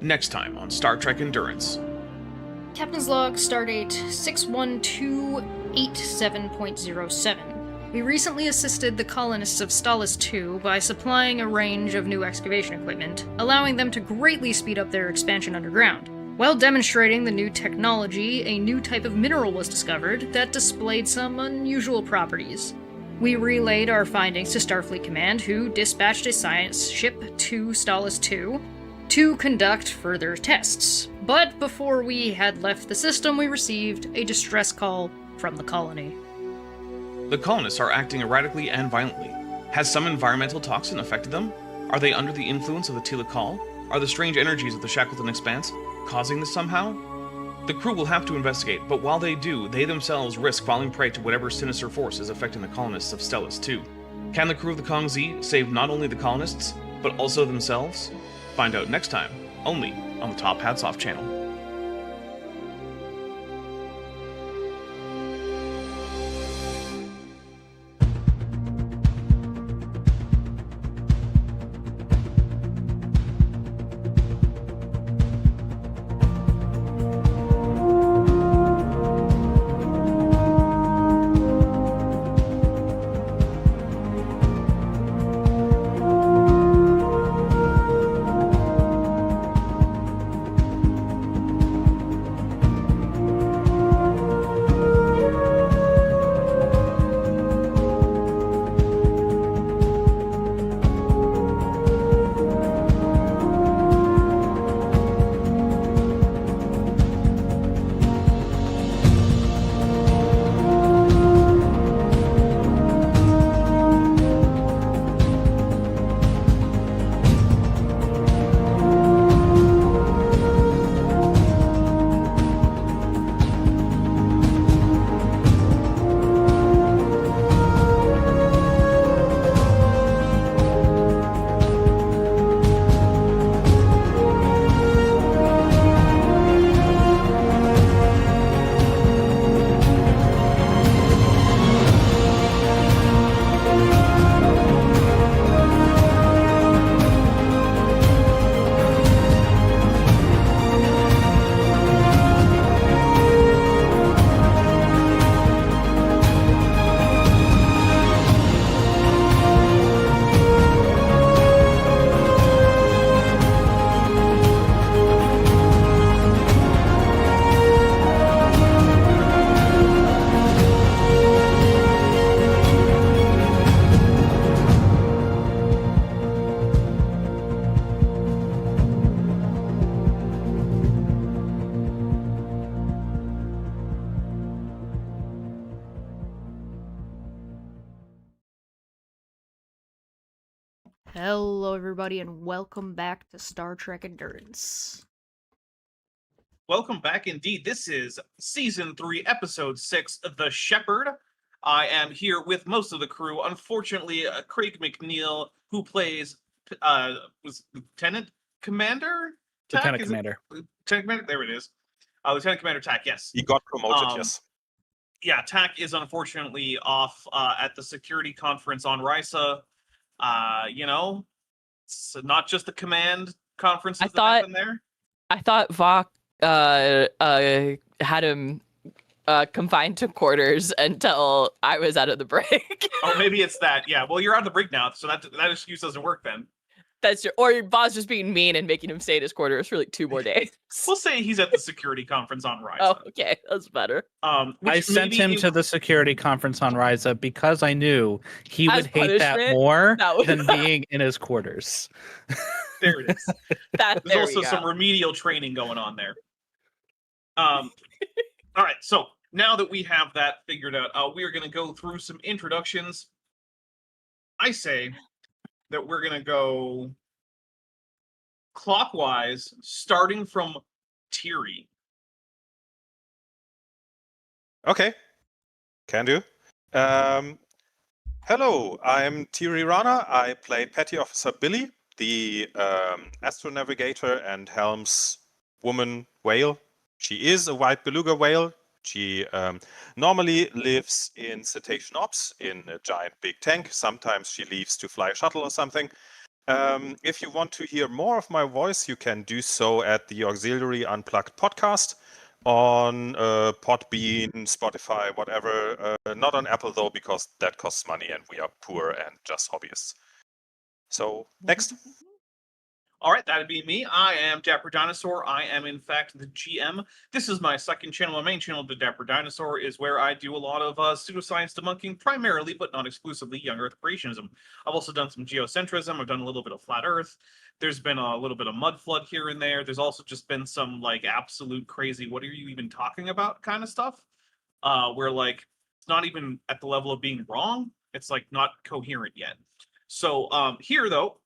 Next time on Star Trek Endurance. Captain's Log, Stardate 61287.07. We recently assisted the colonists of Stellas 2 by supplying a range of new excavation equipment, allowing them to greatly speed up their expansion underground. While demonstrating the new technology, a new type of mineral was discovered that displayed some unusual properties. We relayed our findings to Starfleet Command, who dispatched a science ship to Stellas 2 to conduct further tests. But before we had left the system, we received a distress call from the colony. The colonists are acting erratically and violently. Has some environmental toxin affected them? Are they under the influence of the Tilikaal? Are the strange energies of the Shackleton Expanse causing this somehow? The crew will have to investigate, but while they do, they themselves risk falling prey to whatever sinister force is affecting the colonists of Stellas 2. Can the crew of the Kongzi save not only the colonists, but also themselves? Find out next time, only on the Top Hats Off channel. Hello everybody and welcome back to Star Trek Endurance. Welcome back indeed. This is Season 3, Episode 6, The Shepherd. I am here with most of the crew. Unfortunately, Craig McNeil, who plays was Lieutenant Commander? Lieutenant Commander. Lieutenant Commander? There it is. Lieutenant Commander Tak, yes. He got promoted, yes. Yeah, Tak is unfortunately off at the security conference on Risa. You know, it's not just the command conferences that happen there. I thought Vok had him confined to quarters until I was out of the break. Oh, maybe it's that. Yeah, well, you're out of the break now, so that excuse doesn't work then. That's true. Or Vok's just being mean and making him stay in his quarters for like 2 more days. We'll say he's at the security conference on Risa. Oh, okay, that's better. I sent him to the security conference on Risa because I knew he would hate that more than being in his quarters. There it is. There's also some remedial training going on there. All right, so now that we have that figured out, we are going to go through some introductions. I say that we're going to go clockwise, starting from Tiri. Okay, can do. Hello, I'm Thierry Rana. I play Petty Officer Billy, the astronavigator and Helm's woman whale. She is a white beluga whale. She normally lives in cetacean ops in a giant big tank. Sometimes she leaves to fly a shuttle or something. If you want to hear more of my voice, you can do so at the Auxiliary Unplugged podcast on Podbean, Spotify, whatever. Not on Apple though, because that costs money and we are poor and just hobbyists. So, next. All right, that'd be me. I am Dapper Dinosaur. I am, in fact, the GM. This is my second channel. My main channel, The Dapper Dinosaur, is where I do a lot of pseudoscience debunking, primarily, but not exclusively, young Earth creationism. I've also done some geocentrism. I've done a little bit of flat Earth. There's been a little bit of mud flood here and there. There's also just been some, like, absolute crazy, what are you even talking about kind of stuff, where, like, it's not even at the level of being wrong. It's, like, not coherent yet. So here, though,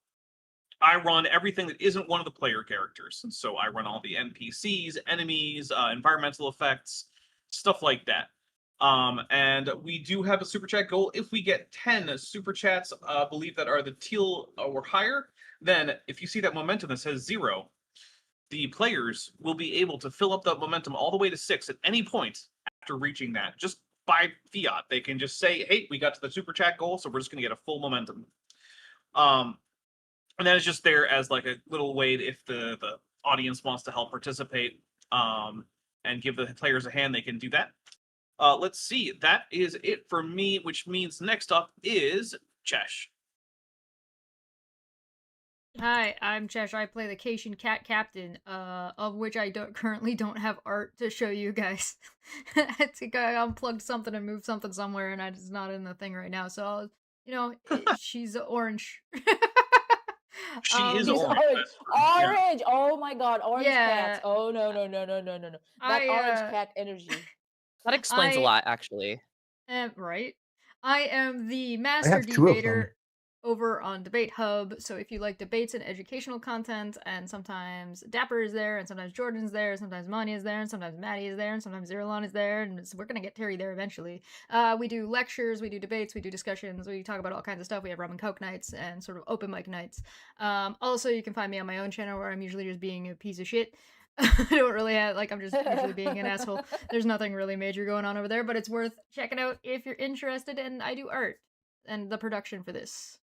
I run everything that isn't one of the player characters. So I run all the NPCs, enemies, environmental effects, stuff like that. And we do have a super chat goal. If we get 10 super chats, believe that are the teal or higher, then if you see that momentum that says 0, the players will be able to fill up that momentum all the way to 6 at any point after reaching that. Just by fiat, they can just say, hey, we got to the super chat goal, so we're just going to get a full momentum. And then it's just there as like a little way if the audience wants to help participate and give the players a hand, they can do that. Let's see. That is it for me, which means next up is Chesh. Hi, I'm Chesh. I play the Cation Cat Captain, of which I currently don't have art to show you guys. I think I unplugged something and moved something somewhere, and it's not in the thing right now. So, she's orange. She is orange. Orange! Yeah. Oh my god, orange cats. Oh no. That orange cat energy. That explains a lot, actually. Right. I am the master debater over on Debate Hub, so if you like debates and educational content, and sometimes Dapper is there, and sometimes Jordan's there, sometimes Monty is there, and sometimes Maddie is there, and sometimes Zerlon is there, and we're gonna get Terry there eventually. We do lectures, we do debates, we do discussions, we talk about all kinds of stuff. We have rum and coke nights and sort of open mic nights. Also, you can find me on my own channel where I'm usually just being a piece of shit. I don't really have, I'm just usually being an asshole. There's nothing really major going on over there, but it's worth checking out if you're interested, and I do art and the production for this.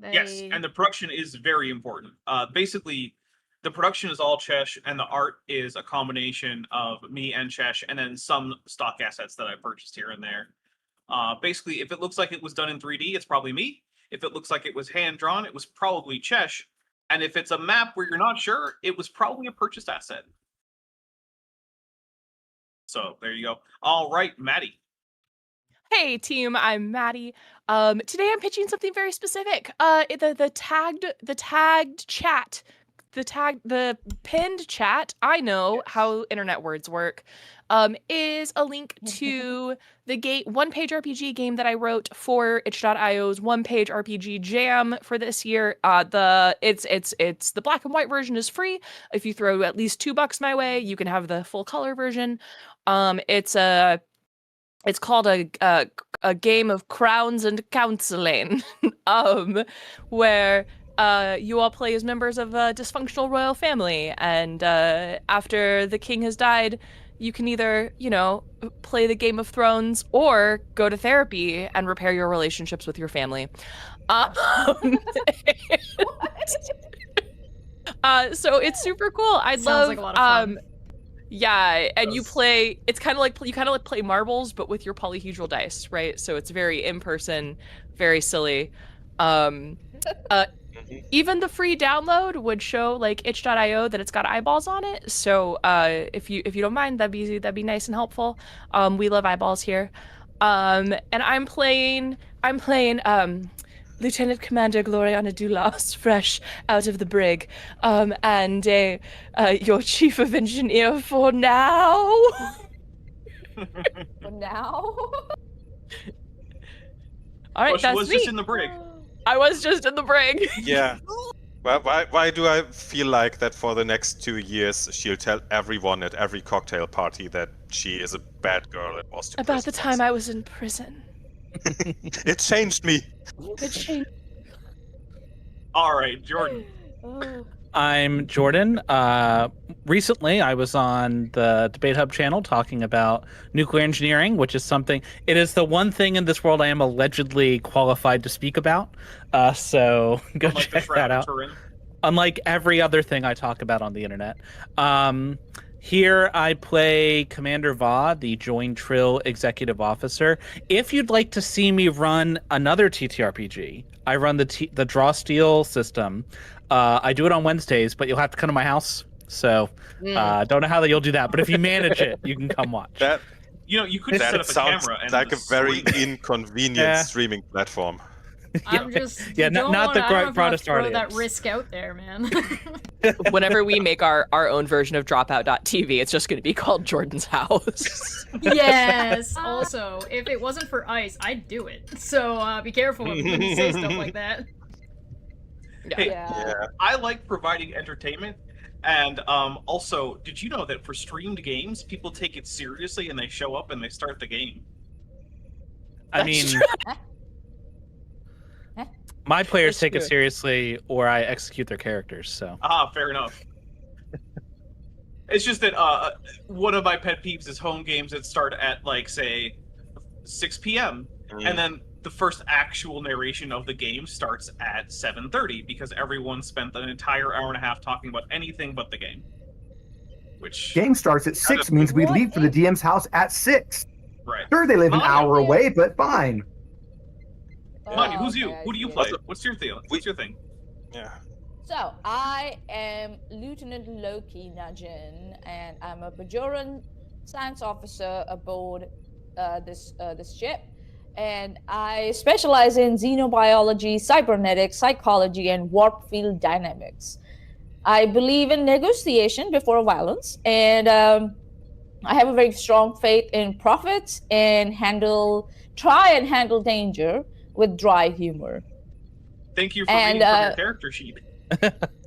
Yes, and the production is very important. Basically, the production is all Chesh, and the art is a combination of me and Chesh, and then some stock assets that I purchased here and there. Basically, if it looks like it was done in 3D, it's probably me. If it looks like it was hand-drawn, it was probably Chesh. And if it's a map where you're not sure, it was probably a purchased asset. So, there you go. All right, Maddie. Hey team, I'm Maddie. Today I'm pitching something very specific. The pinned chat. I know how internet words work. Is a link to the one-page RPG game that I wrote for itch.io's one-page RPG jam for this year. It's the black and white version is free. If you throw at least $2 my way, you can have the full color version. It's called a game of crowns and counseling, where you all play as members of a dysfunctional royal family, and after the king has died, you can either, play the Game of Thrones or go to therapy and repair your relationships with your family. So it's super cool. Sounds like a lot of fun. Yeah, and you play. It's kind of like play marbles, but with your polyhedral dice, right? So it's very in-person, very silly. Even the free download would show itch.io that it's got eyeballs on it. So if you don't mind, that'd be nice and helpful. We love eyeballs here. And I'm playing Lieutenant Commander Gloriana Dulas, fresh out of the brig, and your chief of engineer for now. For now? All right, she was just in the brig. I was just in the brig. Yeah. Why do I feel like that for the next 2 years she'll tell everyone at every cocktail party that she is a bad girl and was to About the time I was in prison. It changed me. It changed. All right, Jordan. I'm Jordan. Recently, I was on the Debate Hub channel talking about nuclear engineering, which is something. It is the one thing in this world I am allegedly qualified to speak about. So go check that out. Unlike every other thing I talk about on the internet. Here I play Commander Va, the Join Trill Executive Officer. If you'd like to see me run another TTRPG, I run the Draw Steel system. I do it on Wednesdays, but you'll have to come to my house. So don't know how you'll do that, but if you manage it, you can come watch. That you could set up a camera and like a very inconvenient streaming platform. I'm just not the broadest audience. Throw that risk out there, man. Whenever we make our own version of Dropout.tv, it's just going to be called Jordan's House. Yes. Also, if it wasn't for ice, I'd do it. So be careful when you say stuff like that. Hey, I like providing entertainment, and also, did you know that for streamed games, people take it seriously and they show up and they start the game? I mean, my players take it seriously, or I execute their characters. So fair enough. It's just that one of my pet peeves is home games that start at say 6 p.m. and then the first actual narration of the game starts at 7:30 because everyone spent an entire hour and a half talking about anything but the game. Which game starts at 6 means we leave for the DM's house at 6. Right. Sure, they live an hour away, but fine. Manya, who's you? Who do you play? What's your thing? What's your thing? Yeah. So I am Lieutenant Loki Najin, and I'm a Bajoran science officer aboard this ship. And I specialize in xenobiology, cybernetics, psychology, and warp field dynamics. I believe in negotiation before violence, and I have a very strong faith in profits and try and handle danger with dry humor. Thank you for reading from your character sheet.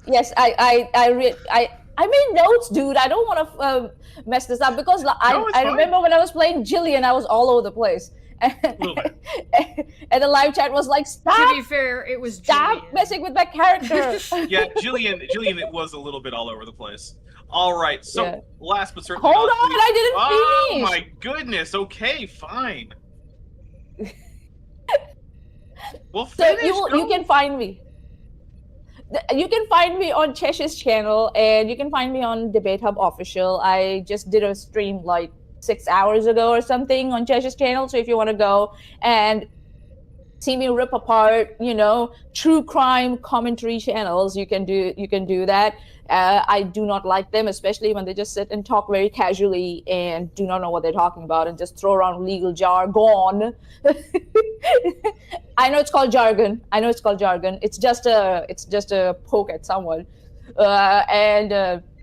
Yes, I made notes, dude. I don't want to mess this up because I remember when I was playing Jillian, I was all over the place. And the live chat was like, "Stop!" To be fair, it was stop messing with my character. Yeah, Jillian, it was a little bit all over the place. All right, so last but certainly hold on, I didn't finish. Oh my goodness. Okay, fine. Well, finish, so you can find me. You can find me on Chesh's channel, and you can find me on Debate Hub Official. I just did a stream 6 hours ago or something on Chesh's channel. So if you want to go and see me rip apart, true crime commentary channels, you can do that. I do not like them, especially when they just sit and talk very casually and do not know what they're talking about and just throw around legal jargon. I know it's called jargon. It's just a poke at someone.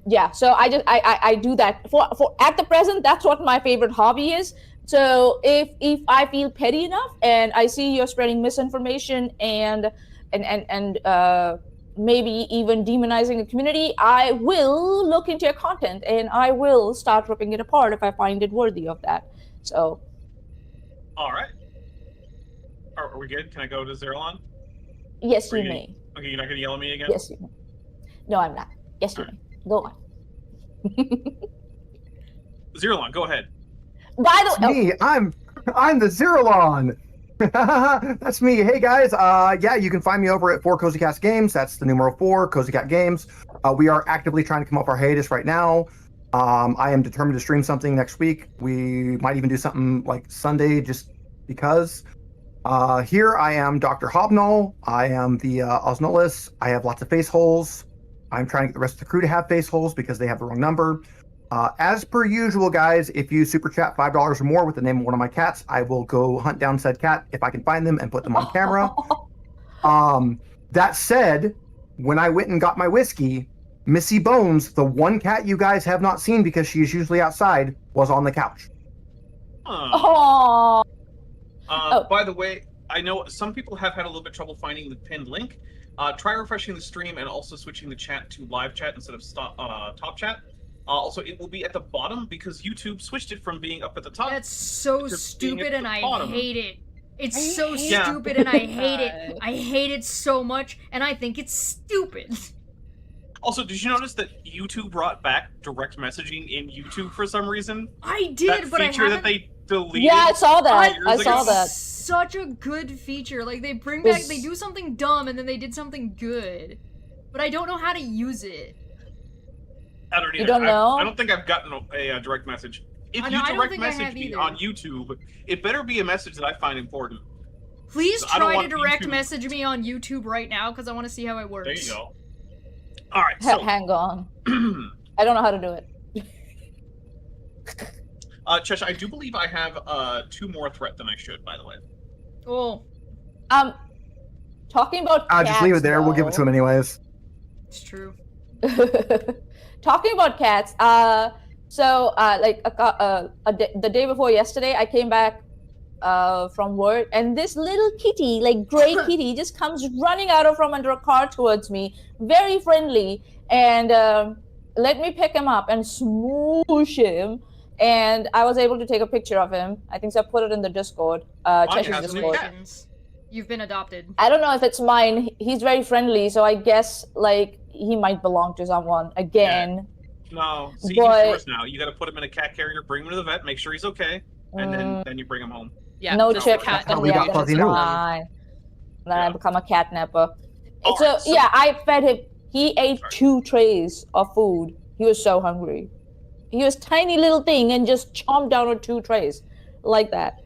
Yeah, so I do that for at the present. That's what my favorite hobby is. So if I feel petty enough and I see you're spreading misinformation and maybe even demonizing the community, I will look into your content and I will start ripping it apart if I find it worthy of that. So. All right. Are we good? Can I go to Zerlon? Yes, you may. Okay, you're not gonna yell at me again? Yes, you may. No, I'm not. Yes, you may. Go on. Zerlon, go ahead. By the way, me. I'm the Zerlon. That's me. Hey guys. You can find me over at 4 Cozy Cats Games. That's the numeral 4 Cozy Cat Games. We are actively trying to come off our hiatus right now. I am determined to stream something next week. We might even do something like Sunday, just because. Here I am, Dr. Hobnall. I am the Osnolis. I have lots of face holes. I'm trying to get the rest of the crew to have face holes because they have the wrong number. As per usual, guys, if you super chat $5 or more with the name of one of my cats, I will go hunt down said cat if I can find them and put them on camera. That said, when I went and got my whiskey, Missy Bones, the one cat you guys have not seen because she is usually outside, was on the couch. Oh. By the way, I know some people have had a little bit trouble finding the pinned link. Try refreshing the stream and also switching the chat to live chat instead of top chat. Also, it will be at the bottom because YouTube switched it from being up at the top. That's so stupid and I hate it. It's so hate stupid, and I hate it. that. I hate it so much, and I think it's stupid. Also, did you notice that YouTube brought back direct messaging in YouTube for some reason? I did, That but I feature haven't. that they deleted. Yeah, I saw that. years I saw ago? that. Such a good feature. Like they bring back, Is- they do something dumb, and then they did something good, but I don't know how to use it. I don't either. You don't know? I don't think I've gotten a direct message. If I know, you I don't direct think I message have me either. on YouTube, it better be a message that I find important. Please I don't try to want direct YouTube- message me on YouTube right now, because I want to see how it works. There you go. All right, so Hang on. I don't know how to do it. Chesh, I do believe I have 2 more threat than I should. By the way. Oh, Talking about Just leave it cats, there. We'll give it to him anyways. it's true. Talking about cats, the day before yesterday, I came back from work, and this little kitty, like gray kitty, just comes running out of from under a car towards me, very friendly, and let me pick him up and smoosh him. And I was able to take a picture of him. I think so. I put it in the Discord, Chesh's has a new Discord. cat. Congratulations. You've been adopted. I don't know if it's mine. He's very friendly, so I guess like he might belong to someone again. No, see, But- he's yours now. You got to put him in a cat carrier, bring him to the vet, make sure he's okay, and then you bring him home. Yeah. No just chip. cat That's how we Yeah, got that's Fuzzy Noodle. fine. Then Yeah. I become a catnapper. All So right, so- yeah, I fed him. He ate Sorry. 2 trays of food. He was so hungry. He was tiny little thing and just chomped down on 2 trays like that.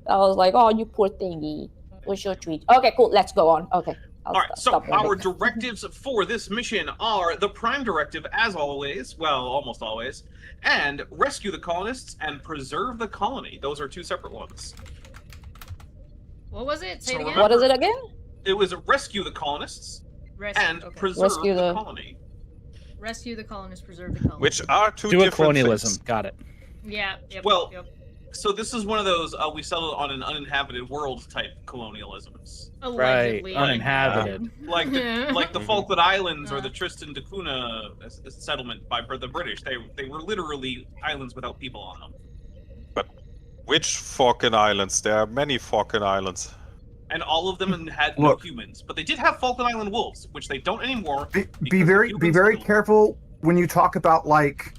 I was like, oh, you poor thingy. What's your treat? Okay, cool. Let's go on. Okay. All right, so stop our moving. directives for this mission are the Prime Directive, as always, well, almost always, and rescue the colonists and preserve the colony. Those are 2 separate ones. What was it? Say So it again. What is it again? It was rescue the colonists and okay. preserve Rescue the the- colony. Rescue the colonists, preserve the colonists. Which are 2 Do a different colonialism. things. Got it. Yeah. Yep, Well- Yep. So this is one of those we settled on an uninhabited world type colonialisms, Allegedly. Uninhabited. like the, like the Mhm. Falkland Islands or Uh. the Tristan da Cunha settlement by the British. They were literally islands without people on them. Which Falkland Islands? There are many Falkland Islands. And all of them had no Look. humans, but they did have Falkland Island wolves, which they don't anymore. Be because very the be humans very killed them. careful when you talk about like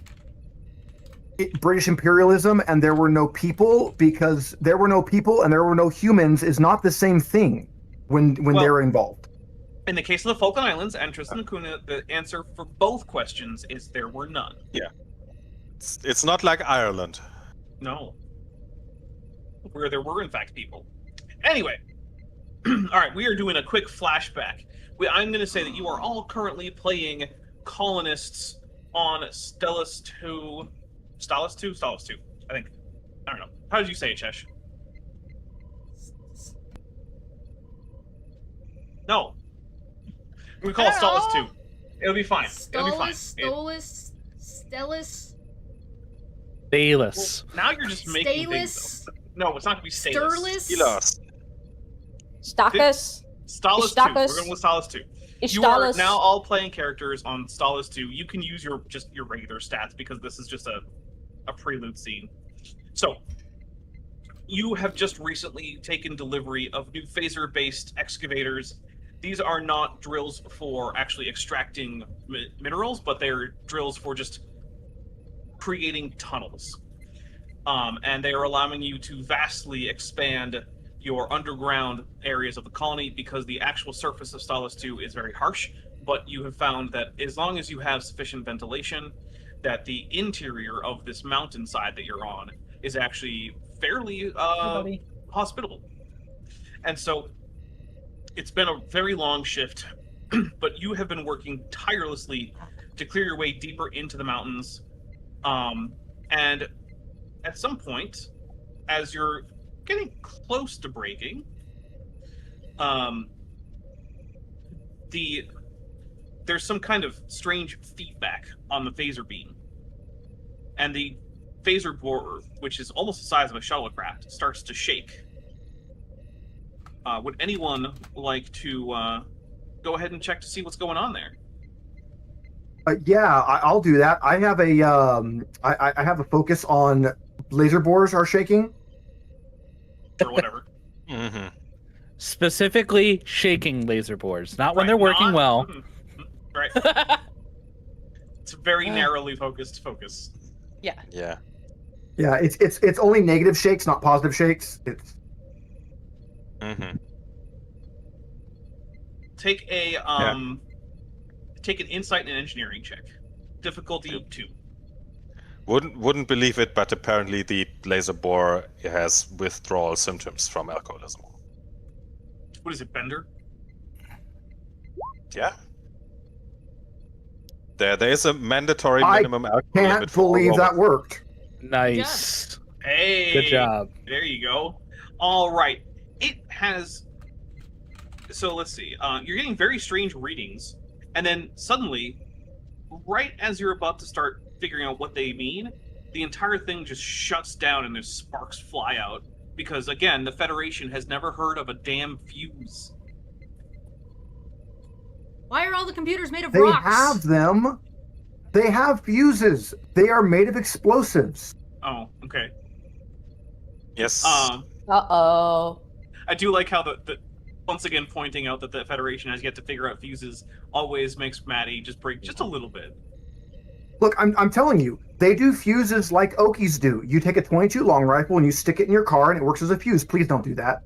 British imperialism and there were no people, because there were no people and there were no humans is not the same thing when Well- they're involved. In the case of the Falkland Islands and Tristan da Cunha, the answer for both questions is there were none. It's not like Ireland. No. Where there were, in fact, people. Anyway. All right, we are doing a quick flashback. I'm going to say that you are all currently playing colonists on Stellas 2. Stellas 2? Stellas 2, I think. I don't know. How did you say it, Chesh? No. We call it I don't Stellas 2. know. It'll be fine. It'll be fine. Stellas, Stellas, Bayless. Well, now you're just making things Stalus, up. No, it's not going to be Stellas. Sturlus. Stackus. Stellas 2. Istakis. We're going with Stellas 2. You are Ishtalis. now all playing characters on Stellas 2. You can use your regular stats because this is just a prelude scene. So, you have just recently taken delivery of new phaser-based excavators. These are not drills for actually extracting minerals, but they're drills for just creating tunnels. And they are allowing you to vastly expand your underground areas of the colony because the actual surface of Stellas 2 is very harsh, but you have found that as long as you have sufficient ventilation, that the interior of this mountainside that you're on is actually fairly hospitable. And so it's been a very long shift, but you have been working tirelessly to clear your way deeper into the mountains. And at some point, as you're getting close to breaking, there's some kind of strange feedback on the phaser beam, and the phaser bore, which is almost the size of a shuttlecraft, starts to shake. Would anyone like to go ahead and check to see what's going on there? Yeah, I'll do that. I have a I have a focus on laser bores are shaking. Or whatever. Mm-hmm. Specifically, shaking laser boards, not when they're working well. Right. It's a very narrowly focused focus. Yeah. Yeah. Yeah, it's only negative shakes, not positive shakes. It's Mm-hmm. Take an insight and engineering check. Difficulty 2. Wouldn't believe it, but apparently the laser bore has withdrawal symptoms from alcoholism. What is it, Bender? Yeah. There is a mandatory minimum alcohol limit. Can't believe that worked. Nice. Hey. Good job. There you go. All right. It has. So let's see. You're getting very strange readings, and then suddenly, right as you're about to start figuring out what they mean, the entire thing just shuts down and there's sparks fly out. Because again, the Federation has never heard of a damn fuse. Why are all the computers made of They rocks? have them. They have fuses. They are made of explosives. Oh, okay. Yes. Uh-oh. I do like how the once again pointing out that the Federation has yet to figure out fuses always makes Maddie just break just a little bit. Look, I'm telling you, they do fuses like Okies do. You take a 22 long rifle and you stick it in your car and it works as a fuse. Please don't do that.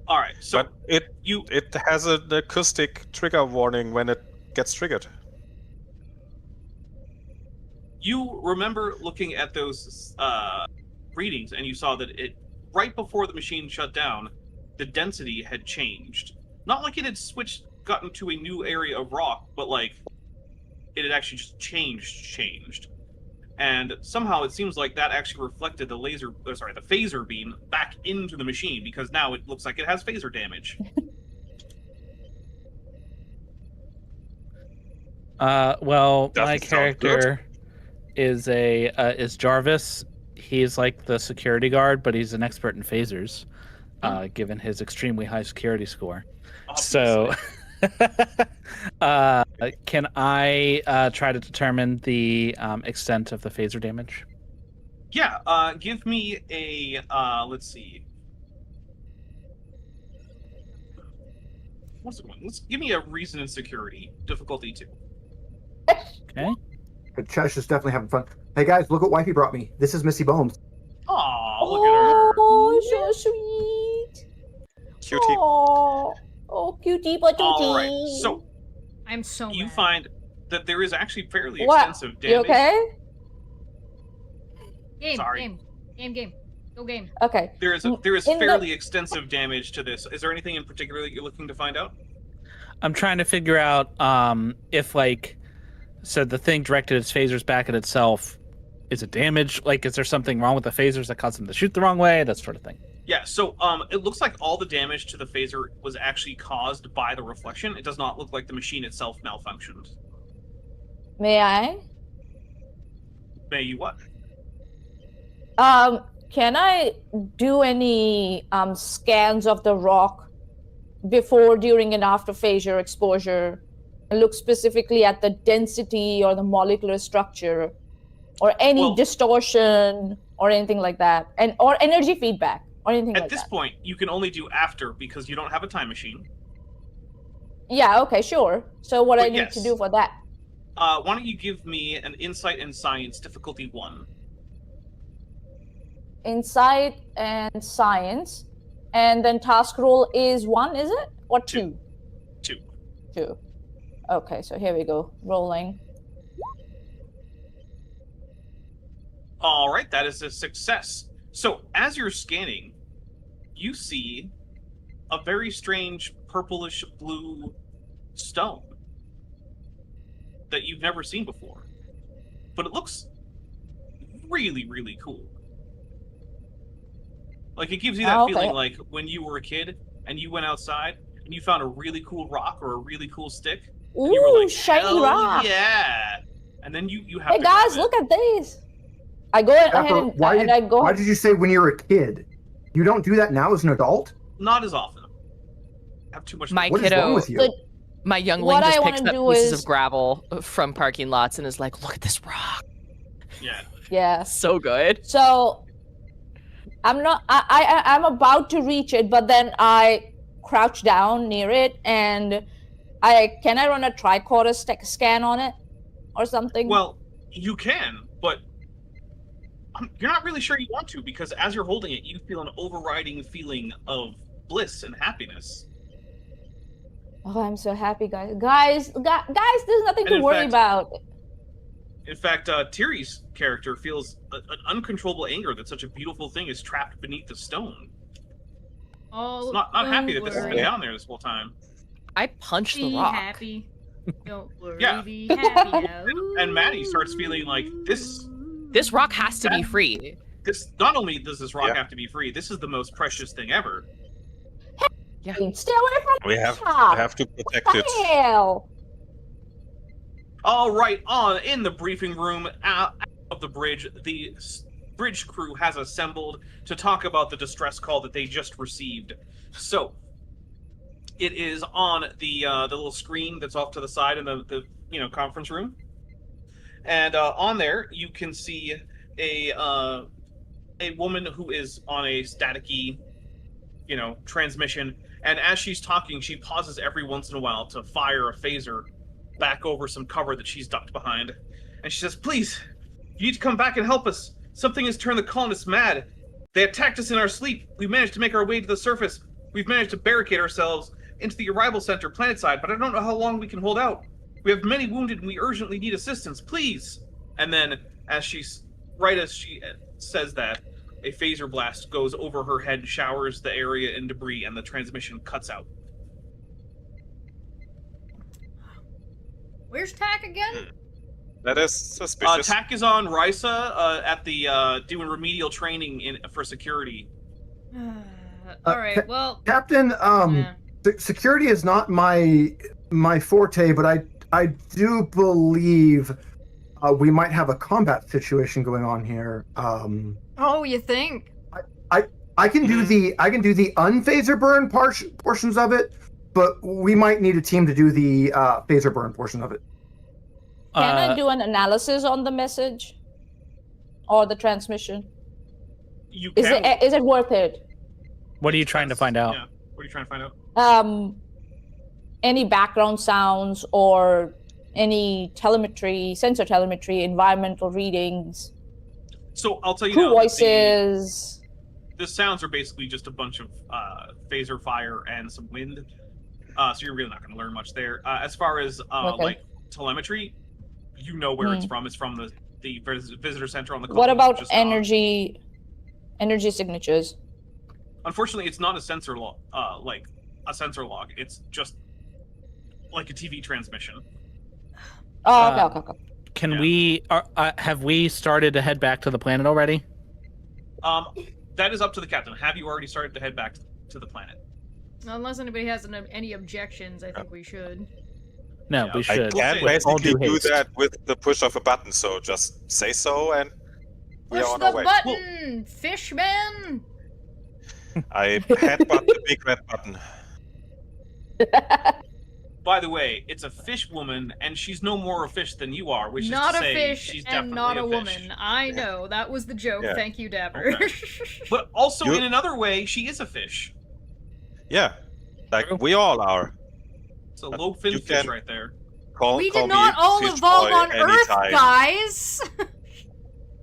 All right, so but it has an acoustic trigger warning when it gets triggered. You remember looking at those readings, and you saw that it right before the machine shut down, the density had changed. Not like it had gotten to a new area of rock, but like it had actually just changed. And somehow it seems like that actually reflected the phaser beam back into the machine, because now it looks like it has phaser damage. Well, Doesn't my sound character is Jarvis. He's like the security guard, but he's an expert in phasers, given his extremely high security score. Obviously. So, can I try to determine the extent of the phaser damage? Yeah, give me a, let's see. What's it one? Give me a reason and security, difficulty 2. Okay. Chesh is definitely having fun. Hey guys, look what Wifey brought me. This is Missy Bones. Aw, look at her. Oh, so sweet. Cutie. Oh, cutie patootie. All right, so I'm so you mad. find that there is actually fairly What? extensive You damage. okay? Sorry. Game. Go game. Okay. There is In fairly extensive damage to this. Is there anything in particular that you're looking to find out? I'm trying to figure out if so the thing directed its phasers back at itself. Is it damaged? Like, is there something wrong with the phasers that caused them to shoot the wrong way? That sort of thing. Yeah, so it looks like all the damage to the phaser was actually caused by the reflection. It does not look like the machine itself malfunctioned. May I? May you what? Can I do any scans of the rock before, during, and after phaser exposure, and look specifically at the density or the molecular structure, or any distortion or anything like that, or energy feedback or anything like that? At this point, you can only do after because you don't have a time machine. Yeah. Okay. Sure. So what But I need yes. to do for that? Why don't you give me an insight and science difficulty 1? Insight and science, and then task roll is 1, is it? Or 2? 2. 2. Okay, so here we go. Rolling. All right, that is a success. So as you're scanning, you see a very strange purplish blue stone that you've never seen before. But it looks really, really cool. Like, it gives you that feeling like when you were a kid and you went outside and you found a really cool rock or a really cool stick. Ooh, and you were like, shiny hell rock. Yeah. And then you have Hey to guys, grab it. look at this. I go ahead Pepper, and, why I go. did you say when you were a kid? You don't do that now as an adult? Not as often. I have too much. My What is wrong kiddo, with you? But my youngling what just I picks wanna up do pieces is- of gravel from parking lots and is like, look at this rock. Yeah. Yeah. So good. So I'm not. I'm about to reach it, but then I crouch down near it, and can I run a tricorder scan on it or something? Well, you can, but you're not really sure you want to, because as you're holding it, you feel an overriding feeling of bliss and happiness. Oh, I'm so happy, guys. Guys, there's nothing to worry about. In fact, Tiri's character feels an uncontrollable anger that such a beautiful thing is trapped beneath the stone. Oh, not happy that this has been down there this whole time. I punched the be rock. happy. Don't worry, Yeah. be happy now. And Maddie starts feeling like this rock has to be free. This not only does this rock have to be free, this is the most precious thing ever. Yeah. Stay away from We the have top. to protect What it. the hell? All right, in the briefing room out of the bridge, the bridge crew has assembled to talk about the distress call that they just received. So, it is on the little screen that's off to the side in the conference room, and on there you can see a woman who is on a staticky, transmission, and as she's talking, she pauses every once in a while to fire a phaser back over some cover that she's ducked behind. And she says, "Please, you need to come back and help us. Something has turned the colonists mad. They attacked us in our sleep. We managed to make our way to the surface. We've managed to barricade ourselves into the arrival center planetside, but I don't know how long we can hold out. We have many wounded and we urgently need assistance. Please." And then, as she says that, a phaser blast goes over her head, showers the area in debris, and the transmission cuts out. Where's Tack again? That is suspicious. Tack is on Risa at the doing remedial training for security. All right. Well, Captain, yeah. security is not my forte, but I do believe we might have a combat situation going on here. Oh, you think? I can do the unphaser burn portions of it, but we might need a team to do the phaser burn portion of it. Can I do an analysis on the message or the transmission? You can. Is it worth it? What are you trying to find out? Yeah. What are you trying to find out? Any background sounds or any sensor telemetry, environmental readings. So I'll tell you Who now. voices? The sounds are basically just a bunch of phaser fire and some wind. So you're really not going to learn much there. As far as like telemetry, you know where it's from. It's from the visitor center on the. What about energy signatures? Unfortunately, it's not a sensor log. Like a sensor log. It's just like a TV transmission. Oh, okay. Can we? Have we started to head back to the planet already? That is up to the captain. Have you already started to head back to the planet? Unless anybody has any objections, I think we should. No, we should. I can basically do that with the push of a button, so just say so and we Push are on the our way. button, fishman! I headbutt the big red button. By the way, it's a fish woman, and she's no more a fish than you are, which not is to a say fish she's and definitely not a fish. woman. I know, that was the joke. Yeah. Thank you, Dapper. Okay. But also, You- in another way, she is a fish. Yeah, like we all are. It's a low-fin you fish can- right there. We Call did not me all fish evolve boy on Earth, anytime. guys!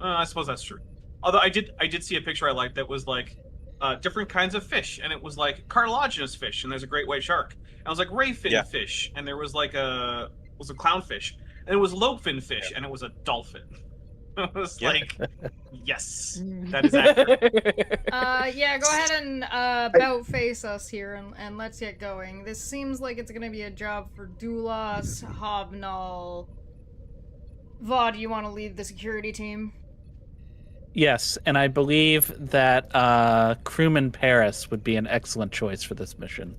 I suppose that's true. Although I did see a picture I liked that was like different kinds of fish, and it was like cartilaginous fish, and there's a great white shark. And it was like rayfin fish, and there was like a clownfish, and it was lobefin fish, and it was a dolphin. It was like, yes, that is accurate. Yeah, go ahead and about face us here, and let's get going. This seems like it's gonna be a job for Doulas, Hobnall. Vaughn, do you want to lead the security team? Yes, and I believe that crewman Paris would be an excellent choice for this mission.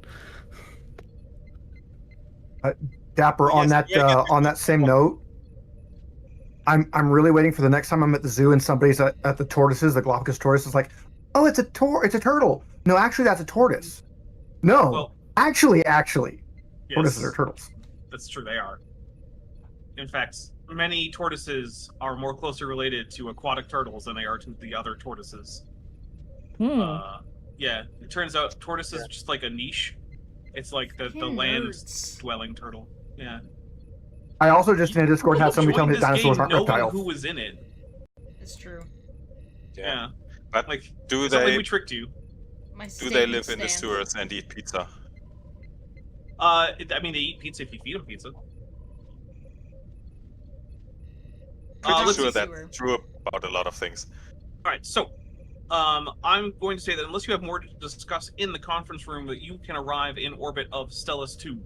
Dapper, on that same note, I'm really waiting for the next time I'm at the zoo and somebody's at the tortoises, the Galapagos tortoises, like, oh, it's a turtle. No, actually, that's a tortoise. No, Well, actually, yes, tortoises are turtles. that's true. They are. In fact, many tortoises are more closely related to aquatic turtles than they are to the other tortoises. Yeah, it turns out tortoises are just like a niche It's like the Fucking land nerds. dwelling turtle. Yeah. I also just in a Discord had People somebody tell me joined that this dinosaurs game aren't knowing reptiles. who was in it. It's true. Yeah. But Like, do it's not like they we tricked you. My do they statement live in the stands. sewers and eat pizza? I mean, they eat pizza if you feed them pizza. Pretty let's sure see. that's true about a lot of things. All right, so I'm going to say that unless you have more to discuss in the conference room, that you can arrive in orbit of Stellas 2.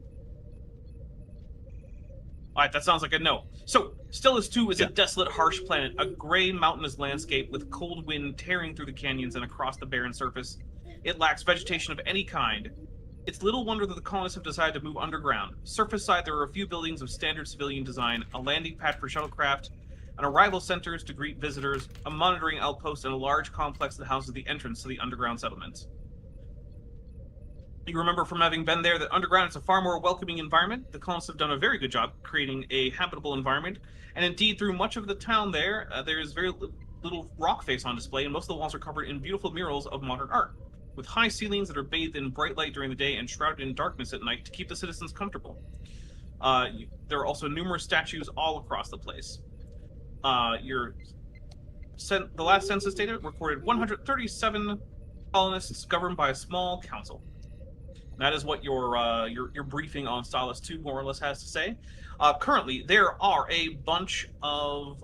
All right, that sounds like a no. So, Stellas 2 is a desolate, harsh planet, a gray, mountainous landscape with cold wind tearing through the canyons and across the barren surface. It lacks vegetation of any kind. It's little wonder that the colonists have decided to move underground. Surface side, there are a few buildings of standard civilian design, a landing pad for shuttlecraft, an arrival centers to greet visitors, a monitoring outpost, and a large complex that houses the entrance to the underground settlement. You remember from having been there that underground is a far more welcoming environment. The colonists have done a very good job creating a habitable environment, and indeed through much of the town there is very little rock face on display, and most of the walls are covered in beautiful murals of modern art, with high ceilings that are bathed in bright light during the day and shrouded in darkness at night to keep the citizens comfortable. There are also numerous statues all across the place. The last census data recorded 137 colonists governed by a small council. That is what your briefing on Stellas 2 more or less has to say. Currently, there are a bunch of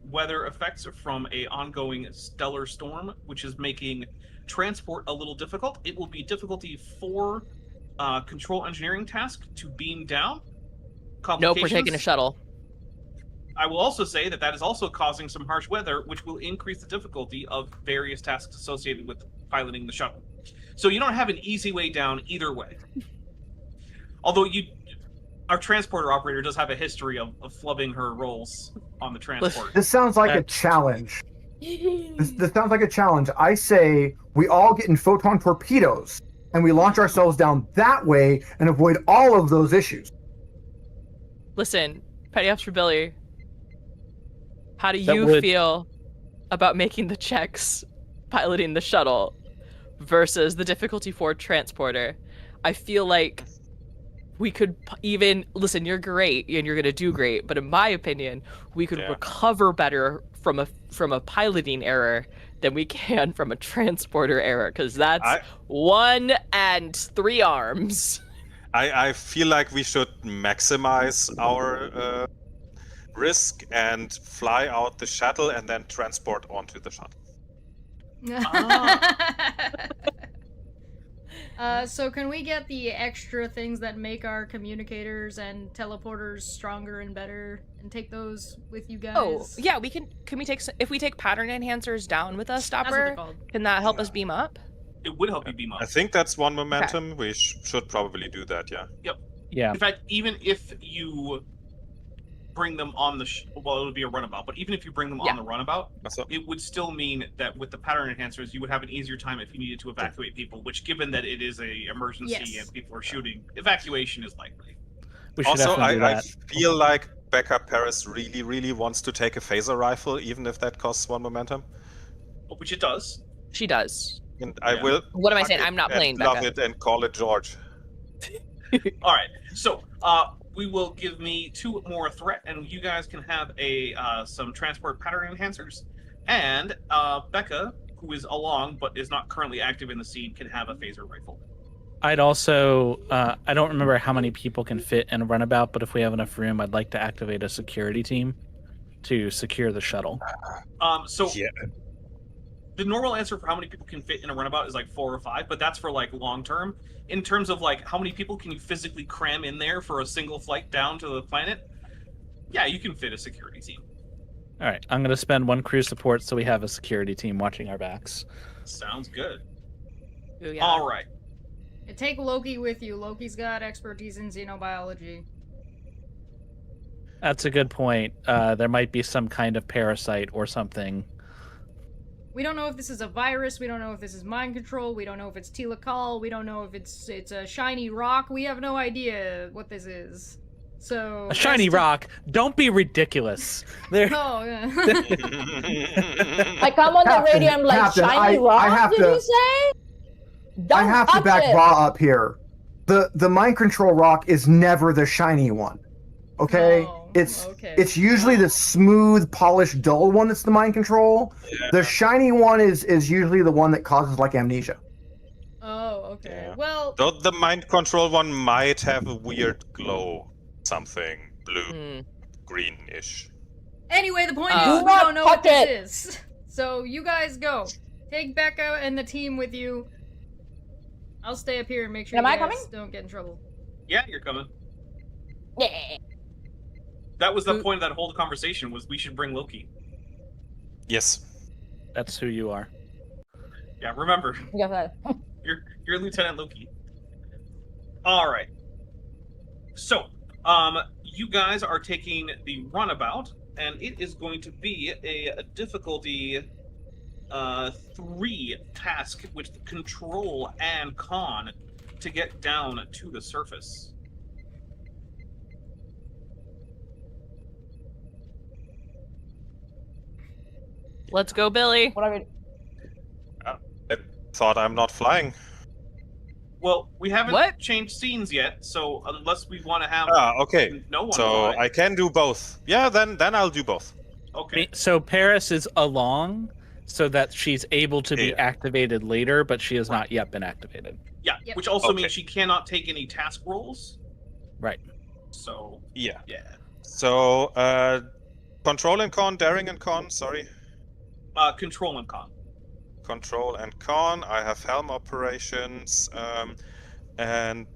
weather effects from a ongoing stellar storm, which is making transport a little difficult. It will be difficulty 4 control engineering task to beam down. Nope, we're taking a shuttle. I will also say that is also causing some harsh weather, which will increase the difficulty of various tasks associated with piloting the shuttle. So you don't have an easy way down either way. Although our transporter operator does have a history of flubbing her rolls on the transport. This sounds like a challenge. This sounds like a challenge. I say we all get in photon torpedoes and we launch ourselves down that way and avoid all of those issues. Listen, Petty Officer Billy, how do you feel about making the checks piloting the shuttle versus the difficulty 4 transporter? I feel like we could even listen. You're great, and you're gonna do great. But in my opinion, we could recover better from a piloting error than we can from a transporter error, because that's 1 and 3 arms. I feel like we should maximize our risk and fly out the shuttle and then transport onto the shuttle. So can we get the extra things that make our communicators and teleporters stronger and better and take those with you guys? Oh, yeah, we can we take, if we take pattern enhancers down with us, Stopper, can that help us beam up? It would help you beam up. I think that's 1 momentum. Okay. We should probably do that, yeah. Yep. Yeah. In fact, even if you bring them on the well, it would be a runabout, but even if you bring them on the runabout, it would still mean that with the pattern enhancers, you would have an easier time if you needed to evacuate people, which, given that it is a emergency and people are shooting, evacuation is likely. Also, I feel like Becca Paris really, really wants to take a phaser rifle, even if that costs 1 momentum. Which it does. She does. And I will. What am I saying? I'm not playing Becca. Love it and call it George. All right, so we will give me 2 more threat, and you guys can have some transport pattern enhancers. And Becca, who is along but is not currently active in the scene, can have a phaser rifle. I'd also, I don't remember how many people can fit in a runabout, but if we have enough room, I'd like to activate a security team to secure the shuttle. The normal answer for how many people can fit in a runabout is like 4 or 5, but that's for like long term. In terms of like how many people can you physically cram in there for a single flight down to the planet, yeah, you can fit a security team. All right, I'm going to spend 1 crew support so we have a security team watching our backs. Sounds good. Ooh, yeah. All right. And take Loki with you. Loki's got expertise in xenobiology. That's a good point. There might be some kind of parasite or something. We don't know if this is a virus. We don't know if this is mind control. We don't know if it's Tilikaal. We don't know if it's a shiny rock. We have no idea what this is. So a shiny rock. Don't be ridiculous. There. Oh yeah. I come on the radio. I'm like, Captain, shiny rock. I have did to, you say? I have to back Va up here. the mind control rock is never the shiny one. Okay? Oh, it's okay. it's usually the smooth, polished, dull one that's the mind control. Yeah. The shiny one is usually the one that causes like amnesia. Oh, okay. Yeah. Well, Though the mind control one might have a weird glow, something blue, Hmm. greenish. anyway, the point Do is we not don't know what touch this is. So you guys go. Take Becca and the team with you. I'll stay up here and make sure Am you I guys coming? don't get in trouble. Yeah, you're coming. Yeah. That was the Who- point of that whole conversation, was we should bring Loki. Yes. That's who you are. Yeah, remember, You got that. you're Lieutenant Loki. Alright. So, you guys are taking the runabout, and it is going to be a difficulty 3 task with control and con to get down to the surface. Let's go, Billy. What are we? I thought I'm not flying. Well, we haven't What? changed scenes yet, so unless we want to have Okay. no one So fly, I can do both. Yeah, then I'll do both. okay. So Paris is along so that she's able to be Yeah. activated later, but she has not yet been activated. Yeah, Yep. which also Okay. means she cannot take any task rolls. Right. So, Yeah. yeah. So control and con, daring and con, sorry. Control and con. Control and con. I have helm operations. And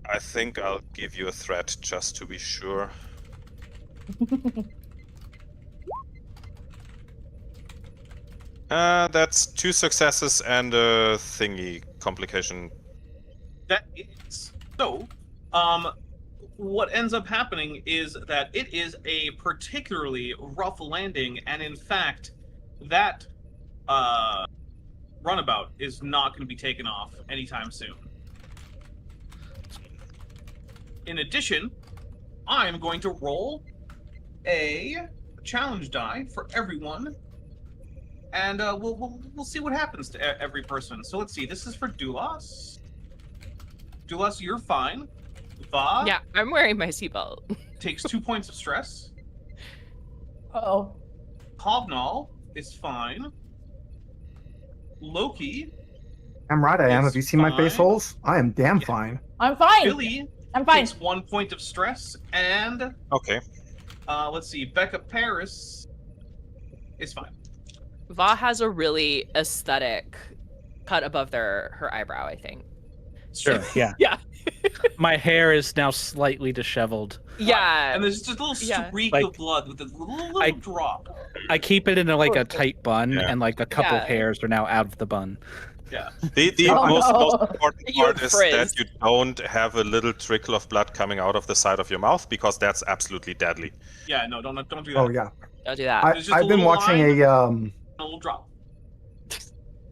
I think I'll give you a threat just to be sure. That's 2 successes and a thingy complication. That is so. What ends up happening is that it is a particularly rough landing, and in fact, that runabout is not going to be taken off anytime soon. In addition, I'm going to roll a challenge die for everyone, and we'll see what happens to every person. So let's see. This is for Dulas. Dulas, you're fine. Va Yeah, I'm wearing my seatbelt. takes 2 points of stress. Uh-oh. Hognall is fine. Loki, I'm right, I am. It's Have you seen my face fine. holes? I am damn Yeah. fine. I'm fine. Billy I'm fine. takes 1 point of stress, and Okay. let's see, Becca Paris is fine. Va has a really aesthetic cut above her eyebrow, I think. Sure. Yeah. Yeah. My hair is now slightly disheveled. Yeah. And there's just a little Yeah. streak Like, of blood with a little I- drop. I keep it in a tight bun, Yeah. and like a couple Yeah. hairs are now out of the bun. Yeah. The Oh, most no. important You part is frizz. that you don't have a little trickle of blood coming out of the side of your mouth, because that's absolutely deadly. Yeah, no, don't do that. Oh yeah. Don't do that. There's just a I've been little watching line. a A little drop.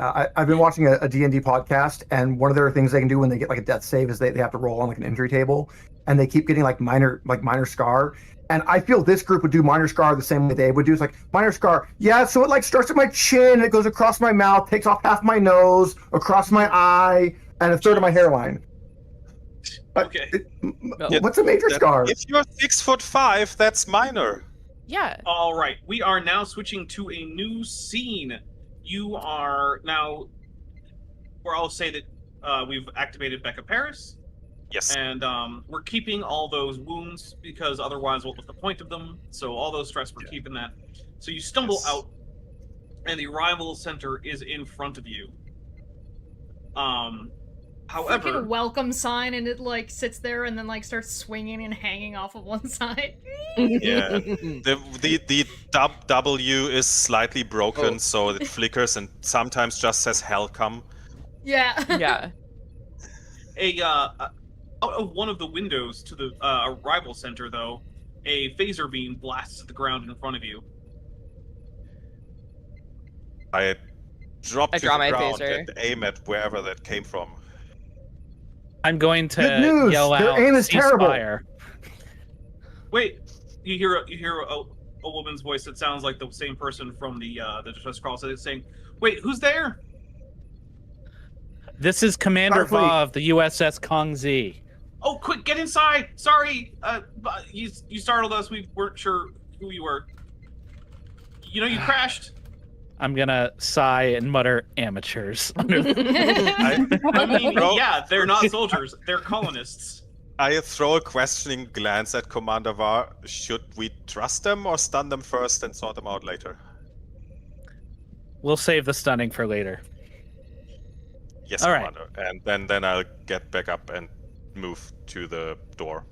I've been watching a D&D podcast, and one of their things they can do when they get like a death save is they have to roll on like an injury table, and they keep getting like minor scar. And I feel this group would do minor scar the same way they would do. It's like minor scar, yeah. So it like starts at my chin, it goes across my mouth, takes off half my nose, across my eye, and a third of my hairline. Okay. What's a major scar? If you're 6'5", that's minor. Yeah. All right, we are now switching to a new scene. You are now, or I'll say that we've activated Becca Paris, Yes. and we're keeping all those wounds because otherwise, what's the point of them? So all those stress, we're keeping that. So you stumble Yes. out, and the arrival center is in front of you. However, Freaking welcome sign, and it like sits there and then like starts swinging and hanging off of one side. Yeah. The W is slightly broken, so it flickers and sometimes just says "Hell come." Yeah. Yeah. out of one of the windows to the arrival center, though, a phaser beam blasts at the ground in front of you. I drop I to draw the my ground phaser. and aim at wherever that came from. I'm going to Good news, yell their out, aim is terrible. "Ceasefire." Wait, you hear a woman's voice that sounds like the same person from the distress call. So it's saying, "Wait, who's there?" This is Commander Va of the USS Kongzi. Oh, quick, get inside! Sorry, you startled us. We weren't sure who you were. You know, you crashed. I'm gonna sigh and mutter amateurs. I mean, yeah, they're not soldiers. They're colonists. I throw a questioning glance at Commander Va. Should we trust them or stun them first and sort them out later? We'll save the stunning for later. Yes, All Commander. Right. And then I'll get back up and move to the door.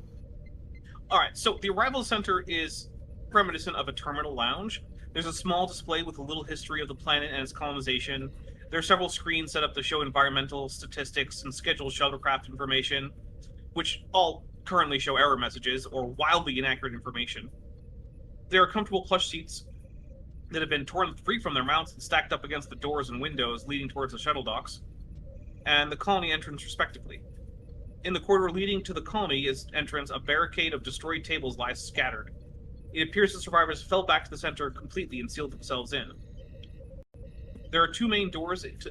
All right, so the arrival center is reminiscent of a terminal lounge. There's a small display with a little history of the planet and its colonization. There are several screens set up to show environmental statistics and scheduled shuttlecraft information, which all currently show error messages or wildly inaccurate information. There are comfortable plush seats that have been torn free from their mounts and stacked up against the doors and windows leading towards the shuttle docks, and the colony entrance respectively. In the corridor leading to the colony entrance, a barricade of destroyed tables lies scattered. It appears the survivors fell back to the center completely and sealed themselves in. There are two main doors into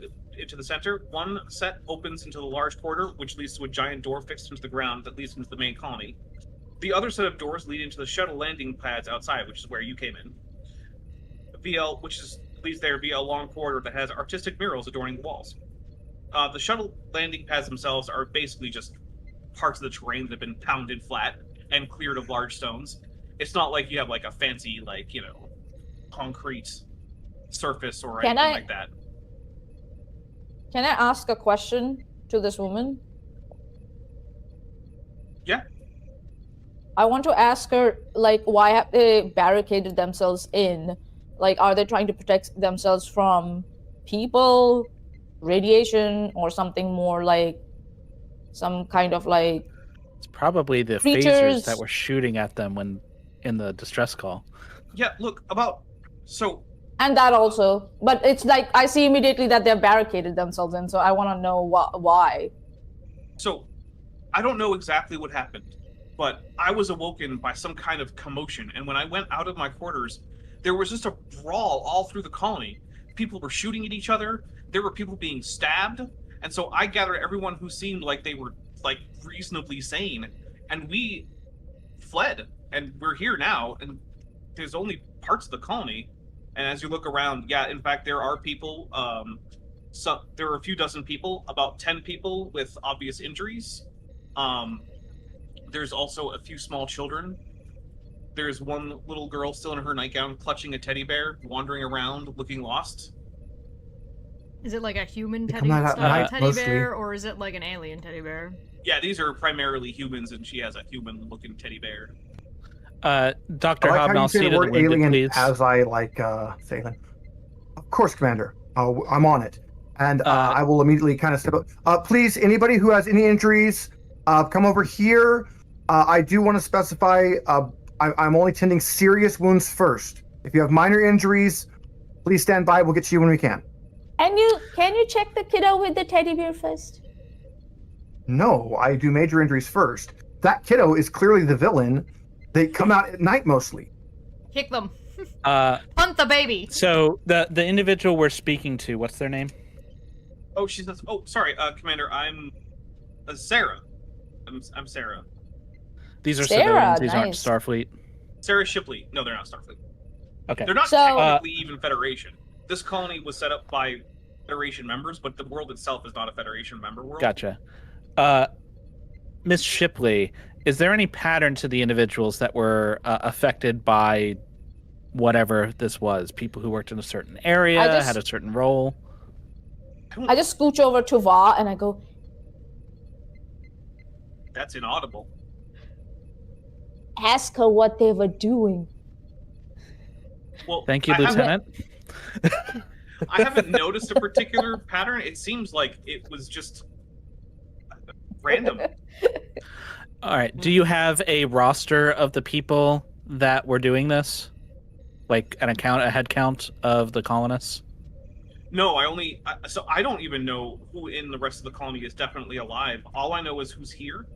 the center. One set opens into the large corridor, which leads to a giant door fixed into the ground that leads into the main colony. The other set of doors lead into the shuttle landing pads outside, which is where you came in. Leads there via a long corridor that has artistic murals adorning the walls. The shuttle landing pads themselves are basically just parts of the terrain that have been pounded flat and cleared of large stones. It's not like you have like a fancy, like, you know, concrete surface or anything like that. Can I ask a question to this woman? Yeah. I want to ask her, like, why have they barricaded themselves in? Like, are they trying to protect themselves from people, radiation, or something more like some kind of like... It's probably the phasers that were shooting at them when in the distress call. Yeah, look, and that also, but it's like I see immediately that they're barricaded themselves in, so I want to know why. So, I don't know exactly what happened, but I was awoken by some kind of commotion, and when I went out of my quarters, there was just a brawl all through the colony. People were shooting at each other, there were people being stabbed, and so I gathered everyone who seemed like they were, like, reasonably sane, and we fled, and we're here now, and there's only parts of the colony. And as you look around, yeah, in fact, there are people, there are a few dozen people, about 10 people with obvious injuries. There's also a few small children. There's one little girl still in her nightgown, clutching a teddy bear, wandering around, looking lost. Is it like a human teddy bear, or is it like an alien teddy bear? Yeah, these are primarily humans, and she has a human-looking teddy bear. Dr. Hobnow, seated the alien please. As I say that. Of course, Commander. I'm on it, and I will immediately kind of step up. Please, anybody who has any injuries, come over here. I do want to specify. I'm only tending serious wounds first. If you have minor injuries, please stand by. We'll get to you when we can. And can you check the kiddo with the teddy bear first? No, I do major injuries first. That kiddo is clearly the villain. They come out at night mostly. Kick them. Punt the baby. So the individual we're speaking to, what's their name? Oh, she says. Oh, sorry, Commander. I'm Sarah. I'm Sarah. These are Sarah, civilians. These aren't Starfleet. Sarah Shipley. No, they're not Starfleet. Okay. They're not technically even Federation. This colony was set up by Federation members, but the world itself is not a Federation member world. Gotcha. Miss Shipley, is there any pattern to the individuals that were affected by whatever this was? People who worked in a certain area, had a certain role? I just scooch over to Va and I go, that's inaudible. Ask her what they were doing. Well, thank you, Lieutenant. I haven't noticed a particular pattern. It seems like it was just random. All right. Do you have a roster of the people that were doing this? Like a head count of the colonists? No, I don't even know who in the rest of the colony is definitely alive. All I know is who's here,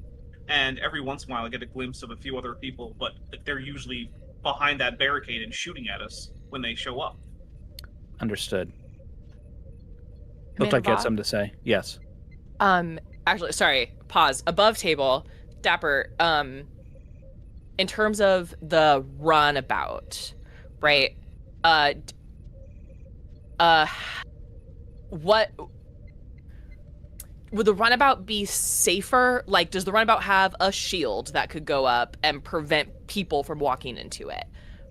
and every once in a while I get a glimpse of a few other people, but they're usually behind that barricade and shooting at us when they show up. Understood. Looked like you had something to say. Yes. Actually, sorry, pause. Above table, Dapper, in terms of the runabout, right? What would the runabout be safer? Like, does the runabout have a shield that could go up and prevent people from walking into it?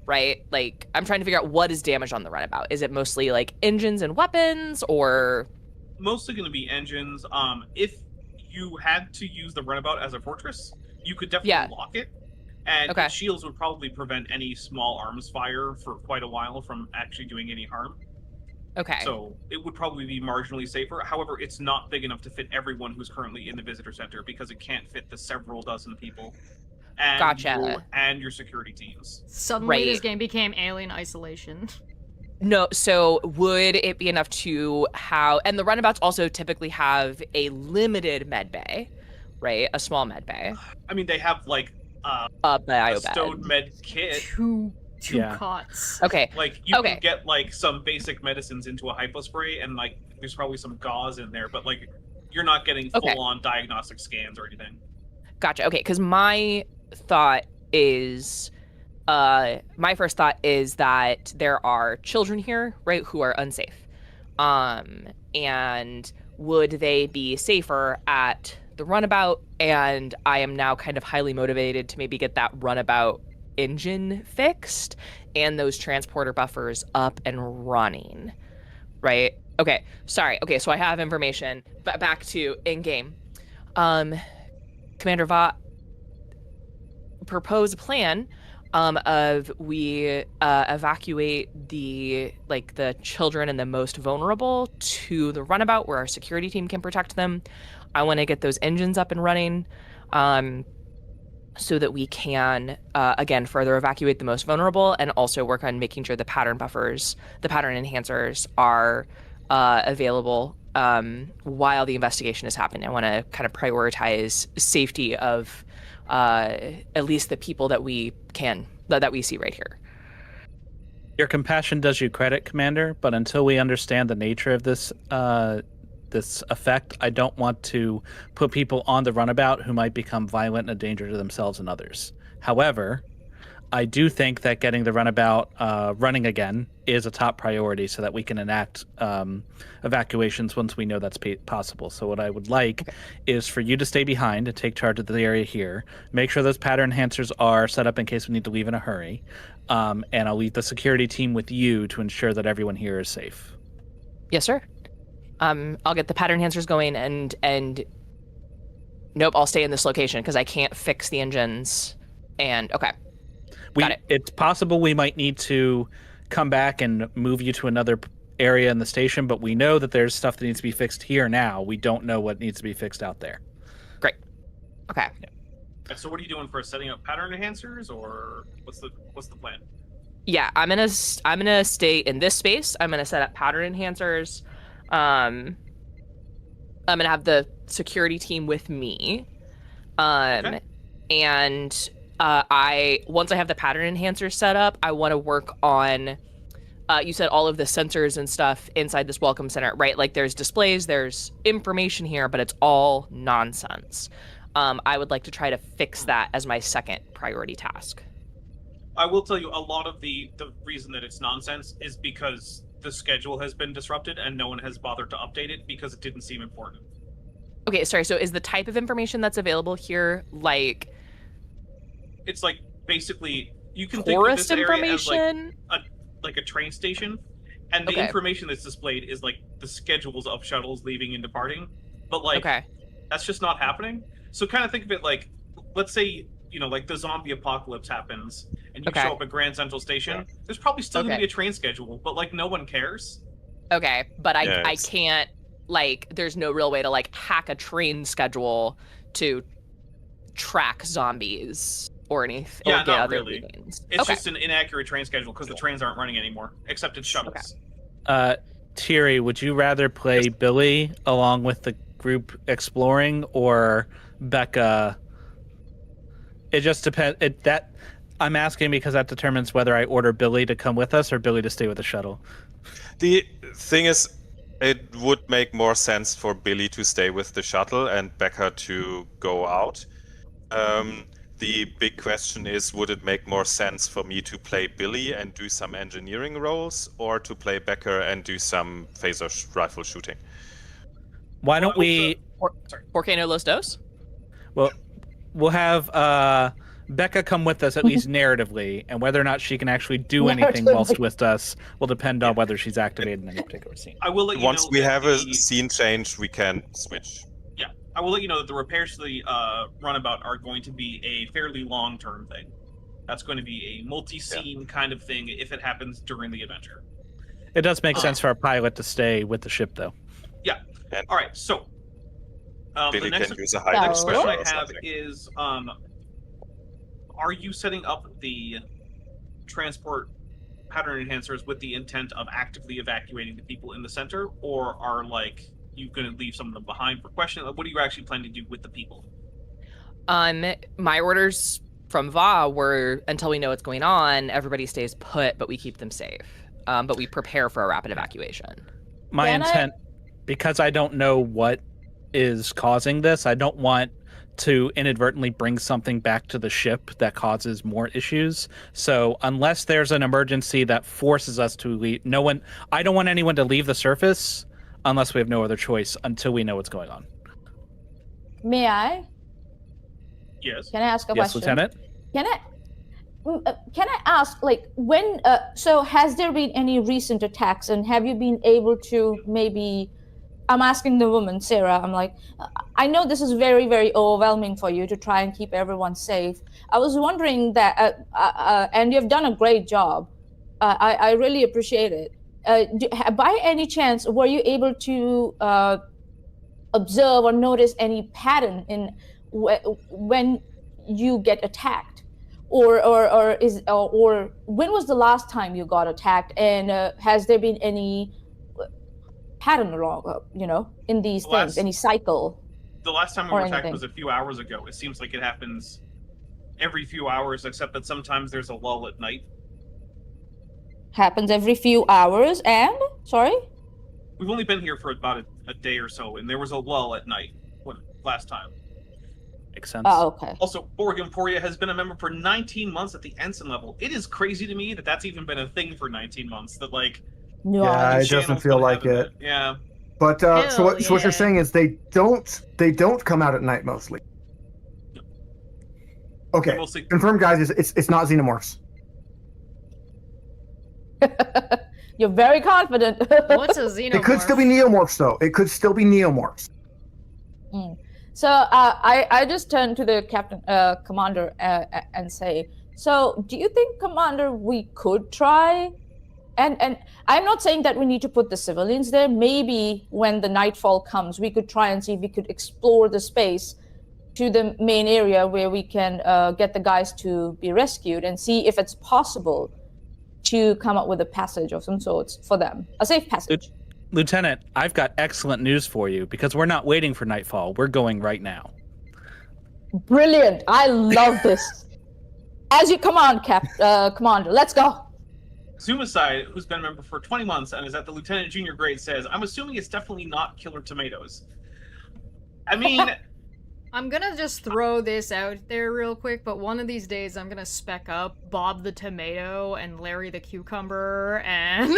Right? Like, I'm trying to figure out what is damaged on the runabout. Is it mostly like engines and weapons, or mostly going to be engines? If you had to use the runabout as a fortress, you could definitely lock it, and its shields would probably prevent any small arms fire for quite a while from actually doing any harm. Okay. So it would probably be marginally safer. However, it's not big enough to fit everyone who's currently in the visitor center because it can't fit the several dozen people. And you and your security teams. Suddenly this game became Alien Isolation. No, so would it be enough to how, and the runabouts also typically have a limited med bay, right? A small med bay. I mean, they have like a stowed med kit. Two cots. Okay. Like you can get like some basic medicines into a hypospray, and like there's probably some gauze in there, but like you're not getting full on diagnostic scans or anything. Gotcha. Okay, because my thought is my first thought is that there are children here, right, who are unsafe. And would they be safer at the runabout? And I am now kind of highly motivated to maybe get that runabout engine fixed and those transporter buffers up and running, right? Okay, sorry. Okay, so I have information. But back to in-game. Commander Vought propose a plan of we evacuate the children and the most vulnerable to the runabout where our security team can protect them. I want to get those engines up and running so that we can again further evacuate the most vulnerable and also work on making sure the pattern buffers, the pattern enhancers are available while the investigation is happening. I want to kind of prioritize safety of at least the people that we see right here. Your compassion does you credit, Commander, but until we understand the nature of this this effect, I don't want to put people on the runabout who might become violent and a danger to themselves and others. However, I do think that getting the runabout running again is a top priority so that we can enact evacuations once we know that's possible. So what I would like is for you to stay behind and take charge of the area here. Make sure those pattern enhancers are set up in case we need to leave in a hurry. And I'll leave the security team with you to ensure that everyone here is safe. Yes, sir. I'll get the pattern enhancers going and nope, I'll stay in this location because I can't fix the engines. And got it. It's possible we might need to come back and move you to another area in the station, but we know that there's stuff that needs to be fixed here now. We don't know what needs to be fixed out there. Great. Okay. Yeah. So what are you doing for setting up pattern enhancers, or what's the plan? Yeah, I'm gonna stay in this space. I'm gonna set up pattern enhancers. I'm gonna have the security team with me. And once I have the pattern enhancers set up, I want to work on you said all of the sensors and stuff inside this welcome center, right? Like there's displays, there's information here, but it's all nonsense. I would like to try to fix that as my second priority task. I will tell you, a lot of the reason that it's nonsense is because the schedule has been disrupted and no one has bothered to update it because it didn't seem important. Okay, sorry. So is the type of information that's available here like? It's like basically you can think of this area as like a train station, and the information that's displayed is like the schedules of shuttles leaving and departing. But like that's just not happening. So kind of think of it like, let's say like the zombie apocalypse happens and you show up at Grand Central Station. There's probably still going to be a train schedule, but like no one cares. Okay, but I can't there's no real way to like hack a train schedule to track zombies or anything. Yeah, not really. It's just an inaccurate train schedule because the trains aren't running anymore, except it's shuttles. Thierry, would you rather play Billy along with the group exploring or Becca? It just depends. I'm asking because that determines whether I order Billy to come with us or Billy to stay with the shuttle. The thing is, it would make more sense for Billy to stay with the shuttle and Becca to go out. The big question is, would it make more sense for me to play Billy and do some engineering roles, or to play Becca and do some phaser rifle shooting? Why don't we... Volcano Los Dos? Well, we'll have Becca come with us, at least narratively, and whether or not she can actually do anything whilst with us will depend on whether she's activated in any particular scene. I will let you Once know we that have a scene change, we can switch. Yeah, I will let you know that the repairs to the runabout are going to be a fairly long-term thing. That's going to be a multi-scene kind of thing if it happens during the adventure. It does make sense for our pilot to stay with the ship, though. Yeah. And all right, so Billy the next can use a high question I have something. is, are you setting up the transport pattern enhancers with the intent of actively evacuating the people in the center, or are you going to leave some of them behind for question? What are you actually planning to do with the people? My orders from Va were, until we know what's going on, everybody stays put, but we keep them safe. But we prepare for a rapid evacuation. My intent, because I don't know what is causing this, I don't want to inadvertently bring something back to the ship that causes more issues. So unless there's an emergency that forces us to leave, I don't want anyone to leave the surface unless we have no other choice until we know what's going on. May I? Yes. Can I ask a Yes, question? Lieutenant? Can I ask, when, so has there been any recent attacks, and have you been able to maybe, I'm asking the woman, Sarah, I'm like, I know this is very, very overwhelming for you to try and keep everyone safe. I was wondering that, and you've done a great job. I really appreciate it. By any chance, were you able to observe or notice any pattern in when you get attacked? Or when was the last time you got attacked, and has there been any pattern along, in these things, any cycle? The last time we were attacked was a few hours ago. It seems like it happens every few hours, except that sometimes there's a lull at night. Happens every few hours, and sorry, we've only been here for about a day or so, and there was a lull at night last time. Makes sense. Oh, okay. Also, Borg Emporia has been a member for 19 months at the ensign level. It is crazy to me that that's even been a thing for 19 months. That no, yeah, it doesn't feel like it. Yeah. But so what you're saying is they don't come out at night mostly. Okay. Confirm, guys. It's not xenomorphs. You're very confident. What's a xenomorph? It could still be neomorphs, though. It could still be neomorphs. So I just turn to the commander and say, so do you think, Commander, we could try? And I'm not saying that we need to put the civilians there. Maybe when the nightfall comes, we could try and see if we could explore the space to the main area where we can get the guys to be rescued and see if it's possible to come up with a passage of some sorts for them, a safe passage. Lieutenant, I've got excellent news for you, because we're not waiting for nightfall. We're going right now. Brilliant. I love this. As you command, Commander. Let's go. Zoomicide, who's been a member for 20 months and is at the Lieutenant Junior grade, says, I'm assuming it's definitely not Killer Tomatoes. I mean... I'm gonna just throw this out there real quick, but one of these days I'm gonna spec up Bob the Tomato and Larry the Cucumber and...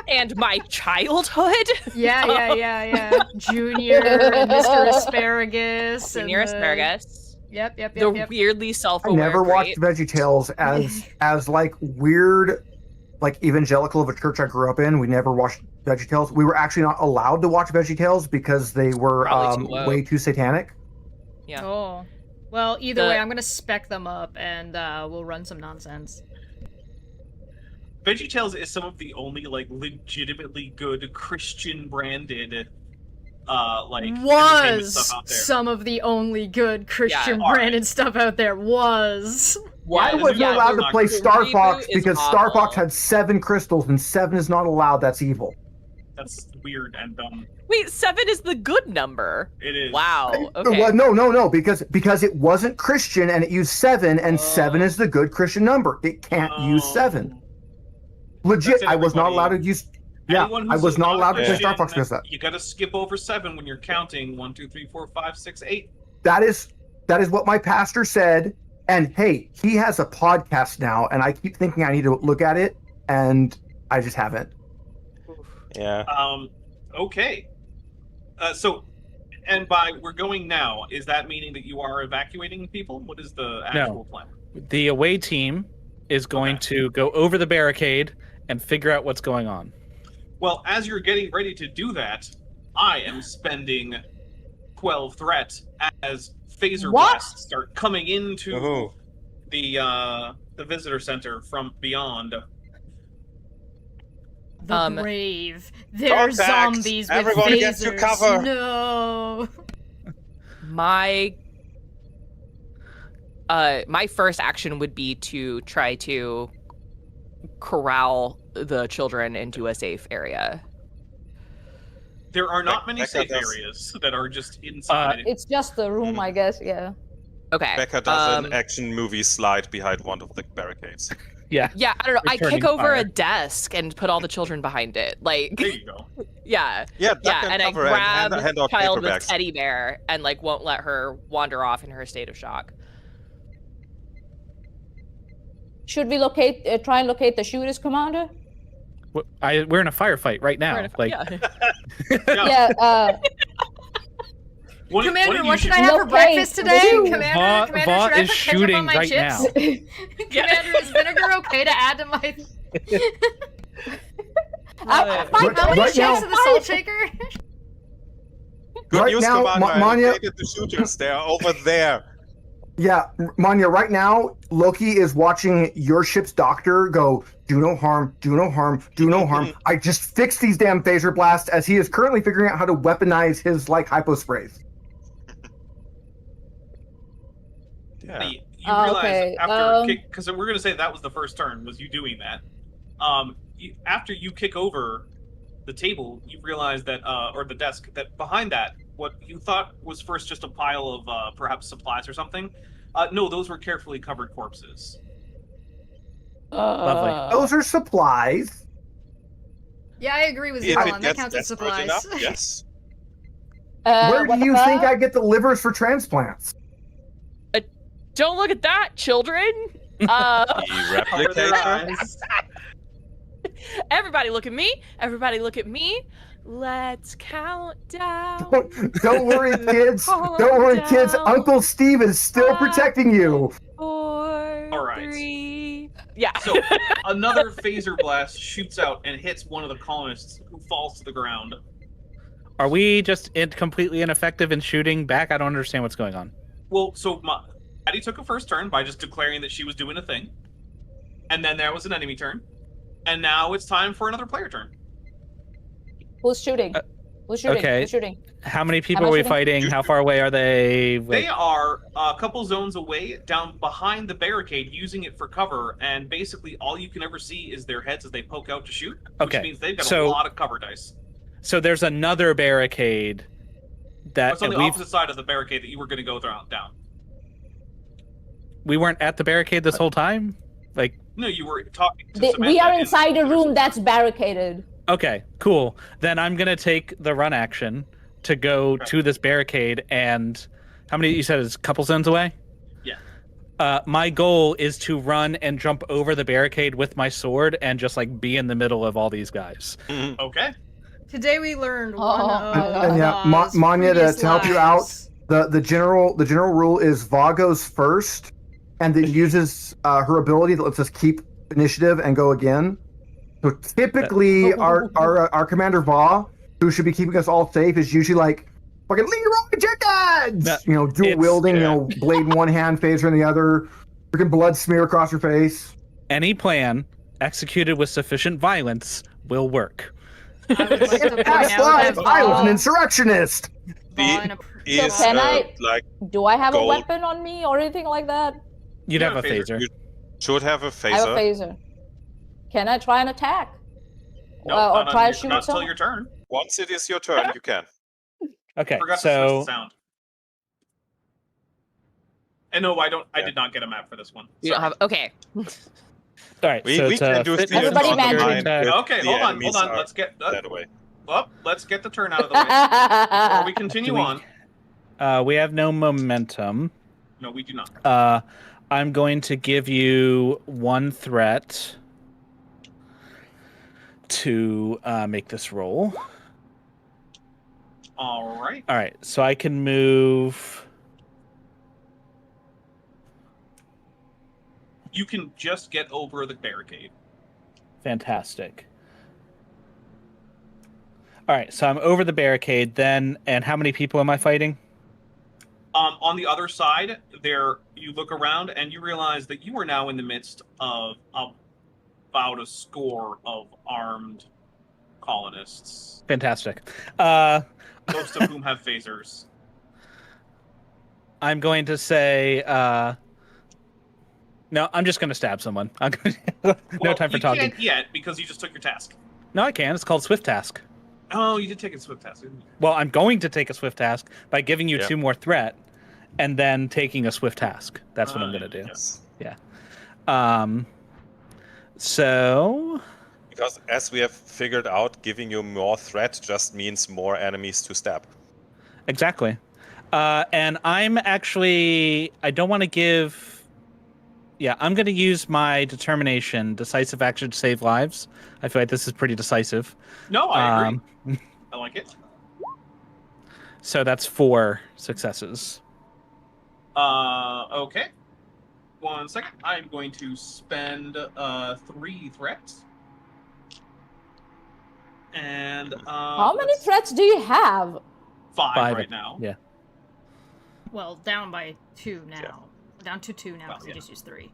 And my childhood? Yeah. Junior and Mr. Asparagus. Junior Asparagus. Yep. The weirdly self-aware. I never watched VeggieTales as weird, evangelical of a church I grew up in. We never watched VeggieTales. We were actually not allowed to watch VeggieTales because they were way too satanic. Yeah. Oh. Well, either way, I'm gonna spec them up and we'll run some nonsense. VeggieTales is some of the only legitimately good Christian branded entertainment stuff out there. Some of the only good Christian branded stuff out there was. I wasn't allowed to play Star Fox because Star Fox had 7 crystals and 7 is not allowed. That's evil. That's weird and dumb. Wait, 7 is the good number. It is. Wow. Okay. Well, no, because it wasn't Christian and it used 7, and 7 is the good Christian number. It can't use 7. Legit, I was not allowed to use. Yeah, Anyone I who's was not allowed to play Christian, Star Fox because of that. You got to skip over 7 when you're counting 1, 2, 3, 4, 5, 6, 8. That is what my pastor said. And hey, he has a podcast now, and I keep thinking I need to look at it, and I just haven't. Yeah. Okay. So, and by we're going now, is that meaning that you are evacuating people? What is the actual plan? The away team is going to go over the barricade and figure out what's going on. Well, as you're getting ready to do that, I am spending 12 threat as phaser blasts start coming into the visitor center from beyond. The grave. They're zombies with Everybody phasers. gets to cover. No. My first action would be to try to corral the children into a safe area. There are not many safe areas that are just inside. It's just the room, I guess. Yeah. Okay. Becca does an action movie slide behind one of the barricades. Yeah. Yeah, I don't know. I kick over fire. a desk and put all the children behind it. Like, There you go. yeah. Yeah, And I grab hand out child paper with bags. teddy bear and like won't let her wander off in her state of shock. Should we try and locate the shooters, Commander? We're in a firefight right now. Commander, what should I have for breakfast today? Commander, should I put ketchup shooting on my right chips? now. Commander, is vinegar okay to add to my... I How many shakes of the salt shaker? Good Right news, now, Commander. Manya- I located the shooters. They are over there. Yeah, Manya, right now, Loki is watching your ship's doctor go, do no harm, do no harm, do no harm. I just fixed these damn phaser blasts as he is currently figuring out how to weaponize his, hypo sprays. Yeah. You realize okay, after because we're going to say that was the first turn, was you doing that. After you kick over the table, you realize that, or the desk, that behind that, what you thought was first just a pile of perhaps supplies or something, no, those were carefully covered corpses. Lovely. Those are supplies. Yeah, I agree with If Zeron. it That gets counts as desperate supplies. enough, yes. Where what do you the think fuck? I get the livers for transplants? Don't look at that, children. The Cover their replicator. eyes. Everybody look at me. Everybody look at me. Let's count down. Don't worry, kids. Don't worry, kids. Uncle Steve is still protecting you. 4, All right. 3. Yeah. So another phaser blast shoots out and hits one of the colonists, who falls to the ground. Are we just completely ineffective in shooting back? I don't understand what's going on. Well, so Maddie took a first turn by just declaring that she was doing a thing, and then there was an enemy turn, and now it's time for another player turn. Who's shooting? Who's shooting? okay. Who's shooting? How many people Am I are we shooting? fighting? How far away are they? They are a couple zones away, down behind the barricade, using it for cover, and basically all you can ever see is their heads as they poke out to shoot, which Okay, means they've got a so- lot of cover dice. So there's another barricade that It's on the we've- opposite side of the barricade that you were going to go down. we weren't at the barricade this whole time? No, you were talking to We Samantha are in- inside a room that's barricaded. Okay, cool. Then I'm going to take the run action to go to this barricade, and how many you said is a couple zones away? Yeah. My goal is to run and jump over the barricade with my sword and just be in the middle of all these guys. Okay. Today we learned one of And yeah, Law's Manya, previous to help you out, lives. the general rule is Va goes first, and then uses her ability that lets us keep initiative and go again. So typically, our commander Va, who should be keeping us all safe, is usually fucking Leroy Jenkins, dual wielding, blade in one hand, phaser in the other, freaking blood smear across your face. Any plan executed with sufficient violence will work. I would like to point That's out why that I was an Paul- insurrectionist. Paul in a- Is So can I- Do I have gold. a weapon on me or anything like that? You'd You have a phaser. You should have a I have a phaser. phaser. Can I try and attack? No, or not try on- to shoot not until someone? your turn. Once it is your turn, you can. Okay, Forgot to switch the so sound. And no, I don't. I did not get a map for this one. You don't Sorry. have. Okay. All right, We so we it's can do fitness, Everybody on the imagine. mind. attack. Okay, hold on. Let's get that way. let's get the turn out of the way before we continue on. We have no momentum. No, we do not. I'm going to give you one threat to make this roll. All right. All right, so I can move. You can just get over the barricade. Fantastic. All right, so I'm over the barricade then, and how many people am I fighting? On the other side, there you look around and you realize that you are now in the midst of about a score of armed colonists. Fantastic. Most of whom have phasers. I'm going to say, no, I'm just going to stab someone. No time for talking. You can't yet because you just took your task. No, I can. It's called Swift Task. Oh, you did take a swift task, didn't you? Well, I'm going to take a Swift Task by giving you Yeah. 2 more threat and then taking a Swift Task. That's what I'm going to do. Yes. Yeah. So... Because as we have figured out, giving you more threat just means more enemies to stab. Exactly. And I'm actually... I don't want to give... Yeah, I'm going to use my determination, decisive action to save lives. I feel like this is pretty decisive. No, I agree. I like it. So that's 4 successes. Okay. 1 second. I'm going to spend 3 threats. And How many threats do you have? 5 right now. Yeah. Well, down by 2 now. Yeah. Down to 2 now Well, because yeah. we just used 3.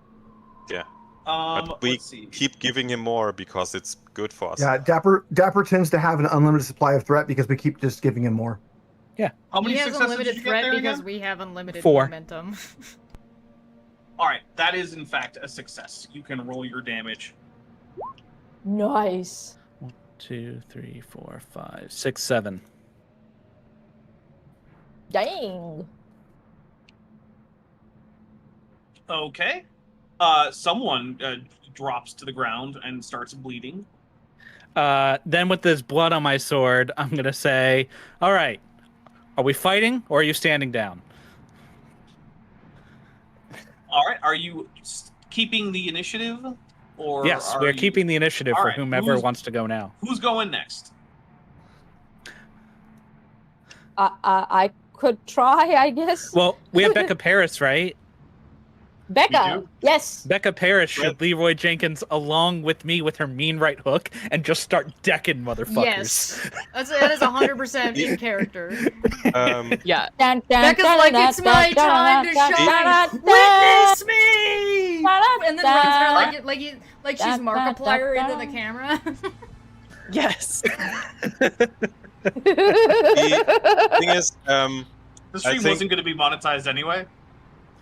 Yeah. But we let's see. keep giving him more because it's good for us. Yeah, Dapper tends to have an unlimited supply of threat because we keep just giving him more. How many He has successes unlimited did you get threat there because again? we have unlimited 4. momentum. All right, that is in fact a success. You can roll your damage. Nice. 1, 2, 3, 4, 5, 6, 7. Dang. Okay. Someone drops to the ground and starts bleeding. Then with this blood on my sword, I'm going to say, all right, are we fighting or are you standing down? All right, are you keeping the initiative? Or Yes, we're keeping the initiative All for right, whomever wants to go now. Who's going next? I could try, I guess. Well, we have Becca Paris, right? Becca. do? Yes. Becca Paris should Leroy Jenkins along with me with her mean right hook and just start decking motherfuckers. Yes. That is 100% in character. Yeah. Dun, dun, Becca's dun, like, dun, it's my dun, time to dun, shine. dun, dun, Witness dun. me! Dun, And then dun, runs her dun. like she's Dun, dun, Markiplier dun, into the dun. camera. Yes. The thing is, The stream think- wasn't going to be monetized anyway.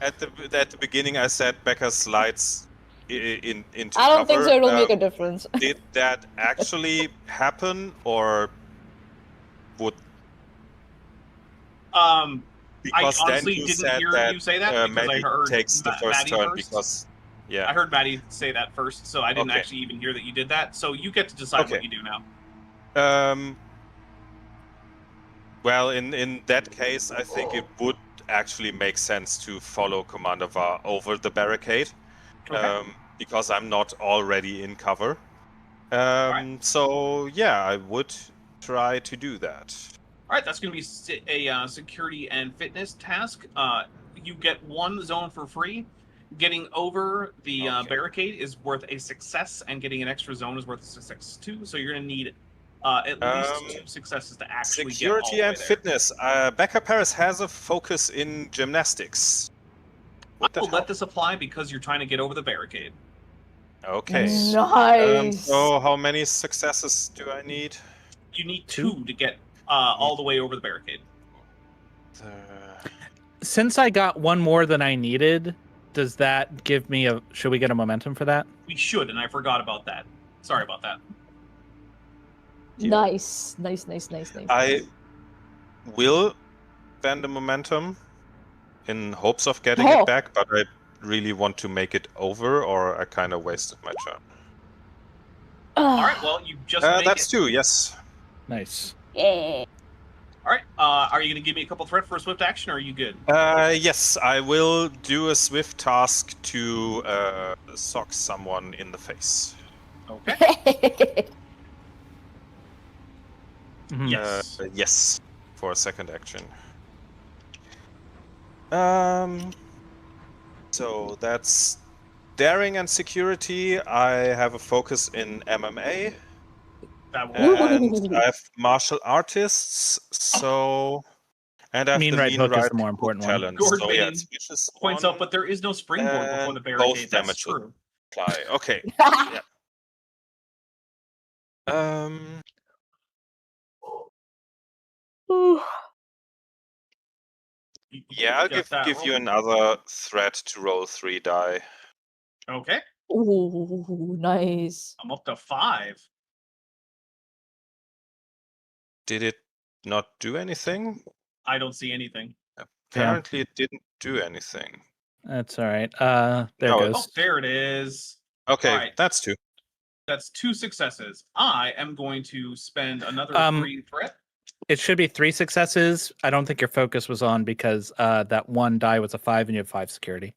at the beginning I said Becca slides into I don't think cover. so. It'll make a difference. Did that actually happen, or would? Because then honestly you didn't said hear that you say that because I Maddie heard takes the first Maddie turn first. because I yeah. heard Maddie say that first, so I didn't Okay. actually even hear that you did that. So you get to decide what Okay. you do now. Well, in that case, I think it would actually make sense to follow Commander Va over the barricade, Okay. because I'm not already in cover. Alright. So yeah, I would try to do that. All right, that's going to be a security and fitness task. You get 1 zone for free. Getting over the Okay. barricade is worth a success, and getting an extra zone is worth a success too. So you're going to need at least 2 successes to actually Security get all and the way there. fitness. Becca Paris has a focus in gymnastics. I Would that will let help? this apply because you're trying to get over the barricade. Okay. Nice. So how many successes do I need? You need 2 to get all the way over the barricade. Since I got 1 more than I needed, does that give me a... Should we get a momentum for that? We should, and I forgot about that. Sorry about that. Nice. I will spend the momentum in hopes of getting Oh. it back, but I really want to make it over, or I kind of wasted my turn. All right. Well, you just make that's it. 2. Yes. Nice. Yeah. All right. Are you going to give me a couple threat for a swift action, or are you good? Yes, I will do a swift task to sock someone in the face. Okay. Mhm. Yes. Yes, for a second action. So that's daring and security. I have a focus in MMA. That will. And I have martial artists, so and I have Mean the right mean hook is right the more hook important one. challenge. Gord So yeah, Bane it's vicious points one, out, but there is no springboard before and the both barricade. That's damage will true. apply. Okay. Yeah. Yeah, I'll give you another threat to roll 3 die. Okay. Ooh, nice. I'm up to 5. Did it not do anything? I don't see anything. Apparently, it didn't do anything. That's all right. There it Oh, goes. there it is. Okay, All right. that's 2. That's 2 successes. I am going to spend another 3 threat. It should be 3 successes. I don't think your focus was on because that one die was a 5 and you have 5 security.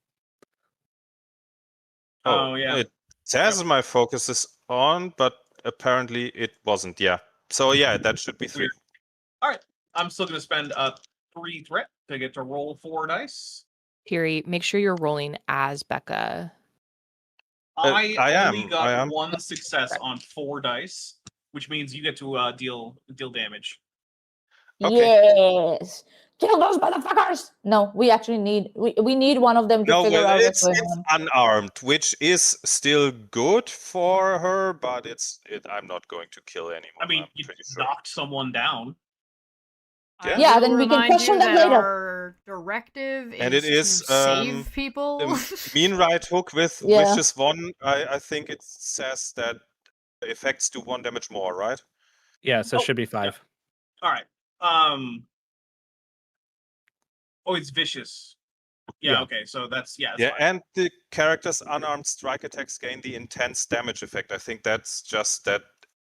Oh, yeah. It says my focus is on, but apparently it wasn't. Yeah. So yeah, that should be 3. Weird. All right. I'm still going to spend a 3 threat to get to roll 4 dice. Kiri, make sure you're rolling as Becca. I only got I am. 1 success on 4 dice, which means you get to deal damage. Okay. Yes. Kill those motherfuckers! No, we actually need we need one of them to No, figure well, out it's what's going on. unarmed, which is still good for her, but I'm not going to kill anyone. I mean, I'm you pretty sure. knocked someone down. Yeah. Yeah, I then will we can remind question you that that later. our directive And is it is, to save people. The mean right hook with Yeah. Vicious One, I think it says that effects do 1 damage more, right? Yeah, so it should be 5. All right. Oh, it's vicious. Yeah. Okay. So that's Yeah, fine. and the character's unarmed strike attacks gain the intense damage effect. I think that's just that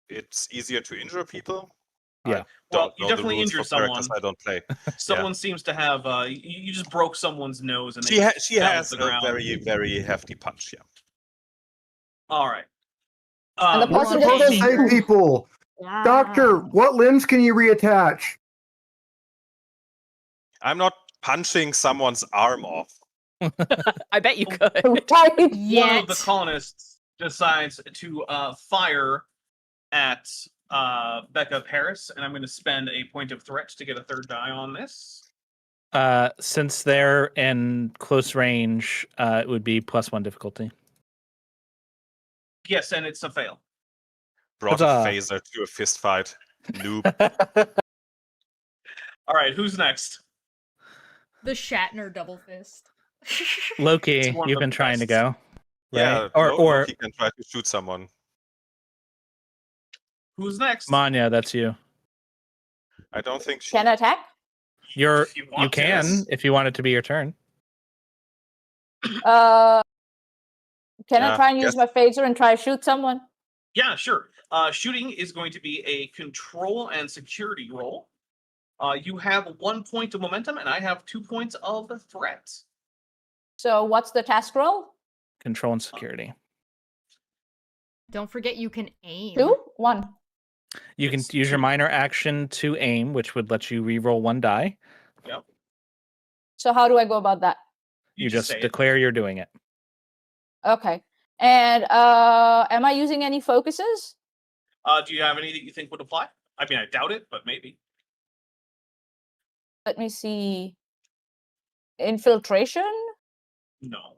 it's easier to injure people. Yeah. Well, you definitely injure someone. I don't play. Someone seems to have. You just broke someone's nose, and She has a very, very hefty punch. Yeah. All right. And the You person want just to goes, Save people. Doctor, what limbs can you reattach? I'm not punching someone's arm off. I bet you could. right? One of the colonists decides to fire at Becca Paris, and I'm going to spend a point of threat to get a 3rd die on this. Since they're in close range, it would be +1 difficulty. Yes, and it's a fail. Brought a phaser to a fist fight. Noob. All right, who's next? The Shatner double fist. Loki, you've been trying to go. Right? Yeah, or Loki can try to shoot someone. Who's next? Manya, that's you. I don't think she Can I attack? You want can to. if you want it to be your turn. Can I try and use my phaser and try to shoot someone? Yeah, sure. Shooting is going to be a control and security roll. You have 1 point of momentum, and I have 2 points of threat. So what's the task roll? Control and security. Don't forget you can aim. 2? 1. You can use your minor action to aim, which would let you re-roll 1 die. Yep. So how do I go about that? You just declare you're doing it. Okay. And am I using any focuses? Do you have any that you think would apply? I mean, I doubt it, but maybe. Let me see. Infiltration? No.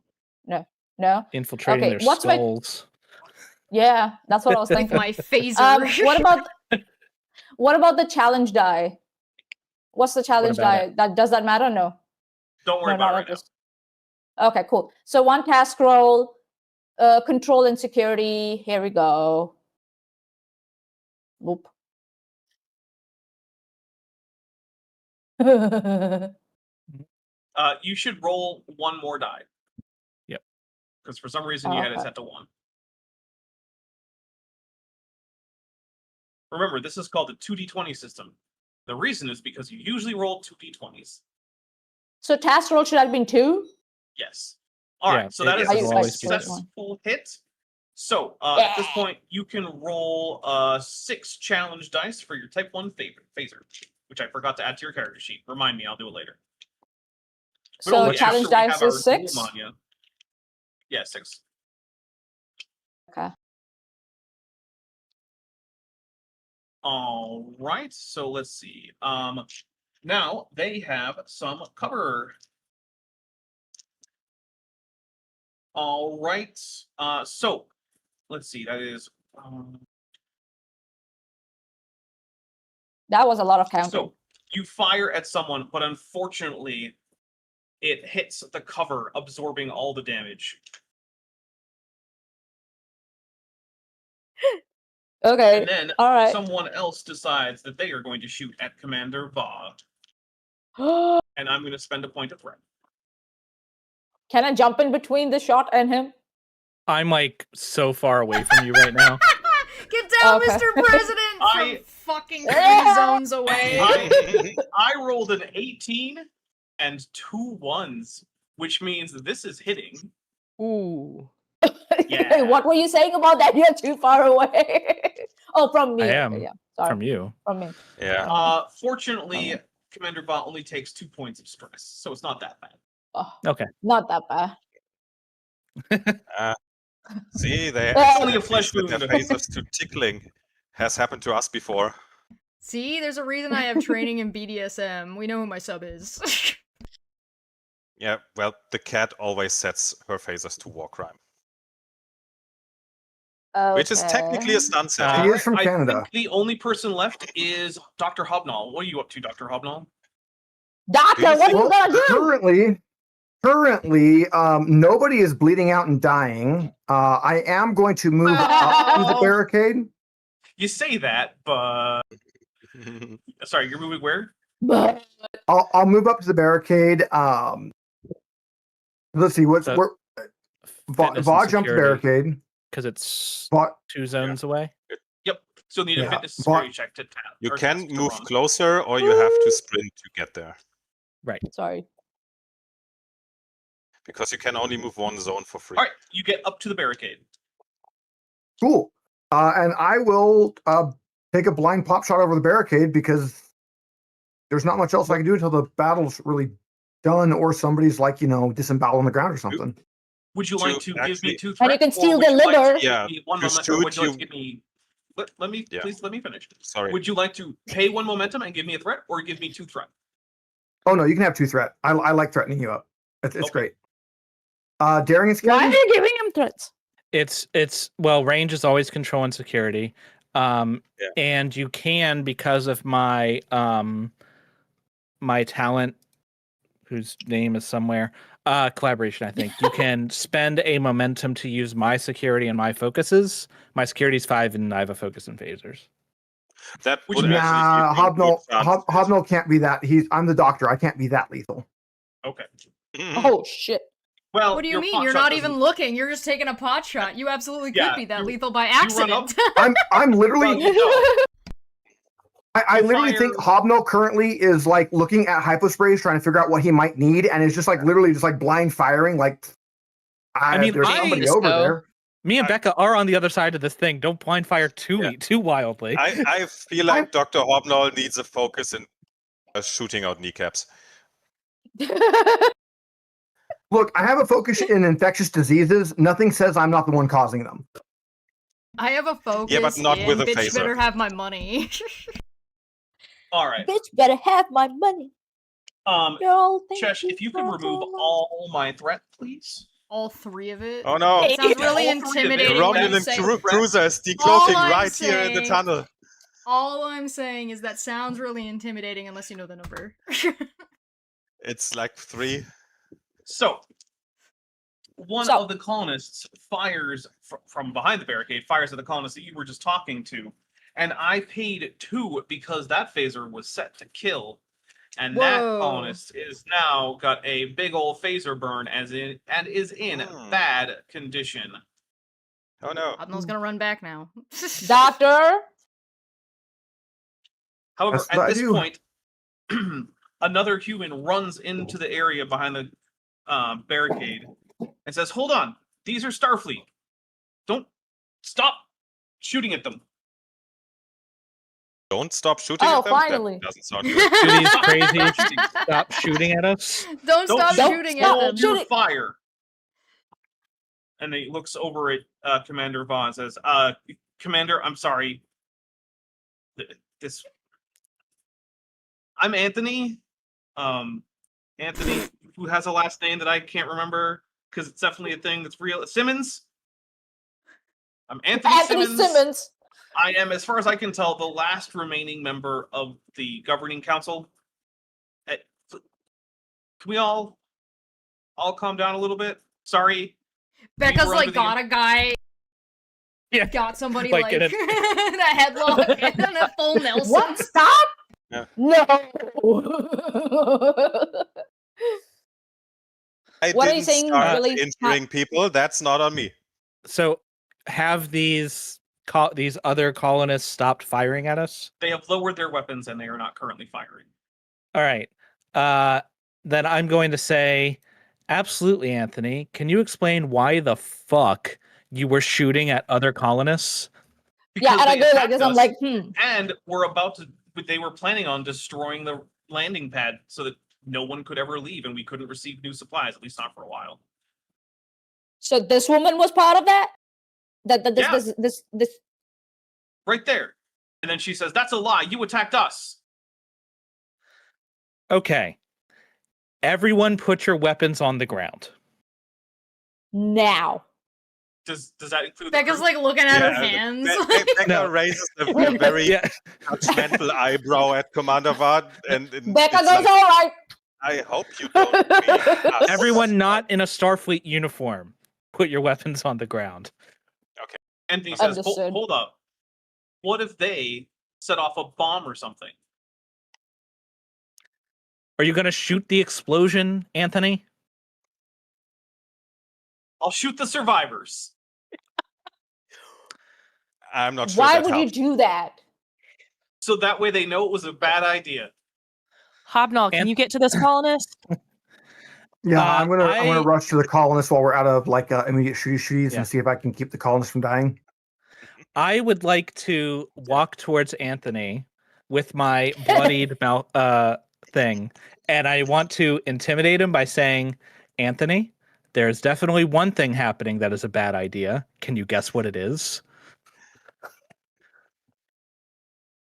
Infiltrating Okay, their what's my- skulls. Yeah, that's what I was thinking. My phaser. What about the challenge die? What's the challenge die? Does that matter? No. Don't worry about it right now. Okay, cool. So 1 task roll, control and security. Here we go. Whoop. You should roll 1 more die. because for some reason you had it set to 1. Remember, this is called a 2d20 system. The reason is because you usually roll 2d20s. So task roll should have been 2? Yes. All right, so that is a successful hit. So at this point, you can roll 6 challenge dice for your type 1 phaser, which I forgot to add to your character sheet. Remind me, I'll do it later. So challenge dice is 6? Yeah, 6. Okay. All right, so let's see. Now they have some cover. All right. So let's see. That is. That was a lot of counting. So you fire at someone, but unfortunately, it hits the cover, absorbing all the damage. Okay. And then someone else decides that they are going to shoot at Commander Va. And I'm going to spend a point of threat. Can I jump in between the shot and him? I'm like so far away from you right now. Get down, Mr. President! From fucking 3 zones away. I rolled an 18 and 2 1s, which means this is hitting. Ooh. Yeah. What were you saying about that? You're too far away. Oh, from me. I am. Okay, yeah. Sorry. From you. From me. Yeah. Fortunately, Commander Va only takes 2 points of stress, so it's not that bad. Oh, okay. Not that bad. See, they only a flesh wound. Their faces to tickling has happened to us before. See, there's a reason I have training in BDSM. We know who my sub is. Yeah, well, the cat always sets her phasers to war crime. Which is technically a stunt setting. He is from Canada. I think the only person left is Dr. Hobnall. What are you up to, Dr. Hobnall? Doctor, what are you gonna do? Currently, nobody is bleeding out and dying. I am going to move up to the barricade. You say that, but sorry, you're moving where? I'll move up to the barricade. Let's see what's where. Va jumped the barricade because it's Va 2 zones away. Yep. So need a fitness security check to tap. You can move closer, or you have to sprint to get there. Right. Sorry. Because you can only move 1 zone for free. All right, you get up to the barricade. Cool. And I will take a blind pop shot over the barricade because there's not much else I can do until the battle's really done or somebody's like, disembowel on the ground or something. Would you like to give me 2 threats? And you can steal the liver. Yeah. One momentum, would you like to give me... Let me please let me finish. Sorry. Would you like to pay 1 momentum and give me a threat, or give me 2 threat? Oh no, you can have 2 threat. I like threatening you up. It's great. Daring and security. Why are you giving him threats? It's well, range is always control and security. And you can, because of my my talent, whose name is somewhere, collaboration, I think. You can spend a momentum to use my security and my focuses. My security is 5 and I have a focus in phasers. That would Hobnall can't be that. I'm the doctor. I can't be that lethal. Okay. Oh shit. Well, what do you mean? You're not even looking. You're just taking a pot shot. You absolutely could be that lethal by accident. I'm literally. I literally think Hobnall currently is like looking at hyposprays, trying to figure out what he might need, and is just like literally just like blind firing. Like, there's somebody over there. Me and Becca are on the other side of this thing. Don't blind fire too wildly. I feel like Dr. Hobnall needs a focus in shooting out kneecaps. Look, I have a focus in infectious diseases. Nothing says I'm not the one causing them. I have a focus. Yeah, but not with a bitch phaser. Better have my money. All right. Bitch better have my money. Chesh, if you can remove all my threat, please. All 3 of it. Oh no! It sounds really intimidating. The Romulan cruiser is decloaking right here in the tunnel. All I'm saying is that sounds really intimidating unless you know the number. It's like 3. So, one of the colonists fires from behind the barricade, fires at the colonist that you were just talking to, and I paid 2 because that phaser was set to kill. And Whoa. that colonist is now got a big old phaser burn and is in bad condition. Oh no. Hobno's gonna run back now. Doctor. However, That's what at I this do. point, another human runs into the area behind the barricade and says, "Hold on, these are Starfleet. Don't stop shooting at them." Don't stop shooting Oh, at them? finally. That doesn't sound Do good. these crazies stop shooting at us? Don't stop Don't shooting stop at them. Your shooting. fire. And he looks over at Commander Vaughn and says, "Commander, I'm sorry. This. I'm Anthony. Anthony, who has a last name that I can't remember because it's definitely a thing that's real. Simmons. I'm Anthony Simmons. I am, as far as I can tell, the last remaining member of the governing council. Can we all calm down a little bit? Sorry. Becca's were like under the- got a guy. Yeah. Got somebody Like like, in a- in a headlock and a full Nelson. What? Stop? Yeah. No. I What are you didn't saying, start really? injuring people. That's not on me. So, have these other colonists stopped firing at us? They have lowered their weapons and they are not currently firing. All right. Then I'm going to say, absolutely, Anthony. Can you explain why the fuck you were shooting at other colonists? Yeah, and I they go like attacked this. I'm us, like, and they were planning on destroying the landing pad so that no one could ever leave and we couldn't receive new supplies, at least not for a while. So this woman was part of that? Yeah. This Right there. And then she says, "That's a lie. You attacked us." Okay. Everyone put your weapons on the ground. now. Does that include Becca's the like looking at her Yeah, hands. Becca No. raises a very Yeah. judgmental eyebrow at Commander Vard, and Becca it's goes, like, all right. I hope you don't mean us. Everyone not in a Starfleet uniform, put your weapons on the ground. Anthony says, Understood. Hold up. What if they set off a bomb or something?" Are you going to shoot the explosion, Anthony? "I'll shoot the survivors." I'm not sure Why that would helps. you do that? So that way they know it was a bad idea. Hobnob, can you get to this colonist? Yeah, I'm gonna I- rush to the colonists while we're out of like immediate shooties Yeah. and see if I can keep the colonists from dying. I would like to walk towards Anthony with my bloodied mouth thing, and I want to intimidate him by saying, "Anthony, there's definitely one thing happening that is a bad idea. Can you guess what it is?"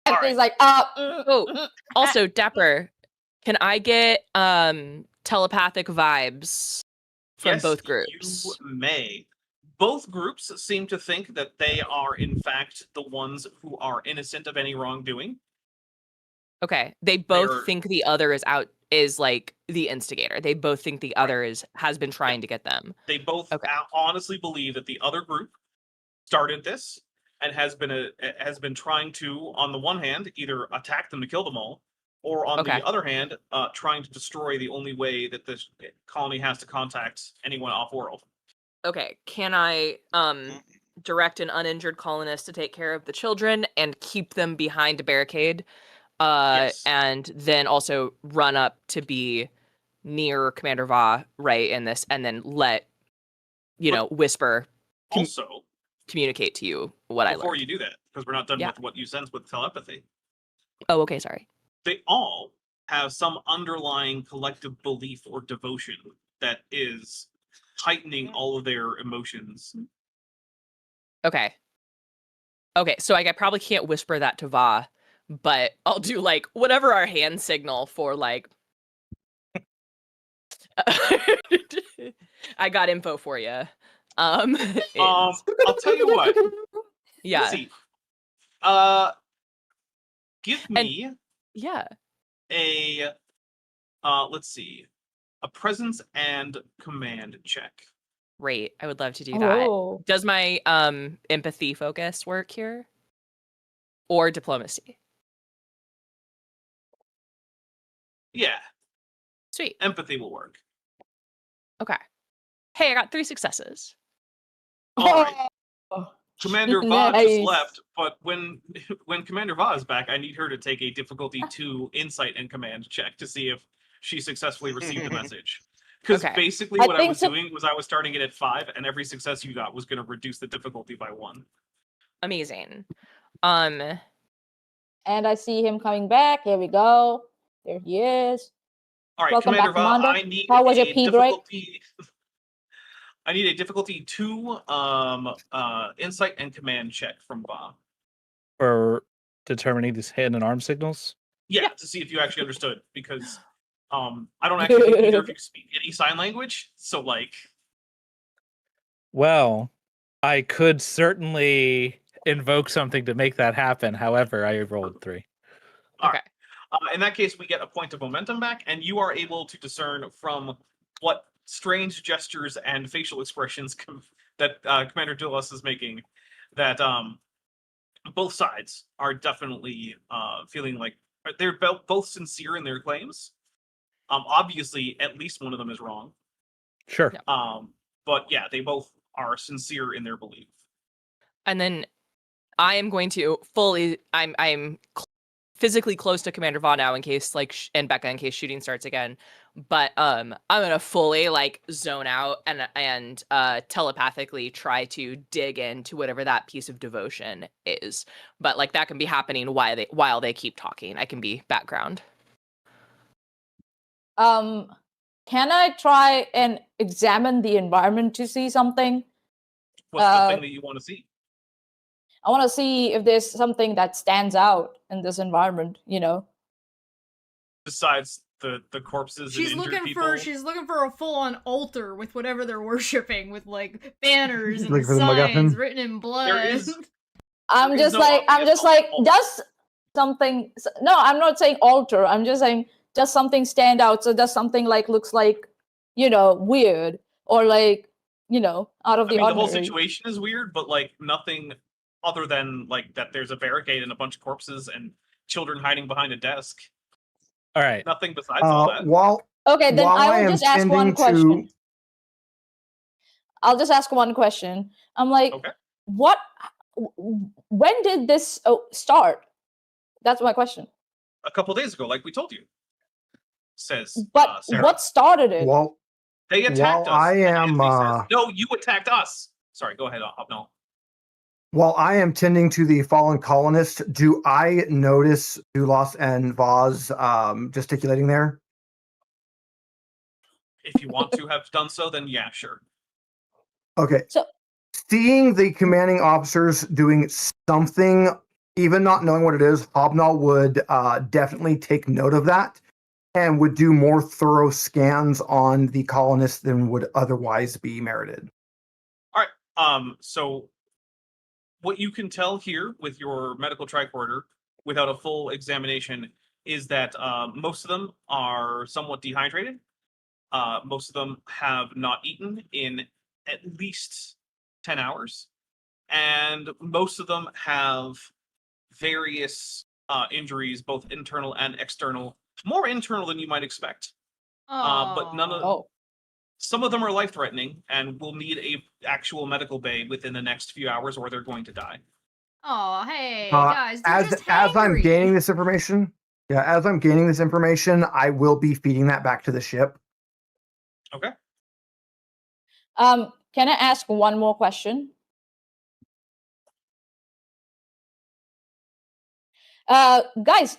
All Anthony's right. like, Oh, also, Dapper, can I get telepathic vibes from Yes, both groups? You may. Both groups seem to think that they are, in fact, the ones who are innocent of any wrongdoing. Okay, they both They're- think the other is like the instigator. They both think the other has been trying to get them. They both Okay. honestly believe that the other group started this and has been trying to, on the one hand, either attack them to kill them all, or on Okay. the other hand, trying to destroy the only way that this colony has to contact anyone off-world. Okay, can I direct an uninjured colonist to take care of the children and keep them behind a barricade? Yes. And then also run up to be near Commander Va, right, in this, and then let Whisper Also, communicate to you what I before learned. you do that, because we're not done Yeah. with what you sense with telepathy, Oh, okay, sorry. they all have some underlying collective belief or devotion that is heightening all of their emotions. Okay. Okay, so I probably can't whisper that to Va, but I'll do like whatever our hand signal for like. I got info for you. I'll tell you what. Yeah. Let's see. Give me Yeah. a let's see, a presence and command check. Great. I would love to do that. oh. Does my empathy focus work here? Or diplomacy? Yeah, Sweet. empathy will work. Okay. Hey, I got 3 successes. All right. Oh, Commander Va just nice. left, but when Commander Va is back, I need her to take a difficulty 2 insight and command check to see if she successfully received the message. Because Okay. basically I what I think was so- doing was I was starting it at 5, and every success you got was going to reduce the difficulty by 1. Amazing. And I see him coming back. Here we go. There he is. All right, Welcome Commander back, Va, Commander. I need How was your a pee break? difficulty. I need a difficulty 2 insight and command check from Va. For determining these hand and arm signals. Yeah, to see if you actually understood, because I don't actually think either of you speak any sign language, so like. Well, I could certainly invoke something to make that happen. However, I rolled 3. All right. In that case, we get a point of momentum back, and you are able to discern from what strange gestures and facial expressions that Commander Stellas is making that both sides are definitely feeling like they're both sincere in their claims. Obviously, at least one of them is wrong. Sure. Yeah. But yeah, they both are sincere in their belief. And then I am going to fully. I'm physically close to Commander Va now in case and Becca in case shooting starts again. But I'm gonna fully zone out and telepathically try to dig into whatever that piece of devotion is. But that can be happening while they keep talking. I can be background. Can I try and examine the environment to see something? What's the thing that you want to see? I want to see if there's something that stands out in this environment, Besides the corpses and injured people? She's looking for a full-on altar with whatever they're worshiping, with banners and Looking for the signs MacGuffin? written in blood. There is. I'm There is just no like, obvious altar. does something, no, I'm not saying altar. I'm just saying, does something stand out? So does something looks like, weird or out of the the ordinary? whole situation is weird, but nothing other than that there's a barricade and a bunch of corpses and children hiding behind a desk. All right. Nothing besides all that. Okay, then while I am will just ask one tending question. to- I'll just ask one question. I'm like, Okay. when did this start? That's my question. A couple days ago, like we told you. Says But Sarah. what started it? Well, They attacked us. I and am, Anthony says, no, you attacked us. Sorry, go ahead, Hobnell. while I am tending to the fallen colonists, do I notice Dulos and Vaz gesticulating there? If you want to have done so, then yeah, sure. Okay. So- Seeing the commanding officers doing something, even not knowing what it is, Hobnall would definitely take note of that and would do more thorough scans on the colonists than would otherwise be merited. All right. So what you can tell here with your medical tricorder without a full examination is that most of them are somewhat dehydrated. Most of them have not eaten in at least 10 hours. And most of them have various injuries, both internal and external. More internal than you might expect. But none of some of them are life-threatening and will need a actual medical bay within the next few hours, or they're going to die. Oh, hey guys, they're As just I'm hangry. gaining this information, I will be feeding that back to the ship. Okay. Can I ask one more question? Guys,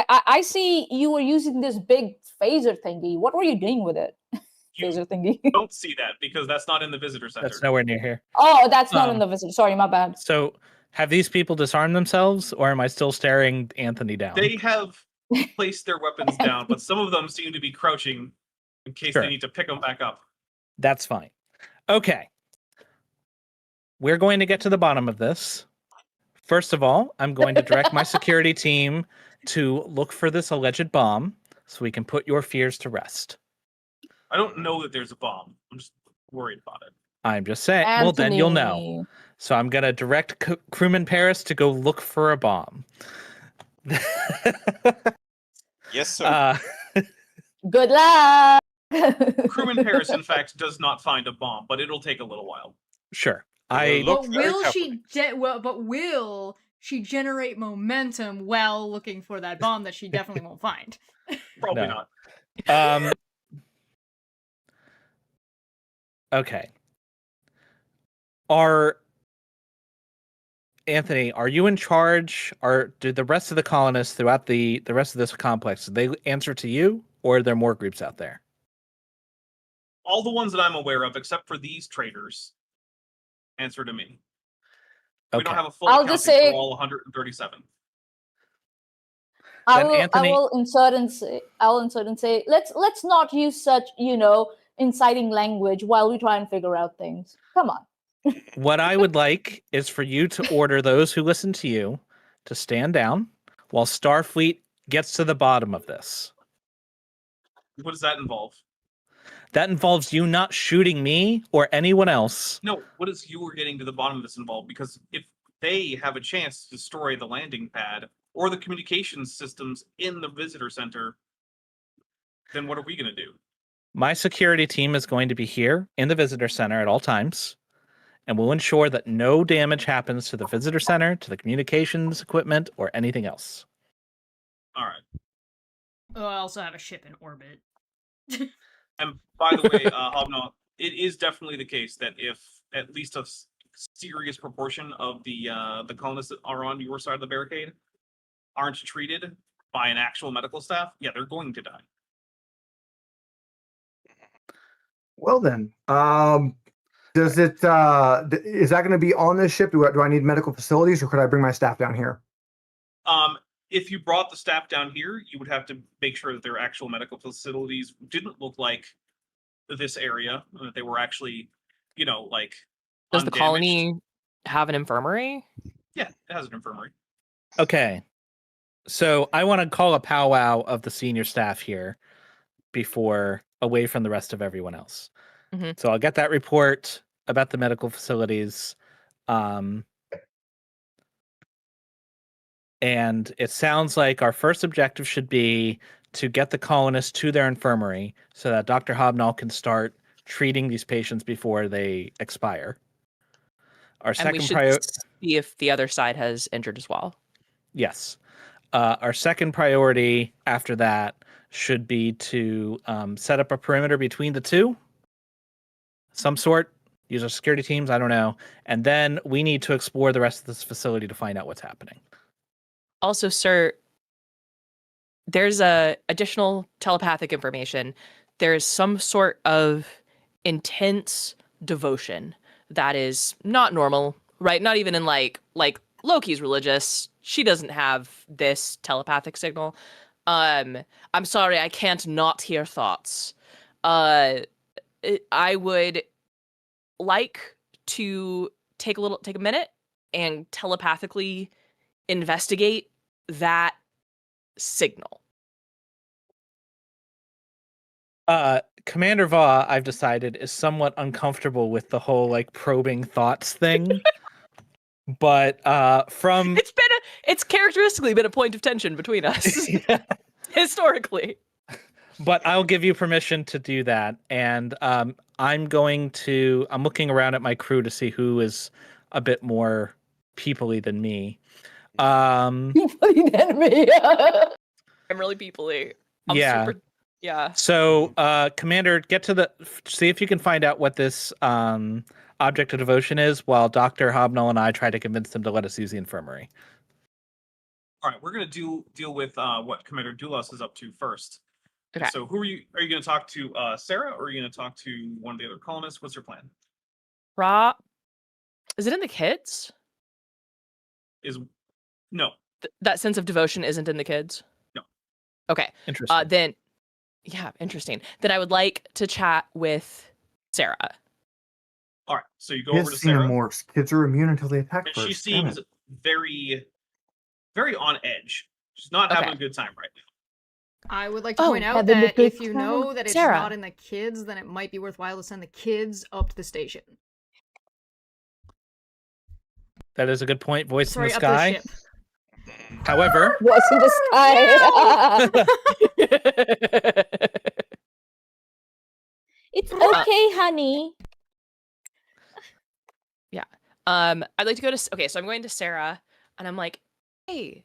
I see you were using this big phaser thingy. What were you doing with it? Phaser thingy. Don't see that because that's not in the visitor center. That's nowhere near here. Oh, that's not in the visit. Sorry, my bad. So, have these people disarmed themselves, or am I still staring Anthony down? They have placed their weapons down, but some of them seem to be crouching in case Sure. they need to pick them back up. That's fine. Okay. We're going to get to the bottom of this. First of all, I'm going to direct my security team to look for this alleged bomb so we can put your fears to rest. I don't know that there's a bomb. I'm just worried about it. I'm just saying. Well, then you'll know. So I'm going to direct Crewman Paris to go look for a bomb. Yes, sir. Good luck. Crewman Paris, in fact, does not find a bomb, but it'll take a little while. Sure. Look But very will carefully. will she generate momentum while looking for that bomb that she definitely won't find? Probably No. not. Okay. Anthony, are you in charge? Do the rest of the colonists throughout the rest of this complex, do they answer to you, or are there more groups out there? All the ones that I'm aware of, except for these traders, answer to me. We don't have a full accounting for all 137. I will insert and say, let's not use such, inciting language while we try and figure out things. Come on. What I would like is for you to order those who listen to you to stand down while Starfleet gets to the bottom of this. What does that involve? That involves you not shooting me or anyone else. No, what does you getting to the bottom of this involve? Because if they have a chance to destroy the landing pad or the communications systems in the visitor center, then what are we going to do? My security team is going to be here in the visitor center at all times, and we'll ensure that no damage happens to the visitor center, to the communications equipment, or anything else. All right. Oh, I also have a ship in orbit. And by the way, Hobnob, it is definitely the case that if at least a serious proportion of the colonists that are on your side of the barricade aren't treated by an actual medical staff, yeah, they're going to die. Well then, does it? Is that going to be on this ship? Do I need medical facilities, or could I bring my staff down here? If you brought the staff down here, you would have to make sure that their actual medical facilities didn't look like this area, that they were actually, like. Does the colony have an infirmary? Yeah, it has an infirmary. Okay. So I want to call a powwow of the senior staff here away from the rest of everyone else. Mm-hmm. So I'll get that report about the medical facilities. And it sounds like our first objective should be to get the colonists to their infirmary so that Dr. Hobnall can start treating these patients before they expire. Our second see if the other side has injured as well. Yes. Our second priority after that should be to set up a perimeter between the two. Some sort. Use our security teams. I don't know. And then we need to explore the rest of this facility to find out what's happening. Also, sir, there's additional telepathic information. There's some sort of intense devotion that is not normal, right? Not even in like Loki's religious. She doesn't have this telepathic signal. I'm sorry, I can't not hear thoughts. I would like to take a minute and telepathically investigate that signal. Commander Va, I've decided, is somewhat uncomfortable with the whole probing thoughts thing. But it's characteristically been a point of tension between us. Historically. But I'll give you permission to do that. And I'm looking around at my crew to see who is a bit more people-y than me. People-y than me. I'm really people-y. Yeah. So, Commander, see if you can find out what this object of devotion is, while Dr. Hobnall and I try to convince them to let us use the infirmary. All right, we're going to deal with what Commander Doulos is up to first. Okay. So, who are you going to talk to, Sarah, or are you going to talk to one of the other colonists? What's your plan? Ra, is it in the kids? No. That sense of devotion isn't in the kids? No. Okay. Interesting. Interesting. Then I would like to chat with Sarah. All right, so you go over to Sarah. Xenomorphs. Kids are immune until they attack And first. she seems very, very on edge. She's not having a good time right now. I would like to point out that if you know that it's not in the kids, then it might be worthwhile to send the kids up to the station. That is a good point. Voice Sorry, in the up sky. to the ship. However, Voice in the sky. It's okay, honey. I'd like to go to. Okay, so I'm going to Sarah, and I'm like, hey,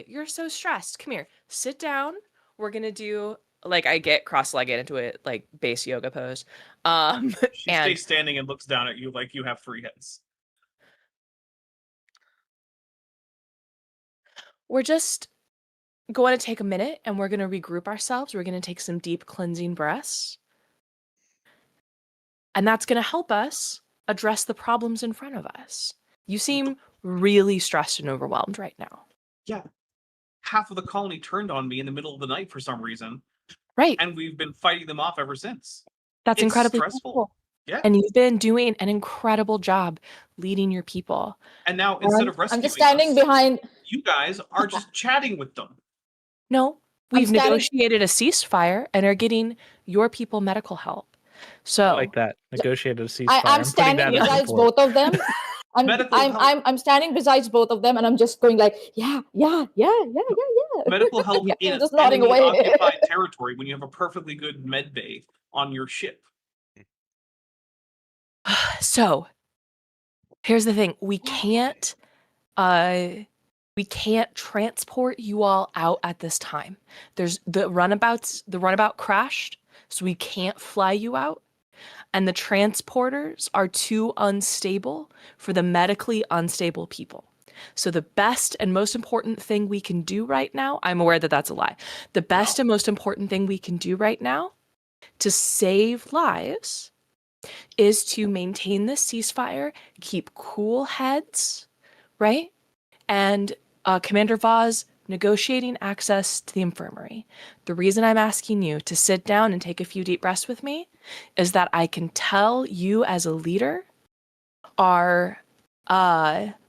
you're so stressed. Come here, sit down. We're gonna do like I get cross-legged into a like base yoga pose. She And stays standing and looks down at you like you have 3 heads. we're just going to take a minute, and we're gonna regroup ourselves. We're gonna take some deep cleansing breaths, and that's gonna help us address the problems in front of us. You seem really stressed and overwhelmed right now. Yeah. Half of the colony turned on me in the middle of the night for some reason, Right. and we've been fighting them off ever since. That's It's incredibly stressful. helpful. Yeah. And you've been doing an incredible job leading your people. And now instead of rescuing I'm just standing us, behind. you guys are just chatting with them. No, we've standing- negotiated a ceasefire and are getting your people medical help. So I like that. Negotiated a ceasefire. I'm putting standing that as besides support. both of them. Medical help. I'm standing besides both of them, and I'm just going like, yeah. Medical help Yeah. in I'm just nodding enemy away. occupied territory when you have a perfectly good med bay on your ship. So here's the thing. We can't transport you all out at this time. There's the runabout crashed, so we can't fly you out. And the transporters are too unstable for the medically unstable people. So the best and most important thing we can do right now, I'm aware that that's a lie. The best and most important thing we can do right now to save lives is to maintain this ceasefire, keep cool heads, right? And Commander Vaz negotiating access to the infirmary. The reason I'm asking you to sit down and take a few deep breaths with me is that I can tell you as a leader are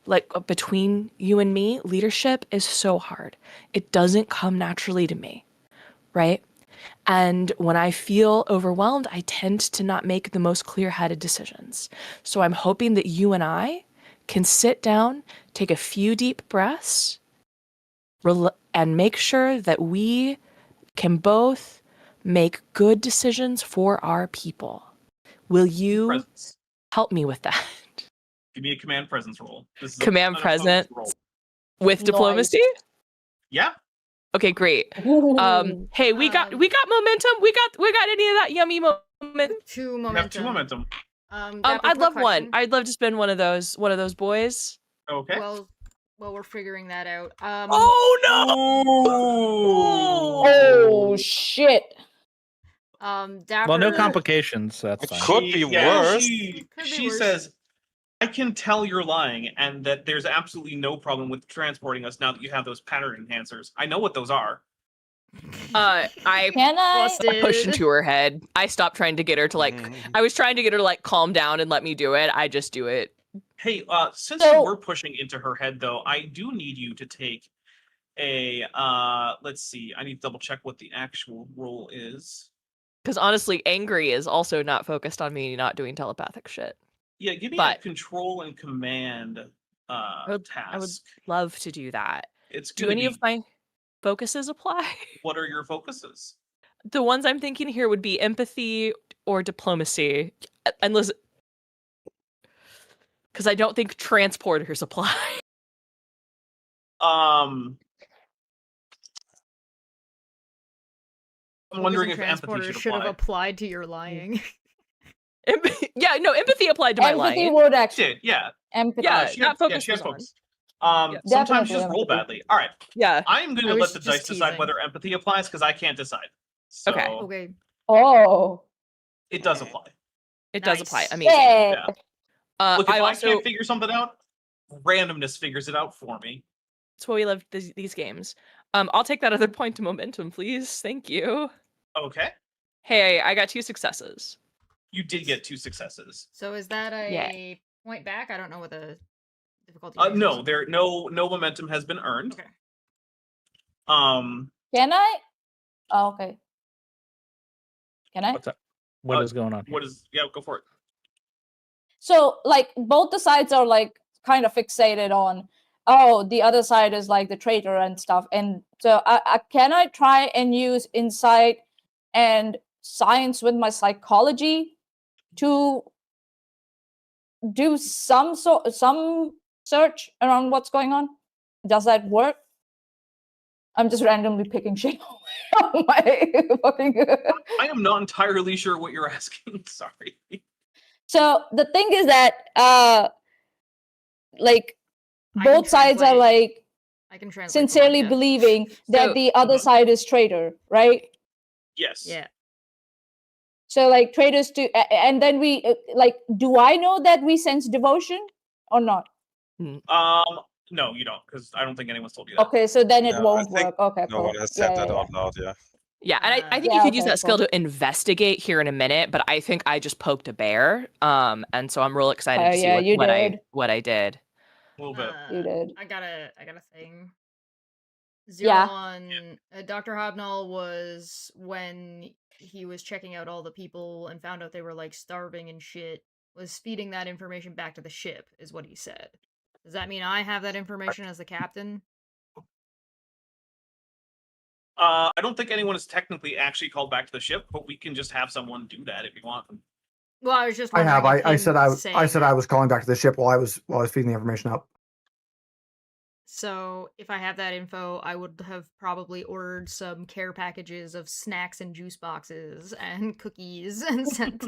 like between you and me, leadership is so hard. It doesn't come naturally to me, right? And when I feel overwhelmed, I tend to not make the most clear-headed decisions. So I'm hoping that you and I can sit down, take a few deep breaths, and make sure that we can both make good decisions for our people. Will you Presence. help me with that? Give me a command presence roll. This is Command an opposed presence roll. with Nice. diplomacy? Yeah. Okay, great. Hey, we got momentum. We got any of that yummy moment? 2 You momentum. have 2 momentum. I'd love one. I'd love to spin one of those boys. Okay. Well, we're figuring that out. Oh no! Oh shit! Dapper. Well, no complications. So that's It fine. could be worse. She Could be worse. says, I can tell you're lying and that there's absolutely no problem with transporting us now that you have those pattern enhancers. I know what those are. I Can I? push into her head. I stopped trying to get her to like. I was trying to get her to like calm down and let me do it. I just do it. Hey, since So- you were pushing into her head, though, I do need you to take a, let's see, I need to double check what the actual roll is. Because honestly, angry is also not focused on me not doing telepathic shit. Yeah, give me But- a control and command task. I would love to do that. It's Do gonna any be, of my focuses apply? what are your focuses? The ones I'm thinking here would be empathy or diplomacy. And listen, because I don't think transporters apply. I'm wondering if empathy Transporter should should have apply. applied to your lying. Yeah, no, empathy applied to my Empathy lying. would actually. Did, yeah. Empathy. Yeah, She that had, focus she had was on. focus. Yeah. Sometimes Definitely just roll empathy. badly. All right. Yeah. I am going I to was let the just dice decide teasing. whether empathy applies because I can't decide. So Okay. Okay. Oh. it does apply. It does Nice. apply. Amazing. Yeah. Look, if I I also can't figure something out, randomness figures it out for me. that's why we love these games. I'll take that other point to momentum, please. Thank you. Okay. Hey, I got 2 successes. You did get 2 successes. So is that a Yeah. point back? I don't know what the difficulty No, is. there no momentum has been earned. Okay. Can I? Oh, okay. Can I? What's up? What is going on? Here? What is? Yeah, go for it. So, like, both the sides are like kind of fixated on, oh, the other side is like the traitor and stuff. And so, can I try and use insight and science with my psychology to do some search around what's going on? Does that work? I'm just randomly picking shit. I am not entirely sure what you're asking. Sorry. So the thing is that like both sides are like sincerely believing that the other side is traitor, right? Yes. Yeah. So like traitors to, and then we like, do I know that we sense devotion or not? No, you don't, because I don't think anyone's told you that. Okay, so then it won't work. Okay, no cool. one has said that out loud. Yeah. Yeah, and I think you could use that skill to investigate here in a minute, but I think I just poked a bear. And so I'm real excited to see what I did. A little bit. You did. I got a thing. Zero on Dr. Hobnall was when he was checking out all the people and found out they were like starving and shit, was feeding that information back to the ship, is what he said. Does that mean I have that information as the captain? I don't think anyone is technically actually called back to the ship, but we can just have someone do that if you want. Well, I was just I have. wondering I if said him I saying I was calling back to the ship while I was feeding the information up. So if I have that info, I would have probably ordered some care packages of snacks and juice boxes and cookies and sent.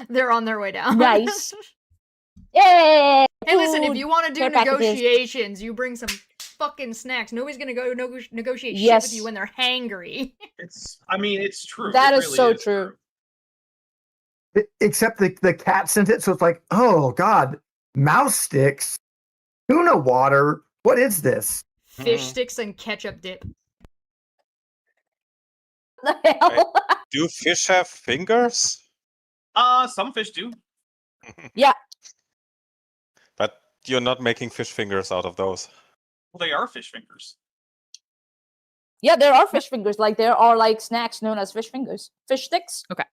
They're on their way down. Nice. Yay! Hey, listen, if Food, you want to do care packages. negotiations, you bring some fucking snacks. Nobody's gonna go negotiate shit with you when they're hangry. I mean, it's true. That It is really so true. Except the cat sent it, so it's like, oh god, mouse sticks, tuna water. What is this? Fish sticks and ketchup dip. The hell? Do fish have fingers? Some fish do. Yeah. But you're not making fish fingers out of those. Well, they are fish fingers. Yeah, there are fish fingers. Like there are like snacks known as fish fingers, fish sticks. Okay.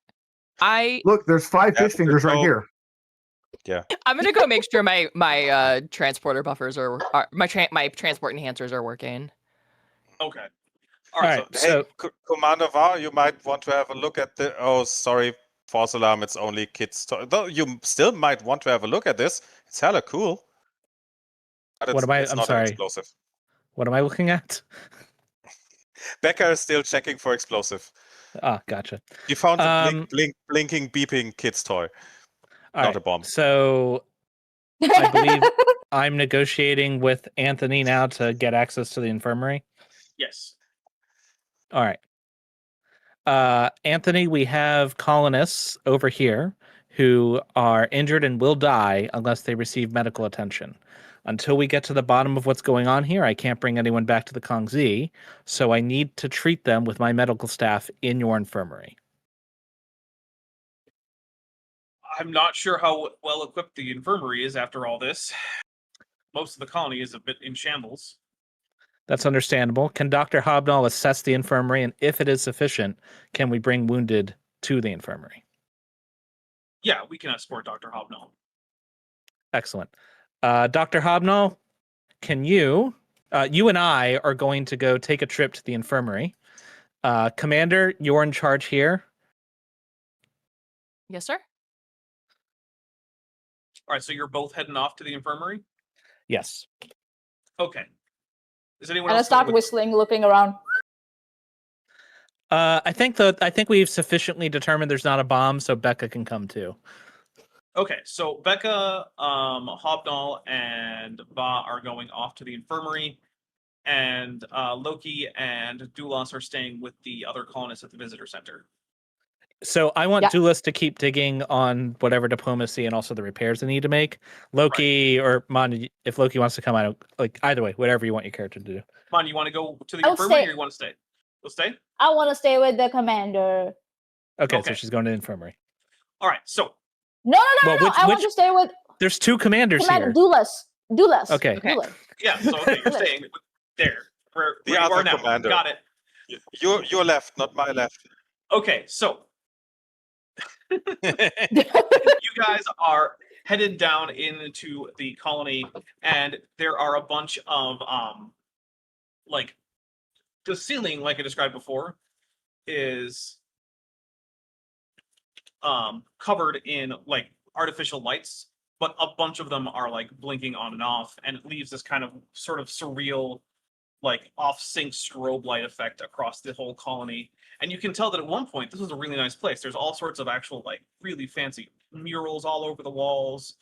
Look, there's 5 fish fingers right here. Yeah. I'm gonna go make sure my transporter buffers are my transport enhancers are working. Okay. All right. Hey, Commander Var, you might want to have a look at the. Oh, sorry, false alarm. It's only kids' toy. Though you still might want to have a look at this. It's hella cool. But What am I? it's I'm not sorry. an explosive. What am I looking at? Becca is still checking for explosive. Ah, gotcha. You found a blinking, beeping kid's toy. Not a bomb. So I believe I'm negotiating with Anthony now to get access to the infirmary. Yes. All right. Anthony, we have colonists over here who are injured and will die unless they receive medical attention. Until we get to the bottom of what's going on here, I can't bring anyone back to the Kongzi, so I need to treat them with my medical staff in your infirmary. I'm not sure how well equipped the infirmary is after all this. Most of the colony is a bit in shambles. That's understandable. Can Dr. Hobnall assess the infirmary, and if it is sufficient, can we bring wounded to the infirmary? Yeah, we can escort Dr. Hobnall. Excellent. Dr. Hobnall, can you and I are going to go take a trip to the infirmary. Commander, you're in charge here. Yes, sir. All right, so you're both heading off to the infirmary? Yes. Okay. Is anyone And I else start whistling, looking around. I think we've sufficiently determined there's not a bomb, so Becca can come too. Okay, so Becca, Hobnall, and Va are going off to the infirmary, and Loki and Dulas are staying with the other colonists at the visitor center. So I want Dulas to keep digging on whatever diplomacy and also the repairs they need to make. Loki or Mon, if Loki wants to come, I don't like either way. Whatever you want your character to do. Mon, you want to go to the infirmary or you want to stay? We'll stay. I want to stay with the commander. Okay, so she's going to the infirmary. All right, so no. I want to stay with. There's 2 commanders Commander here. Dulas. Okay. Dulas. Yeah. So you're staying there. Where The you other are now. commander. Got it. Your left, not my left. Okay, so you guys are headed down into the colony, and there are a bunch of like the ceiling, like I described before, is covered in like artificial lights, but a bunch of them are like blinking on and off, and it leaves this kind of sort of surreal, like off-sync strobe light effect across the whole colony. And you can tell that at one point this was a really nice place. There's all sorts of actual like really fancy murals all over the walls.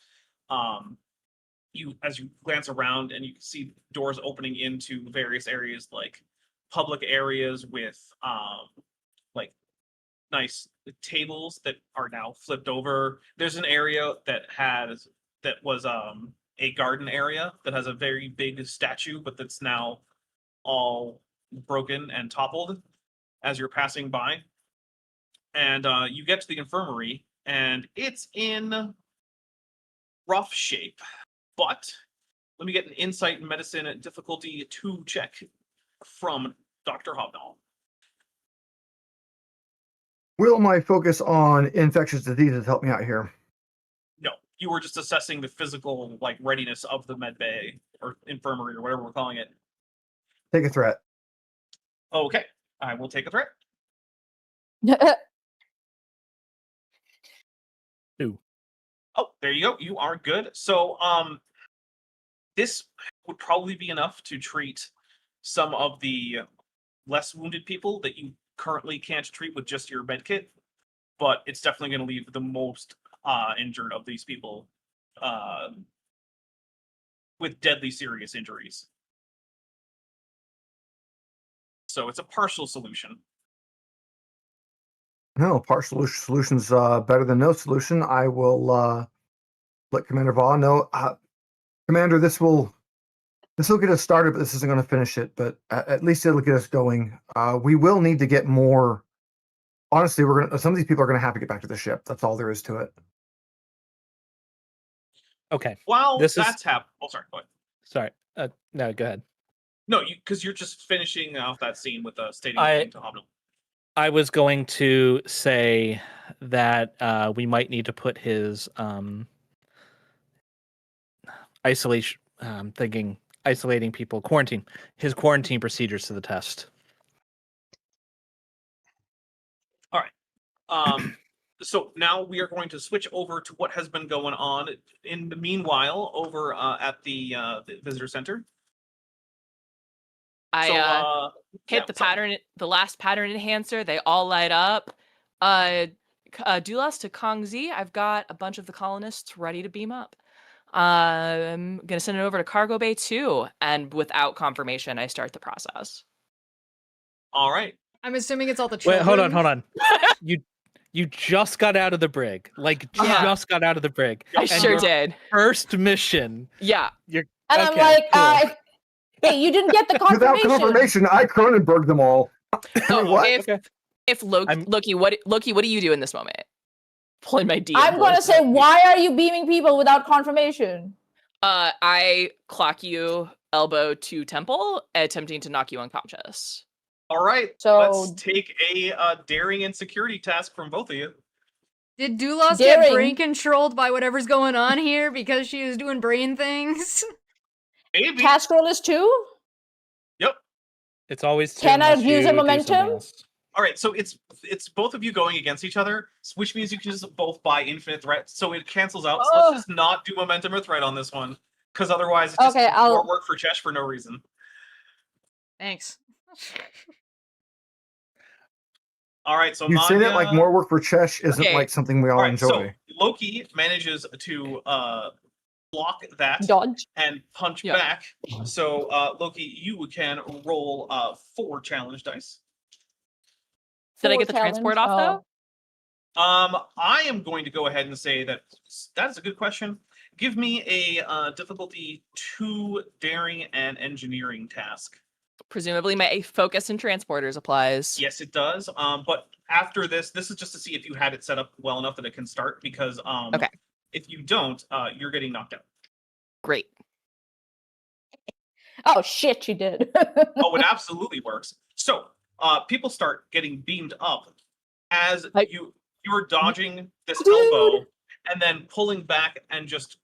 As you glance around and you can see doors opening into various areas, like public areas with like nice tables that are now flipped over. There's an area that was a garden area that has a very big statue, but that's now all broken and toppled as you're passing by. And you get to the infirmary, and it's in rough shape. But let me get an insight medicine difficulty 2 check from Dr. Hobnall. Will my focus on infectious diseases help me out here? No, you were just assessing the physical like readiness of the med bay or infirmary or whatever we're calling it. Take a threat. Okay, I will take a threat. 2. Oh, there you go. You are good. So, this would probably be enough to treat some of the less wounded people that you currently can't treat with just your med kit, but it's definitely going to leave the most injured of these people with deadly serious injuries. So it's a partial solution. No, partial solution's better than no solution. I will let Commander Vaugh know. Commander, this will get us started, but this isn't going to finish it. But at least it'll get us going. We will need to get more. Honestly, some of these people are going to have to get back to the ship. That's all there is to it. Okay. While that's happening, oh, sorry. Go ahead. Sorry. No, go ahead. No, because you're just finishing off that scene with stating to Hobnall. I was going to say that we might need to put his isolating people, his quarantine procedures to the test. All right. So now we are going to switch over to what has been going on in the meanwhile over at the visitor center. I hit the pattern, the last pattern enhancer. They all light up. Dulas to Kongzi. I've got a bunch of the colonists ready to beam up. I'm gonna send it over to Cargo Bay 2, and without confirmation, I start the process. All right. I'm assuming it's all the children. Wait, hold on. You just got out of the brig. Just got out of the brig. I sure did. First mission. Yeah. And I'm like, cool. Hey, you didn't get the confirmation. Without confirmation, I Cronenberg them all. If Loki, what do you do in this moment? Pulling my DM. I'm gonna say, why are you beaming people without confirmation? I clock you elbow to temple, attempting to knock you unconscious. All right. So let's take a daring and security task from both of you. Did Dulas get brain controlled by whatever's going on here because she was doing brain things? Maybe. Task roll is 2? Yep. It's always 2. Can I use a momentum? All right, so it's both of you going against each other, which means you can just both buy infinite threat, so it cancels out. So let's just not do momentum or threat on this one, because otherwise it's just more work for Chesh for no reason. Thanks. All right, so you say that like more work for Chesh isn't like something we all enjoy. So Loki manages to block that dodge and punch back. So Loki, you can roll 4 challenge dice. Did I get the transport off though? I am going to go ahead and say that is a good question. Give me a difficulty 2 daring and engineering task. Presumably my focus and transporters applies. Yes, it does. But after this is just to see if you had it set up well enough that it can start, because if you don't, you're getting knocked out. Great. Oh shit, she did. Oh, it absolutely works. So people start getting beamed up as you're dodging this elbow and then pulling back and just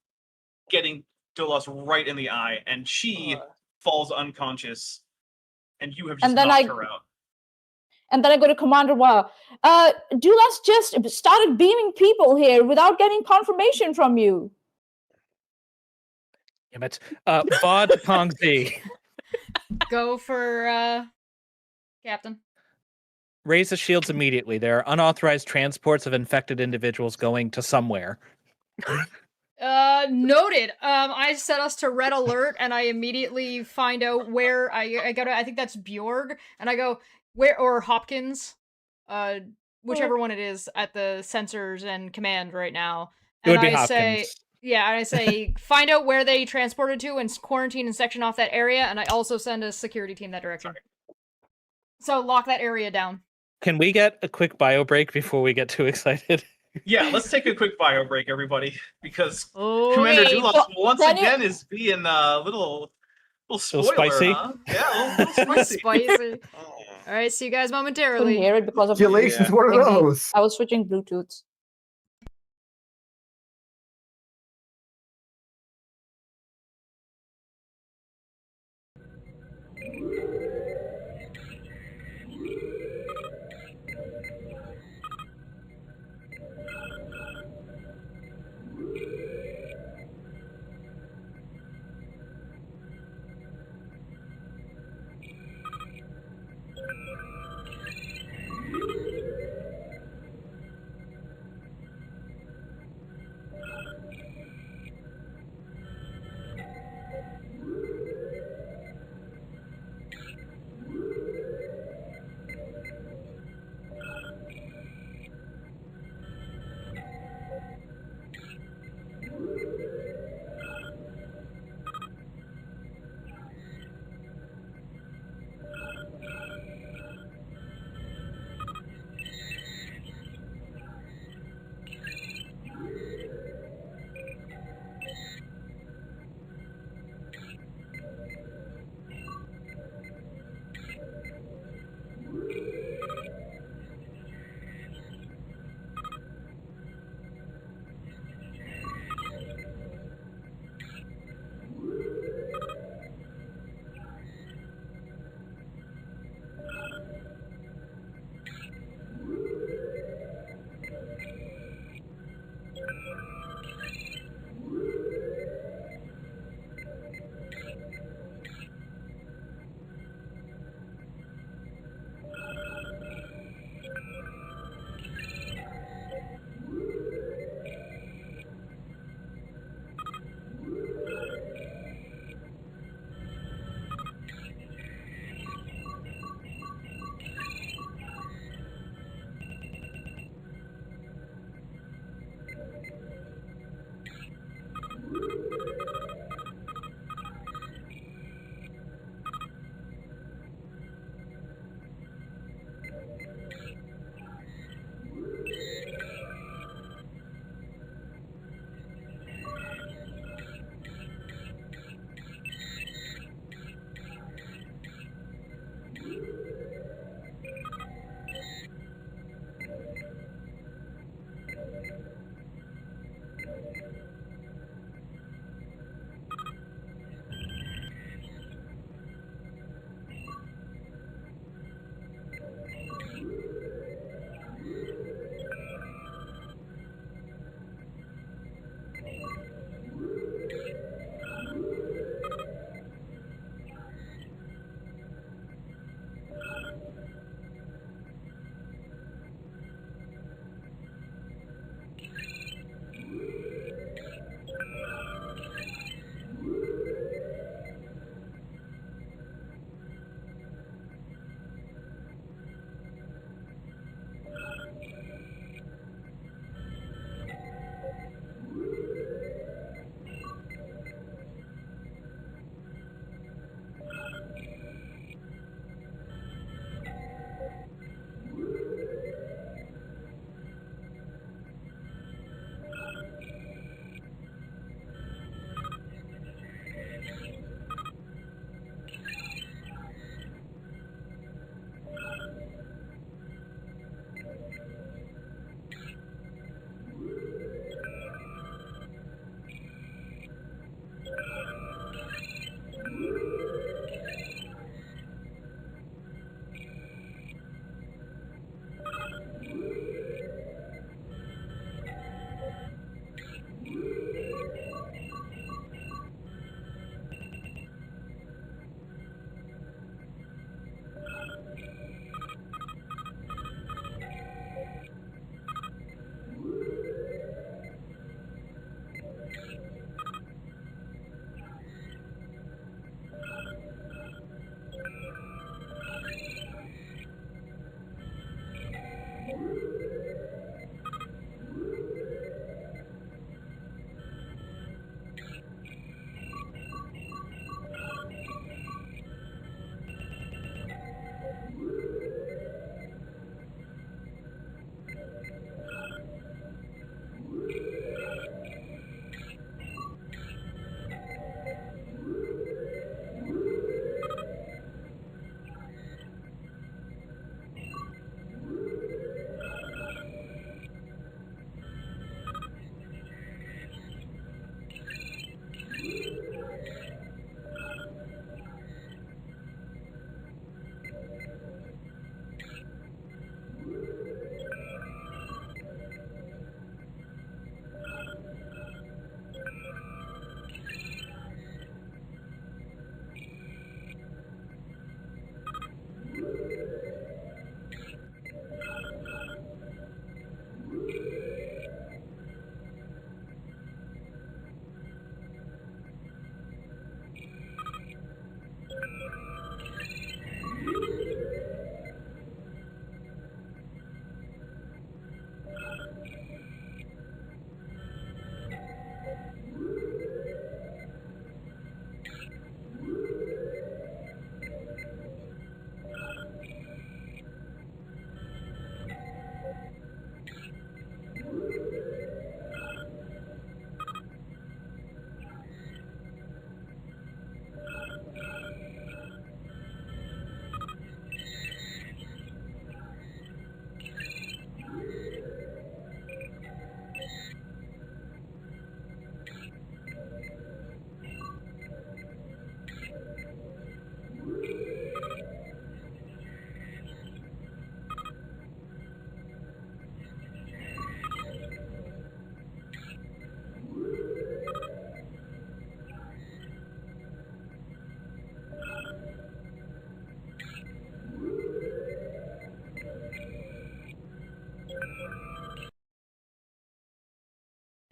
getting Dulas right in the eye, and she falls unconscious, and you have just knocked her out. And then I go to Commander Wa. Dulas just started beaming people here without getting confirmation from you. Damn it. Vod Kongzi. Go for Captain. Raise the shields immediately. There are unauthorized transports of infected individuals going to somewhere. Noted. I set us to red alert, and I immediately find out where I go to. I think that's Bjorg, and I go where or Hopkins, whichever one it is at the sensors and command right now. It would be I Hopkins. say, yeah, and I say find out where they transported to and quarantine and section off that area, and I also send a security team that direction. So lock that area down. Can we get a quick bio break before we get too excited? Yeah, let's take a quick bio break, everybody, because Commander Dulas once again is being a little spoiler, spicy. huh? Yeah, a little spicy. All right, see you guys momentarily. Couldn't hear it because of Congratulations, what are those? I was switching Bluetooths.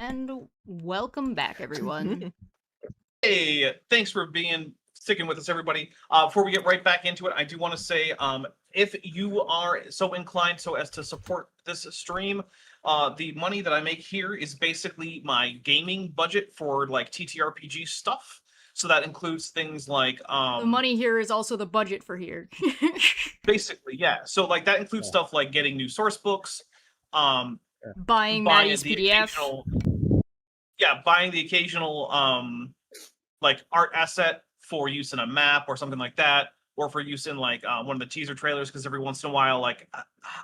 And welcome back, everyone. Hey, thanks for sticking with us, everybody. Before we get right back into it, I do want to say, if you are so inclined so as to support this stream, the money that I make here is basically my gaming budget for like TTRPG stuff. So that includes things like the money here is also the budget for here. Basically, yeah. So like that includes stuff like getting new source books, buying Maddie's PDF. Buying the occasional like art asset for use in a map or something like that, or for use in like one of the teaser trailers, because every once in a while, like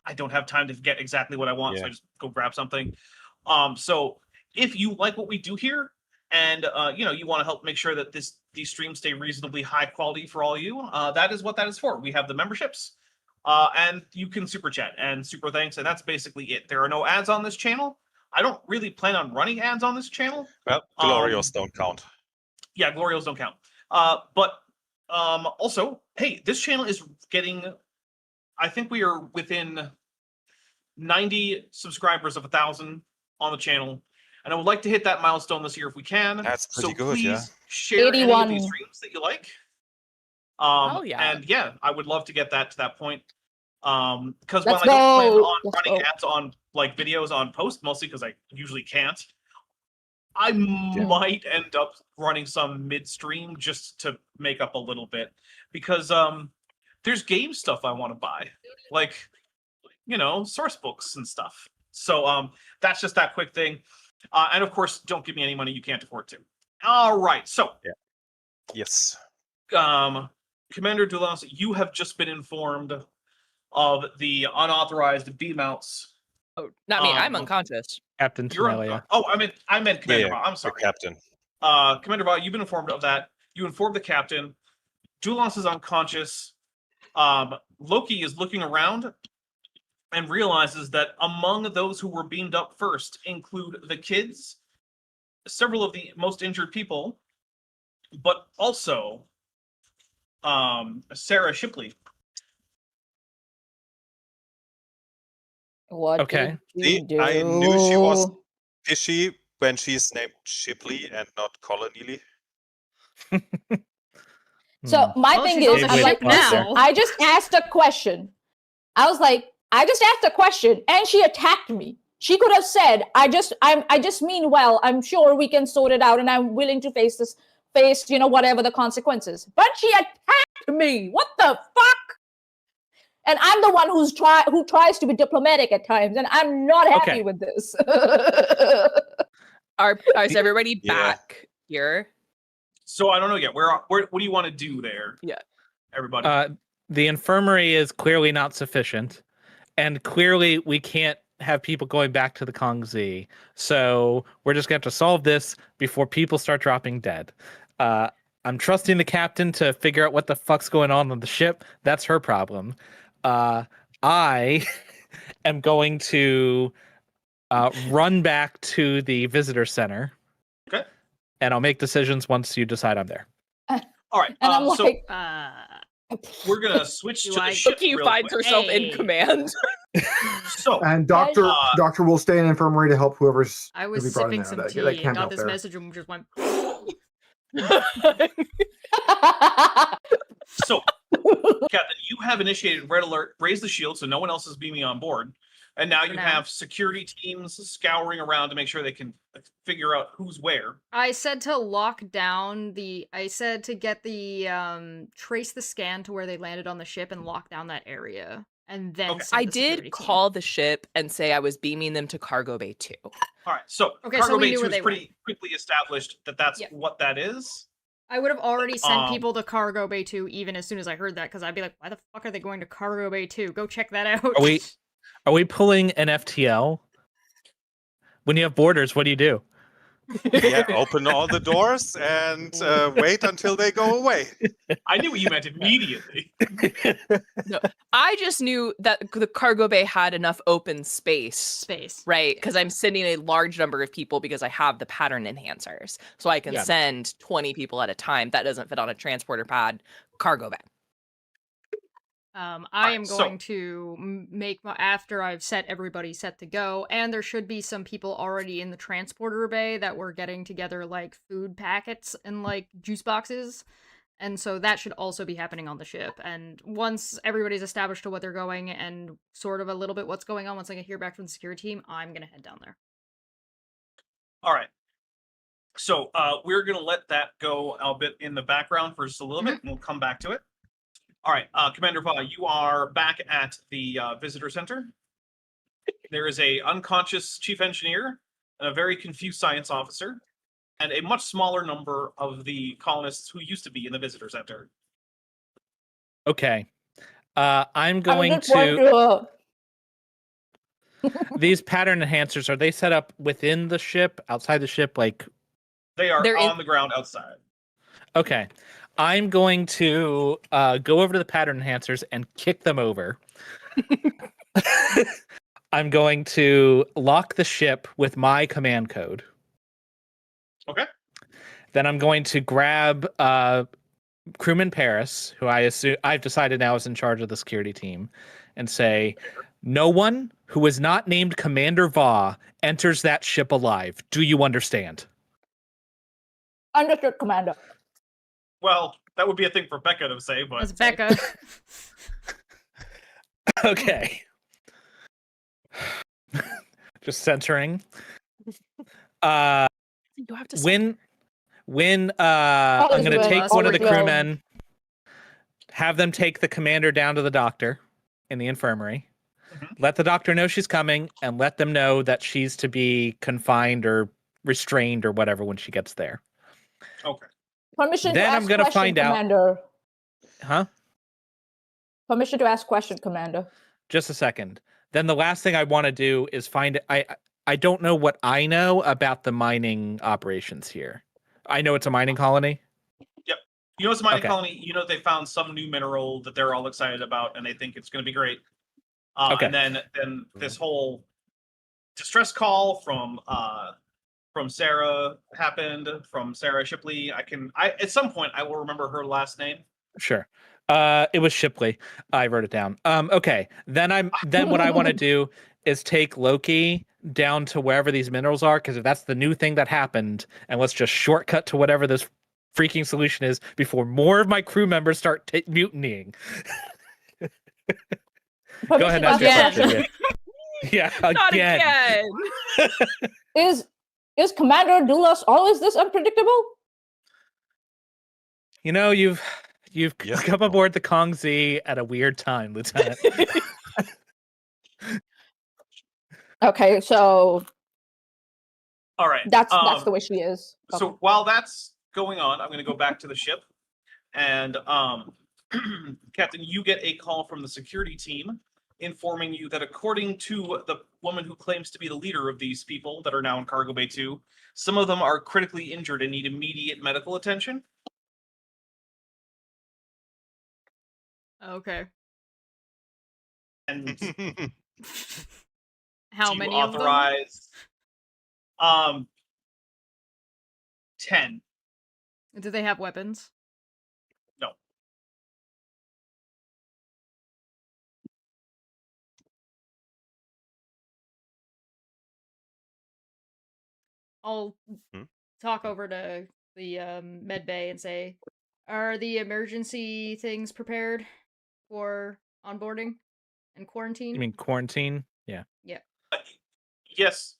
I don't have time to get exactly what I want, so I just go grab something. So if you like what we do here, and you want to help make sure that these streams stay reasonably high quality for all you, that is what that is for. We have the memberships, and you can super chat and super thanks, and that's basically it. There are no ads on this channel. I don't really plan on running ads on this channel. Well, Glorios don't count. Yeah, Glorios don't count. But also, hey, this channel is getting, I think we are within 90 subscribers of 1,000 on the channel. And I would like to hit that milestone this year if we can. That's pretty good, please yeah. Share 81. Any of these streams that you like. And yeah, I would love to get that to that point. Because when I don't plan on running ads on like videos on post, mostly because I usually can't, I might end up running some midstream just to make up a little bit, because there's game stuff I want to buy, like source books and stuff. So that's just that quick thing. And of course, don't give me any money you can't afford to. All right, so yes, Commander Dulas, you have just been informed of the unauthorized B mounts. Oh, not me. I'm unconscious. Captain Tamelia. I meant Commander Ba. I'm sorry. Captain. Commander Ba, you've been informed of that. You informed the captain. Dulas is unconscious. Loki is looking around and realizes that among those who were beamed up first include the kids, several of the most injured people, but also Sarah Shipley. What did you do? I knew she was fishy when she's named Shipley and not Colonily. So my thing is, I'm like, now I just asked a question. I was like, I just asked a question, and she attacked me. She could have said, I just mean well. I'm sure we can sort it out, and I'm willing to face whatever the consequences. But she attacked me. What the fuck? And I'm the one who tries to be diplomatic at times, and I'm not happy with this. Is everybody back here? So I don't know yet. What do you want to do there? Yeah, everybody. The infirmary is clearly not sufficient, and clearly we can't have people going back to the Kongzi. So we're just going to have to solve this before people start dropping dead. I'm trusting the captain to figure out what the fuck's going on the ship. That's her problem. I am going to run back to the visitor center. Okay. And I'll make decisions once you decide I'm there. All right. And I'm like, we're gonna switch to the ship. Cookie finds herself in command. And Doctor will stay in the infirmary to help whoever's. I was sipping some tea and got this message and just went. So, Captain, you have initiated red alert. Raise the shield so no one else is beaming on board. And now you have security teams scouring around to make sure they can figure out who's where. I said to lock down I said to get trace the scan to where they landed on the ship and lock down that area. And then I did call the ship and say I was beaming them to Cargo Bay 2. All right, so Cargo Bay 2 is pretty quickly established that that's what that is. I would have already sent people to Cargo Bay 2 even as soon as I heard that, because I'd be like, why the fuck are they going to Cargo Bay 2? Go check that out. Are we pulling an FTL? When you have borders, what do? Yeah, open all the doors and wait until they go away. I knew what you meant immediately. No, I just knew that the cargo bay had enough open space. Right? Because I'm sending a large number of people because I have the pattern enhancers. So I can send 20 people at a time. That doesn't fit on a transporter pod cargo bay. I am going to make after I've set everybody set to go, and there should be some people already in the transporter bay that were getting together like food packets and like juice boxes, and so that should also be happening on the ship. And once everybody's established to what they're going and sort of a little bit what's going on, once I hear back from the security team, I'm gonna head down there. All right. So we're gonna let that go a bit in the background for just a little bit, and we'll come back to it. All right, Commander Va, you are back at the visitor center. There is a unconscious chief engineer, and a very confused science officer, and a much smaller number of the colonists who used to be in the visitor center. Okay. I'm going to... These pattern enhancers, are they set up within the ship, outside the ship, like... They are on the ground outside. Okay. I'm going to go over to the pattern enhancers and kick them over. I'm going to lock the ship with my command code. Okay. Then I'm going to grab crewman Paris, who I've decided now is in charge of the security team, and say, no one who is not named Commander Va enters that ship alive. Do you understand? Understood, Commander. Well, that would be a thing for Becca to say, but... That's Becca. Okay. Just censoring. You have to when I'm going to take one of the crewmen, have them take the commander down to the doctor in the infirmary, let the doctor know she's coming, and let them know that she's to be confined or restrained or whatever when she gets there. Okay. Permission then to ask I'm going to find Commander. Huh? Permission to ask question, Commander. Just a second. Then the last thing I want to do is find... I don't know what I know about the mining operations here. I know it's a mining colony. Yep. You know it's a mining colony. You know they found some new mineral that they're all excited about, and they think it's going to be great. And then this whole distress call from Sarah happened, from Sarah Shipley. I at some point I will remember her last name. Sure. It was Shipley. I wrote it down. Okay. Then what I want to do is take Loki down to wherever these minerals are, because if that's the new thing that happened, and let's just shortcut to whatever this freaking solution is before more of my crew members start mutinying. Go ahead and ask your question. Yeah, Not again. Is Commander Doulos always this unpredictable? You know, you've come aboard the Kongzi at a weird time, Lieutenant. Okay, so all right, that's the way she is. Okay. So while that's going on, I'm going to go back to the ship, and Captain, you get a call from the security team informing you that according to the woman who claims to be the leader of these people that are now in Cargo Bay 2, some of them are critically injured and need immediate medical attention. Okay. And how many of them? 10. Do they have weapons? No. I'll talk over to the med bay and say, are the emergency things prepared for onboarding and quarantine? You mean quarantine? Yeah. Yeah. Yes,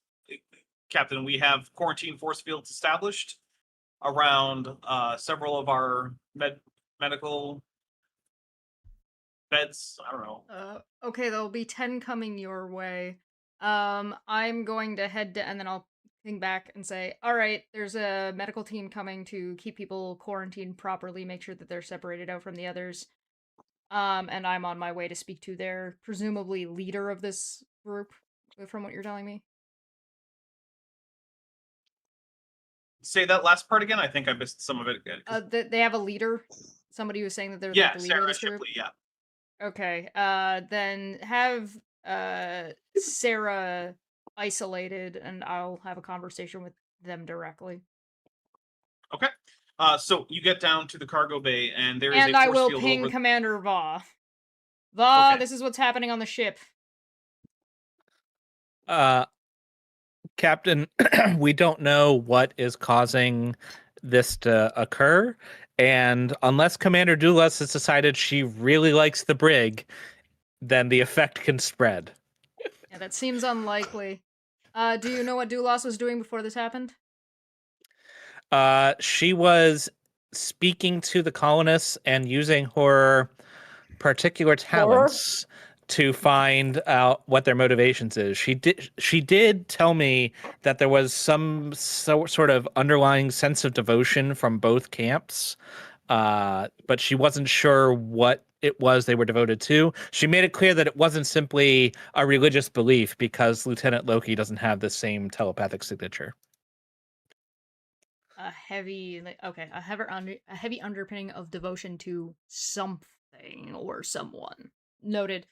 Captain, we have quarantine force fields established around several of our medical beds. I don't know. Okay, there'll be 10 coming your way. I'm going to head to, and then I'll think back and say, all right, there's a medical team coming to keep people quarantined properly, make sure that they're separated out from the others. And I'm on my way to speak to their presumably leader of this group, from what you're telling me. Say that last part again. I think I missed some of it again. They have a leader. Somebody was saying that they're like the leader Sarah of this group. Shipley, yeah. Okay. Then have Sarah isolated, and I'll have a conversation with them directly. Okay. So you get down to the cargo bay, and there is and a I force will field ping over... Commander Va. Okay. This is what's happening on the ship. Captain, we don't know what is causing this to occur, and unless Commander Dulas has decided she really likes the brig, then the effect can spread. Yeah, that seems unlikely. Do you know what Dulas was doing before this happened? She was speaking to the colonists and using her particular talents to find out what their motivations is. She did tell me that there was some sort of underlying sense of devotion from both camps, but she wasn't sure what it was they were devoted to. She made it clear that it wasn't simply a religious belief because Lieutenant Loki doesn't have the same telepathic signature. A heavy underpinning of devotion to something or someone. Noted.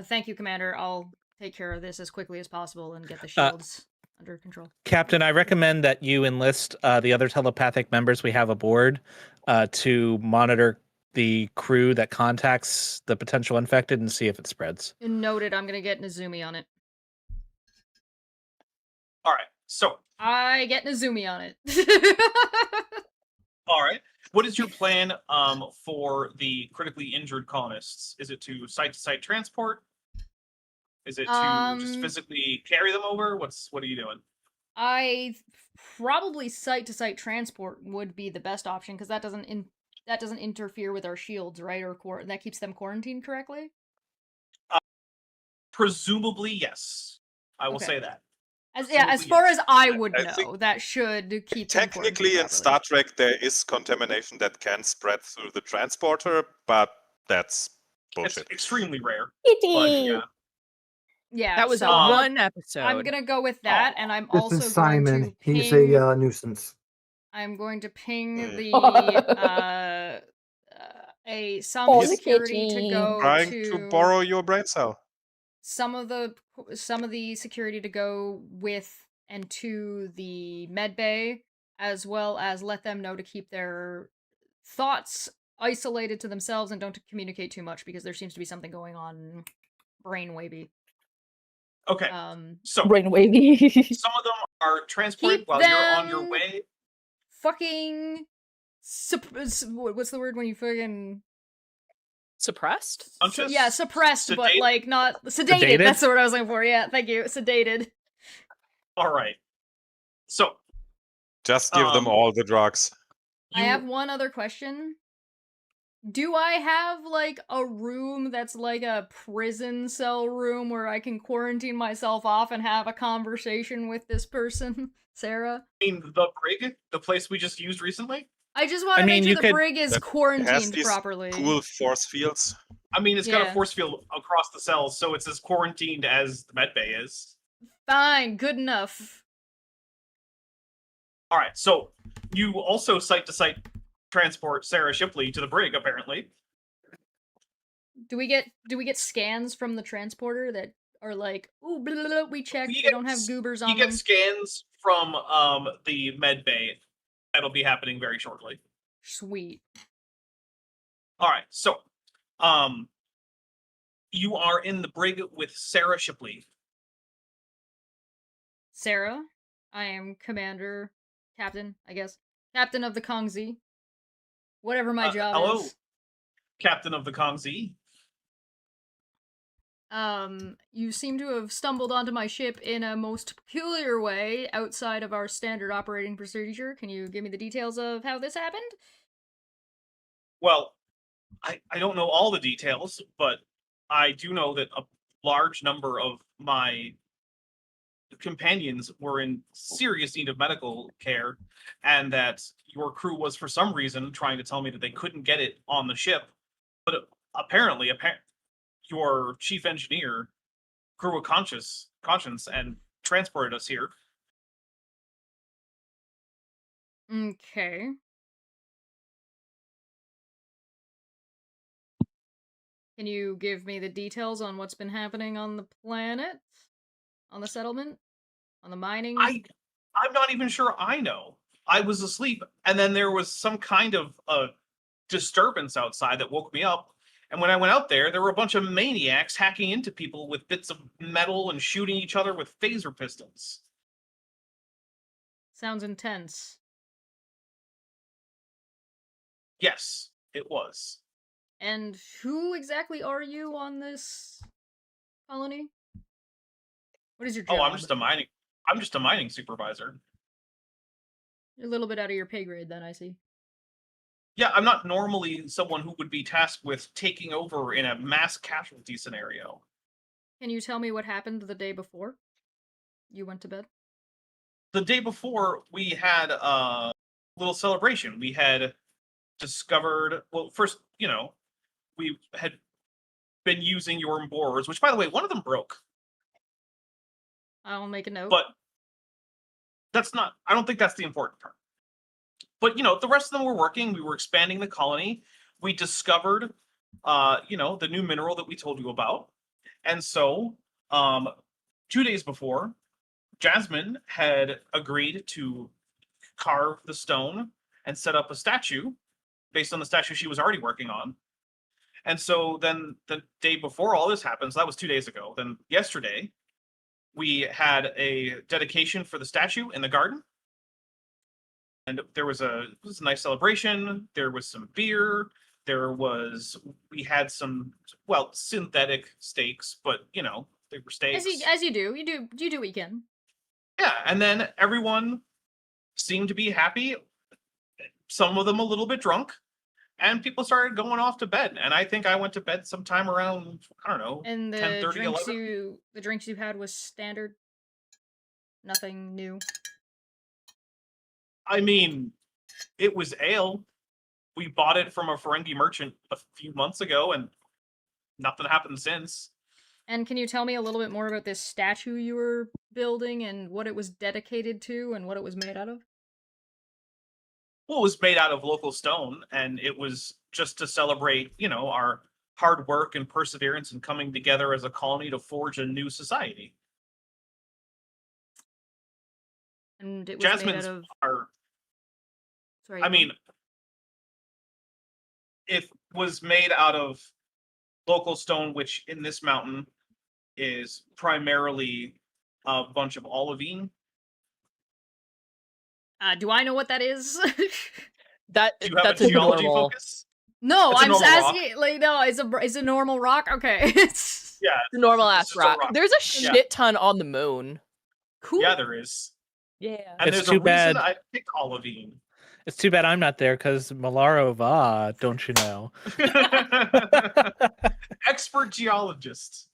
Thank you, Commander. I'll take care of this as quickly as possible and get the shields under control. Captain, I recommend that you enlist the other telepathic members we have aboard to monitor the crew that contacts the potential infected and see if it spreads. Noted. I'm gonna get Nezumi on it. All right. So I get Nezumi on it. all right. What is your plan for the critically injured colonists? Is it to site transport? Is it to just physically carry them over? What are you doing? Probably site-to-site transport would be the best option because that doesn't interfere with our shields, right? Or that keeps them quarantined correctly. Presumably, yes. I will say that. As far as I would know, that should keep them technically in Star Trek there is contamination that can spread through the transporter, but that's bullshit. It's extremely rare. But, yeah. Yeah, that was one episode. I'm gonna go with that, and I'm also This is Simon. going to ping, He's a nuisance. I'm going to ping the some security to go trying to borrow your brain cell. Some of the security to go with and to the med bay, as well as let them know to keep their thoughts isolated to themselves and don't communicate too much because there seems to be something going on brainwavy. Okay. So brainwavy. Some of them are transported while you're on your way. Fucking what's the word when you fucking suppressed? Yeah, suppressed, but like not sedated. Sedated? That's the word I was looking for. Yeah, thank you. Sedated. All right. So just give them all the drugs. I have one other question. Do I have like a room that's like a prison cell room where I can quarantine myself off and have a conversation with this person, Sarah? I mean, the brig, the place we just used recently? I just want to make sure the brig is quarantined properly. Cool force fields. I mean, it's got a force field across the cells, so it's as quarantined as the medbay is. Fine, good enough. All right, so you also site-to-site transport Sarah Shipley to the brig, apparently. Do we get scans from the transporter that are like, ooh, blah, blah, blah, we checked, we don't have goobers on them? You get scans from the med bay. That'll be happening very shortly. Sweet. All right, so you are in the brig with Sarah Shipley. Sarah, I am captain, I guess. Captain of the Kongzi. Whatever my job hello, is. Captain of the Kongzi. You seem to have stumbled onto my ship in a most peculiar way outside of our standard operating procedure. Can you give me the details of how this happened? Well, I don't know all the details, but I do know that a large number of my companions were in serious need of medical care, and that your crew was for some reason trying to tell me that they couldn't get it on the ship, but apparently your chief engineer grew a conscience and transported us here. Okay. Can you give me the details on what's been happening on the planet? On the settlement? On the mining? I'm not even sure I know. I was asleep, and then there was some kind of disturbance outside that woke me up, And when I went out there were a bunch of maniacs hacking into people with bits of metal and shooting each other with phaser pistols. Sounds intense. Yes, it was. And who exactly are you on this colony? What is your job? Oh, I'm just a mining supervisor. You're a little bit out of your pay grade then, I see. Yeah, I'm not normally someone who would be tasked with taking over in a mass casualty scenario. Can you tell me what happened the day before you went to bed? The day before, we had a little celebration. We had discovered, well, first, we had been using your borers, which, by the way, one of them broke. I'll make a note. But I don't think that's the important part. But, the rest of them were working. We were expanding the colony. We discovered, the new mineral that we told you about. And so, 2 days before, Jasmine had agreed to carve the stone and set up a statue based on the statue she was already working on. And so then the day before all this happened, so that was 2 days ago, then yesterday, we had a dedication for the statue in the garden. And it was a nice celebration. There was some beer. We had some, synthetic steaks, but, they were steaks. As you do. You do what you can. Yeah, and then everyone seemed to be happy. Some of them a little bit drunk. And people started going off to bed. And I think I went to bed sometime around, I don't know, and 10:30, 11. The drinks you had was standard? Nothing new? I mean, it was ale. We bought it from a Ferengi merchant a few months ago, and nothing happened since. And can you tell me a little bit more about this statue you were building and what it was dedicated to and what it was made out of? Well, it was made out of local stone, and it was just to celebrate, our hard work and perseverance and coming together as a colony to forge a new society. And it was Jasmine's made out of... Sorry. I mean, it was made out of local stone, which in this mountain is primarily a bunch of olivine. Do I know what that is? Do you have that's a geology normal. focus? No, It's a I'm just normal asking. Like, no, it's a normal rock. Okay, Yeah, It's a normal ass just a rock. rock. There's a shit ton on the moon. cool. Yeah, there is. Yeah. And It's there's too a bad. reason I picked olivine. It's too bad I'm not there because Malarova, don't you know? Expert geologist.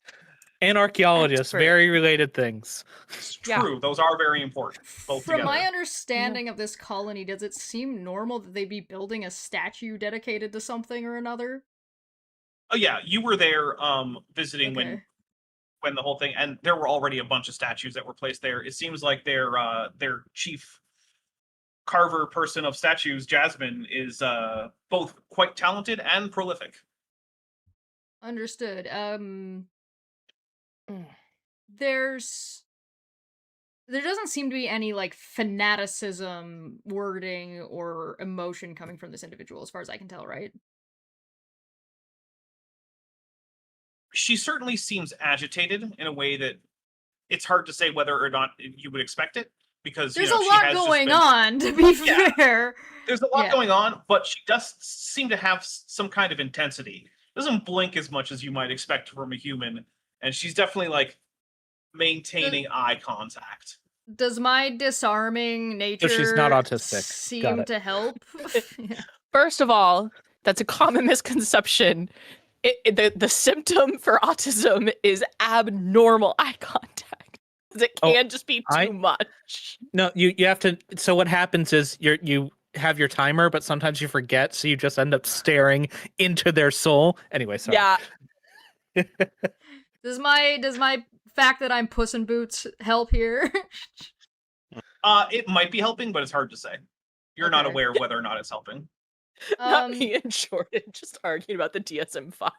And archaeologist, Expert. very related things. It's Yeah. true. Those are very important. Both From together. my understanding of this colony, does it seem normal that they be building a statue dedicated to something or another? Oh yeah, you were there visiting Okay. when the whole thing, and there were already a bunch of statues that were placed there. It seems like their chief carver person of statues, Jasmine, is both quite talented and prolific. Understood. Mm. There doesn't seem to be any like fanaticism wording or emotion coming from this individual as far as I can tell, right? She certainly seems agitated in a way that it's hard to say whether or not you would expect it, because There's she a lot has just going been- on, to be Yeah. fair. There's a lot Yeah. going on, but she does seem to have some kind of intensity. Doesn't blink as much as you might expect from a human, and she's definitely like maintaining eye contact. Does my disarming nature she's not autistic. Got seem it. to help? Yeah. First of all, that's a common misconception. The symptom for autism is abnormal eye contact. It can just be too much. No, you have to. So what happens is you have your timer, but sometimes you forget, so you just end up staring into their soul. Anyway, sorry. Yeah. Does my fact that I'm Puss in Boots help here? It might be helping, but it's hard to say. You're not Okay. aware whether or not it's helping. Not me and Jordan just arguing about the DSM-5.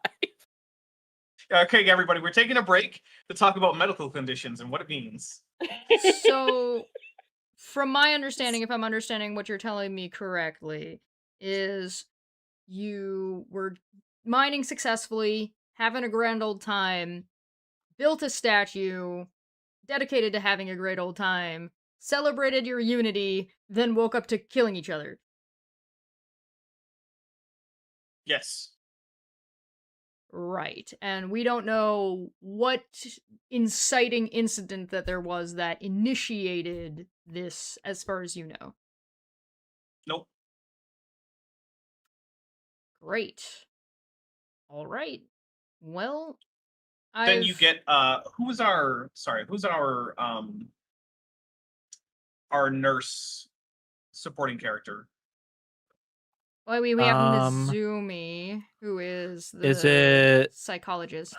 Okay, everybody, we're taking a break to talk about medical conditions and what it means. So, from my understanding, if I'm understanding what you're telling me correctly, is you were mining successfully, having a grand old time, built a statue, dedicated to having a great old time, celebrated your unity, then woke up to killing each other. Yes. Right. And we don't know what inciting incident that there was that initiated this, as far as you know. Nope. Great. All right. Well, Then you get who's our nurse supporting character? Well, we have Mizumi, who is the Is it psychologist.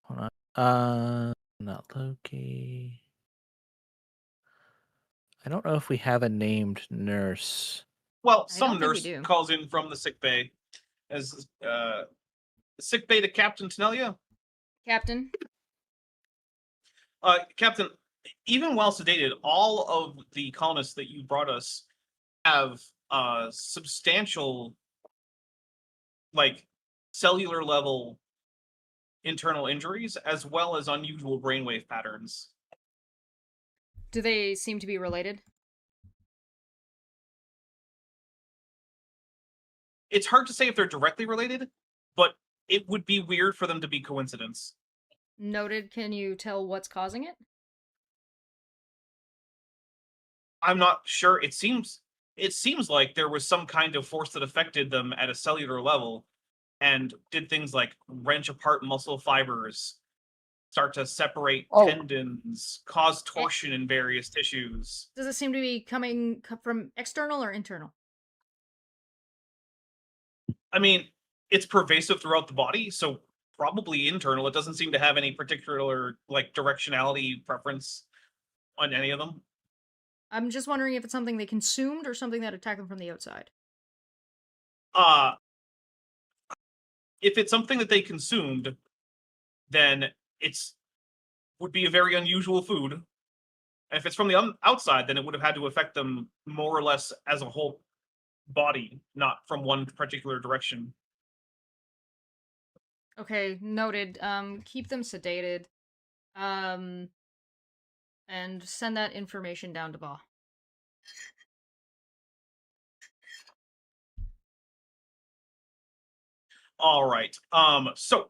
Hold on. Not Loki. I don't know if we have a named nurse. Well, some nurse calls in from the sick bay as sick bay to Captain Tenelia. Captain. Captain, even while sedated, all of the colonists that you brought us have substantial, like, cellular level internal injuries, as well as unusual brainwave patterns. Do they seem to be related? It's hard to say if they're directly related, but it would be weird for them to be coincidence. Noted. Can you tell what's causing it? I'm not sure. It seems like there was some kind of force that affected them at a cellular level and did things like wrench apart muscle fibers, start to separate tendons, cause torsion in various tissues. Does it seem to be coming from external or internal? I mean, it's pervasive throughout the body, so probably internal. It doesn't seem to have any particular, like, directionality preference on any of them. I'm just wondering if it's something they consumed or something that attacked them from the outside. If it's something that they consumed, then would be a very unusual food. And if it's from the outside, then it would have had to affect them more or less as a whole body, not from one particular direction. Okay, noted. Keep them sedated. And send that information down to Ba. All right. So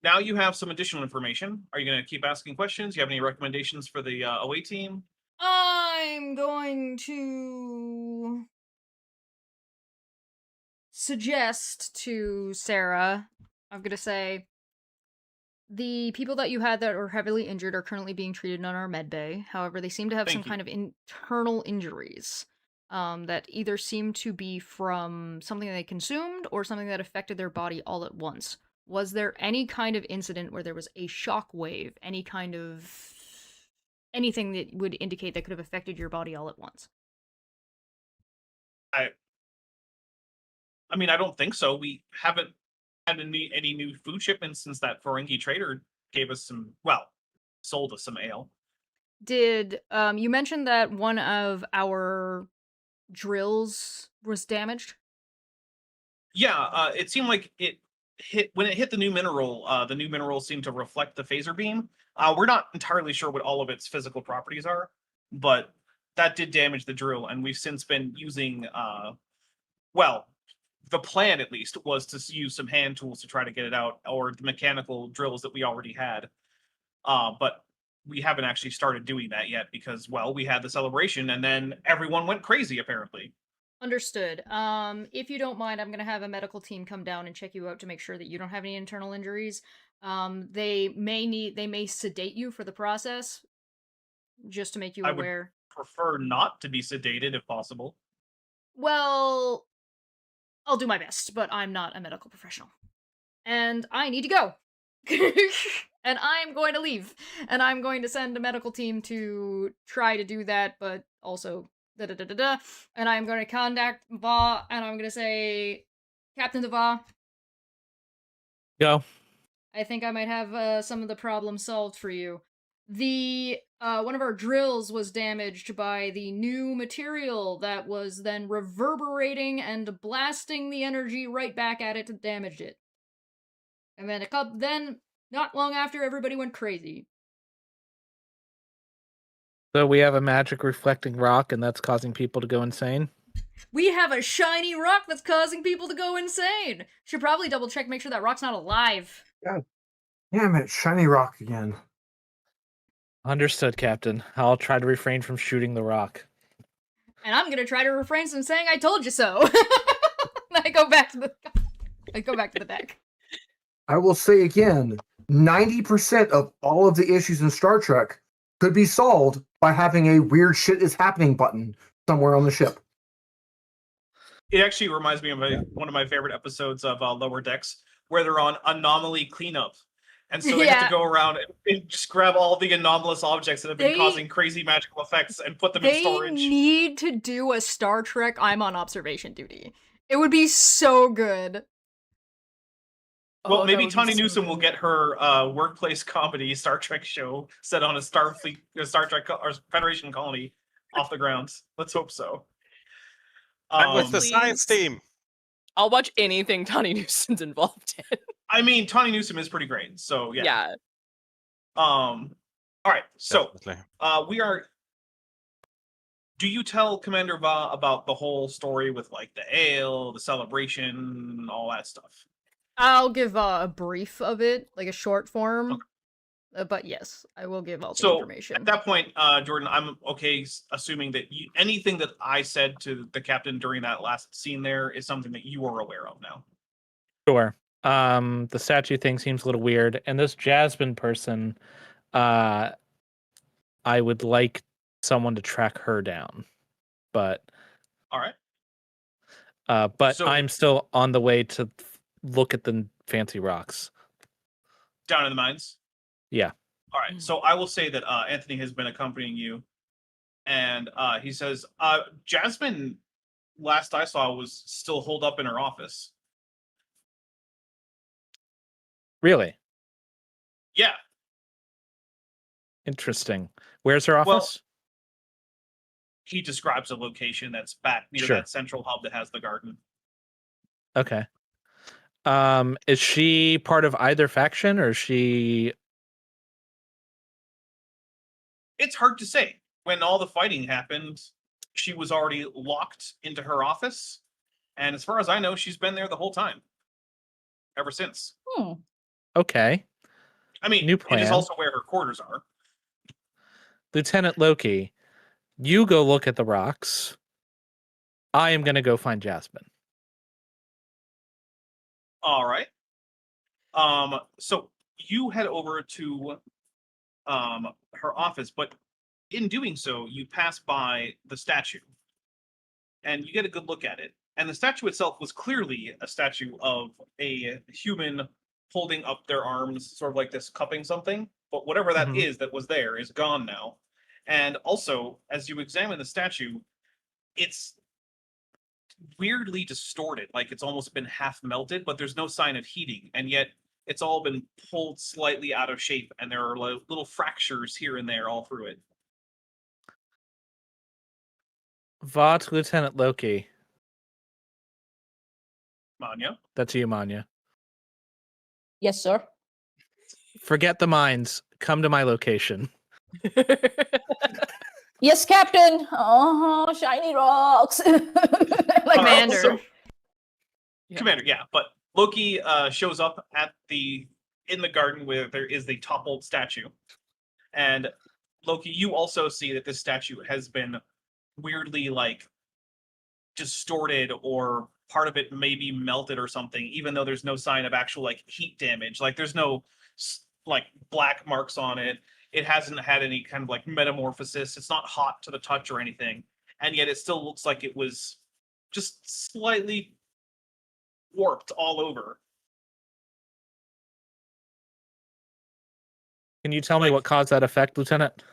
now you have some additional information. Are you going to keep asking questions? Do you have any recommendations for the away team? I'm going to suggest to Sarah, I'm going to say, the people that you had that are heavily injured are currently being treated on our med bay. However, they seem to have kind of internal injuries that either seem to be from something they consumed or something that affected their body all at once. Was there any kind of incident where there was a shock wave, any kind of anything that would indicate that could have affected your body all at once? I mean, I don't think so. We haven't had any new food shipments since that Ferengi trader gave us sold us some ale. Did you mentioned that one of our drills was damaged? Yeah, it seemed like it hit when it hit the new mineral. The new mineral seemed to reflect the phaser beam. We're not entirely sure what all of its physical properties are, but that did damage the drill, and we've since been using the plan, at least, was to use some hand tools to try to get it out, or the mechanical drills that we already had. But we haven't actually started doing that yet because, we had the celebration and then everyone went crazy, apparently. Understood. If you don't mind, I'm going to have a medical team come down and check you out to make sure that you don't have any internal injuries. They may sedate you for the process, just to make you aware. I would prefer not to be sedated if possible. Well, I'll do my best, but I'm not a medical professional. And I need to go. And I'm going to leave. And I'm going to send a medical team to try to do that, but also da-da-da-da-da. And I'm going to contact Va, and I'm going to say, Captain Va. Go. I think I might have some of the problems solved for you. the one of our drills was damaged by the new material that was then reverberating and blasting the energy right back at it to damage it. And then not long after, everybody went crazy. So we have a magic reflecting rock, and that's causing people to go insane? We have a shiny rock that's causing people to go insane! Should probably double check, make sure that rock's not alive. God damn it, shiny rock again. Understood, Captain. I'll try to refrain from shooting the rock. And I'm gonna try to refrain from saying I told you so. I go back to the deck. I will say again, 90% of all of the issues in Star Trek could be solved by having a weird shit is happening button somewhere on the ship. It actually reminds me of one of my favorite episodes of Lower Decks, where they're on anomaly cleanup. And so they have to go around and just grab all the anomalous objects that have been causing crazy magical effects and put them in storage. They need to do a Star Trek I'm on observation duty. It would be so good. Well, maybe Tawny Newsome will get her workplace comedy Star Trek show set on a Star Trek or Federation colony off the ground. Let's hope so. I'm with the science team. I'll watch anything Tawny Newsome's involved in. I mean, Tawny Newsome is pretty great, so yeah. Yeah. All right, so Definitely. we are. Do you tell Commander Va about the whole story with like the ale, the celebration, all that stuff? I'll give a brief of it, like a short form. Okay. But yes, I will give all the information. At that point, Jordan, I'm okay assuming that anything that I said to the captain during that last scene there is something that you are aware of now. Sure. The statue thing seems a little weird, and this Jasmine person, I would like someone to track her down, but all right. But I'm still on the way to look at the fancy rocks down in the mines. Yeah. All right. So I will say that Anthony has been accompanying you, and he says Jasmine, last I saw, was still holed up in her office. Really? Yeah. Interesting. Where's her office? Well, he describes a location that's back near that central hub that has the garden. Okay. Is she part of either faction, or is she? It's hard to say. When all the fighting happened, she was already locked into her office, and as far as I know, she's been there the whole time, ever since. Okay. I mean, new plan. It is also where her quarters are. Lieutenant Loki, you go look at the rocks. I am going to go find Jasmine. All right. So you head over to her office, but in doing so, you pass by the statue, and you get a good look at it. And the statue itself was clearly a statue of a human holding up their arms, sort of like this, cupping something. But whatever that is that was there is gone now. And also, as you examine the statue, it's weirdly distorted, like it's almost been half melted, but there's no sign of heating, and yet it's all been pulled slightly out of shape, and there are little fractures here and there all through it. Vought Lieutenant Loki. Manya? That's you, Manya. Yes, sir. Forget the mines. Come to my location. Yes, Captain. Oh, shiny rocks. Commander. Commander, yeah. But Loki shows up in the garden where there is the toppled statue. And Loki, you also see that this statue has been weirdly distorted, or part of it may be melted or something, even though there's no sign of actual heat damage. There's no black marks on it. It hasn't had any kind of metamorphosis. It's not hot to the touch or anything. And yet it still looks like it was just slightly warped all over. Can you tell me what caused that effect, Lieutenant?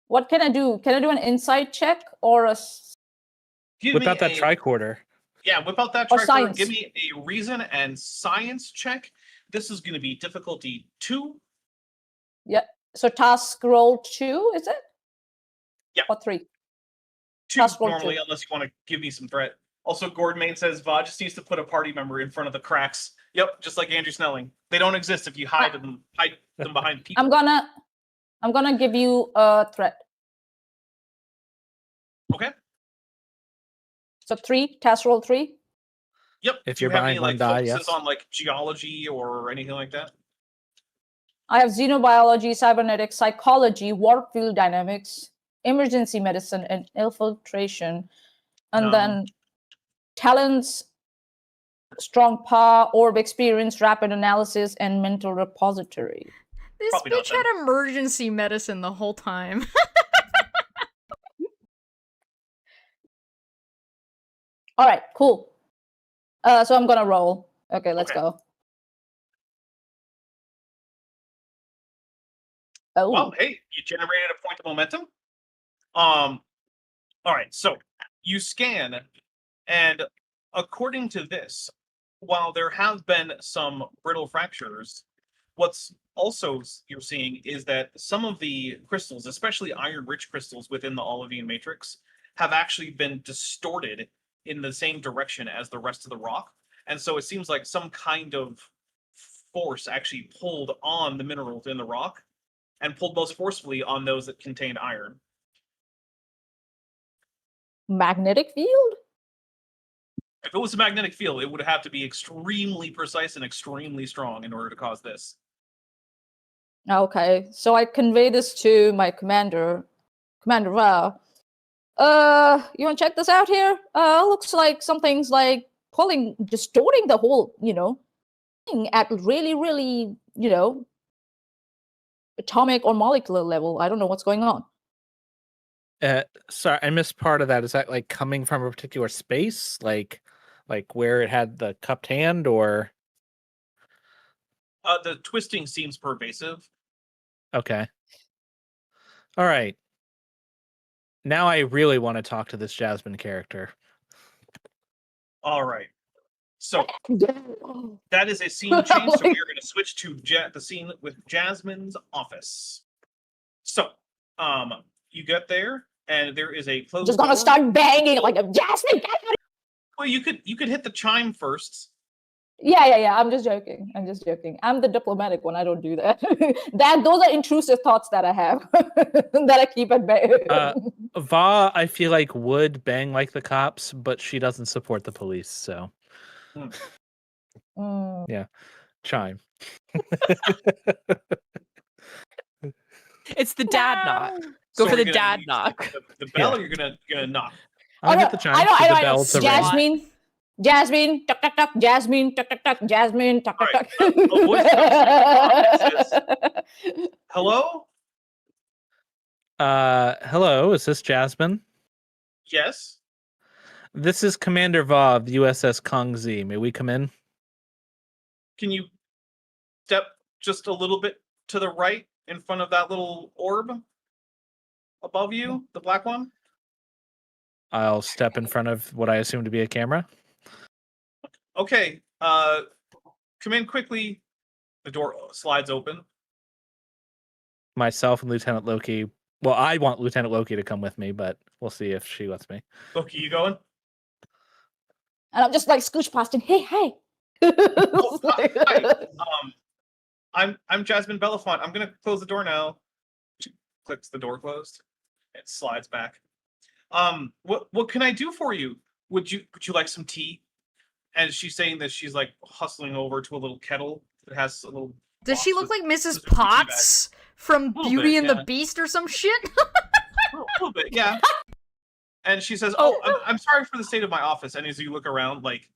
What can I do? Can I do an insight check or a? Without that tricorder. Yeah, whip out that Or tracker. science. Give me a reason and science check. This is going to be difficulty 2. Yeah. So task roll 2, is it? Yeah. Or 3? 2 Task roll normally, 2. unless you want to give me some threat. Also, Gordon Main says Va just needs to put a party member in front of the cracks. Yep, just like Andrew Snelling. They don't exist if you hide them behind people. I'm gonna give you a threat. Okay. So 3, task roll 3. Yep. If Do you you're have any behind one like die, focuses yes. on like geology or anything like that? I have xenobiology, cybernetics, psychology, warp field dynamics, emergency medicine, and infiltration. And No. then talents, strong power, orb experience, rapid analysis, and mental repository. This Probably not bitch then. had emergency medicine the whole time. All right, cool. So I'm gonna roll. Okay, let's Okay. go. Oh, Well, hey, you generated a point of momentum. All right, so you scan, and according to this, while there have been some brittle fractures, what's also you're seeing is that some of the crystals, especially iron-rich crystals within the Olivine matrix, have actually been distorted in the same direction as the rest of the rock. And so it seems like some kind of force actually pulled on the minerals in the rock and pulled most forcefully on those that contained iron. magnetic field? If it was a magnetic field, it would have to be extremely precise and extremely strong in order to cause this. Okay, so I convey this to my commander. Commander Val. You wanna check this out here? Looks like something's like distorting the whole, thing at really, really, atomic or molecular level. I don't know what's going on. Sorry, I missed part of that. Is that like coming from a particular space, like where it had the cupped hand, or? The twisting seems pervasive. Okay. All right. Now I really want to talk to this Jasmine character. All right. So that is a scene change. So we are going to switch to the scene with Jasmine's office. So, you get there, and there is a closed Just gonna door. start banging like a Jasmine. Well, you could hit the chime first. Yeah. I'm just joking. I'm the diplomatic one. I don't do that. Those are intrusive thoughts that I have that I keep at bay. Va, I feel like would bang like the cops, but she doesn't support the police, so yeah. Chime. It's the dad knock. Go So for the you're gonna dad use knock. The bell, Yeah. or you're gonna knock. I'll hit the chime. I the know. bell to ring. Jasmine, tuck, tuck, tuck, Jasmine, tuck, tuck, tuck, Jasmine, tuck, tuck, tuck. A voice comes from the office. Hello? Hello, is this Jasmine? Yes. This is Commander Va of the USS Kongzi. May we come in? Can you step just a little bit to the right in front of that little orb above you, the black one? I'll step in front of what I assume to be a camera. Okay. Come in quickly. The door slides open. Myself and Lieutenant Loki. Well, I want Lieutenant Loki to come with me, but we'll see if she lets me. Loki, you going? And I'm just like scooch past him. Hey. Oh, hi. I'm Jasmine Belafonte. I'm gonna close the door now. She clicks the door closed. It slides back. What can I do for you? Would you like some tea? And she's saying that she's like hustling over to a little kettle that has a little. Does she box look with- like Mrs. there's a tea bag. Potts from Little Beauty bit, and yeah. the Beast or some shit? A little bit, yeah. And she says, "Oh, I'm sorry for the state of my office." And as you look around, like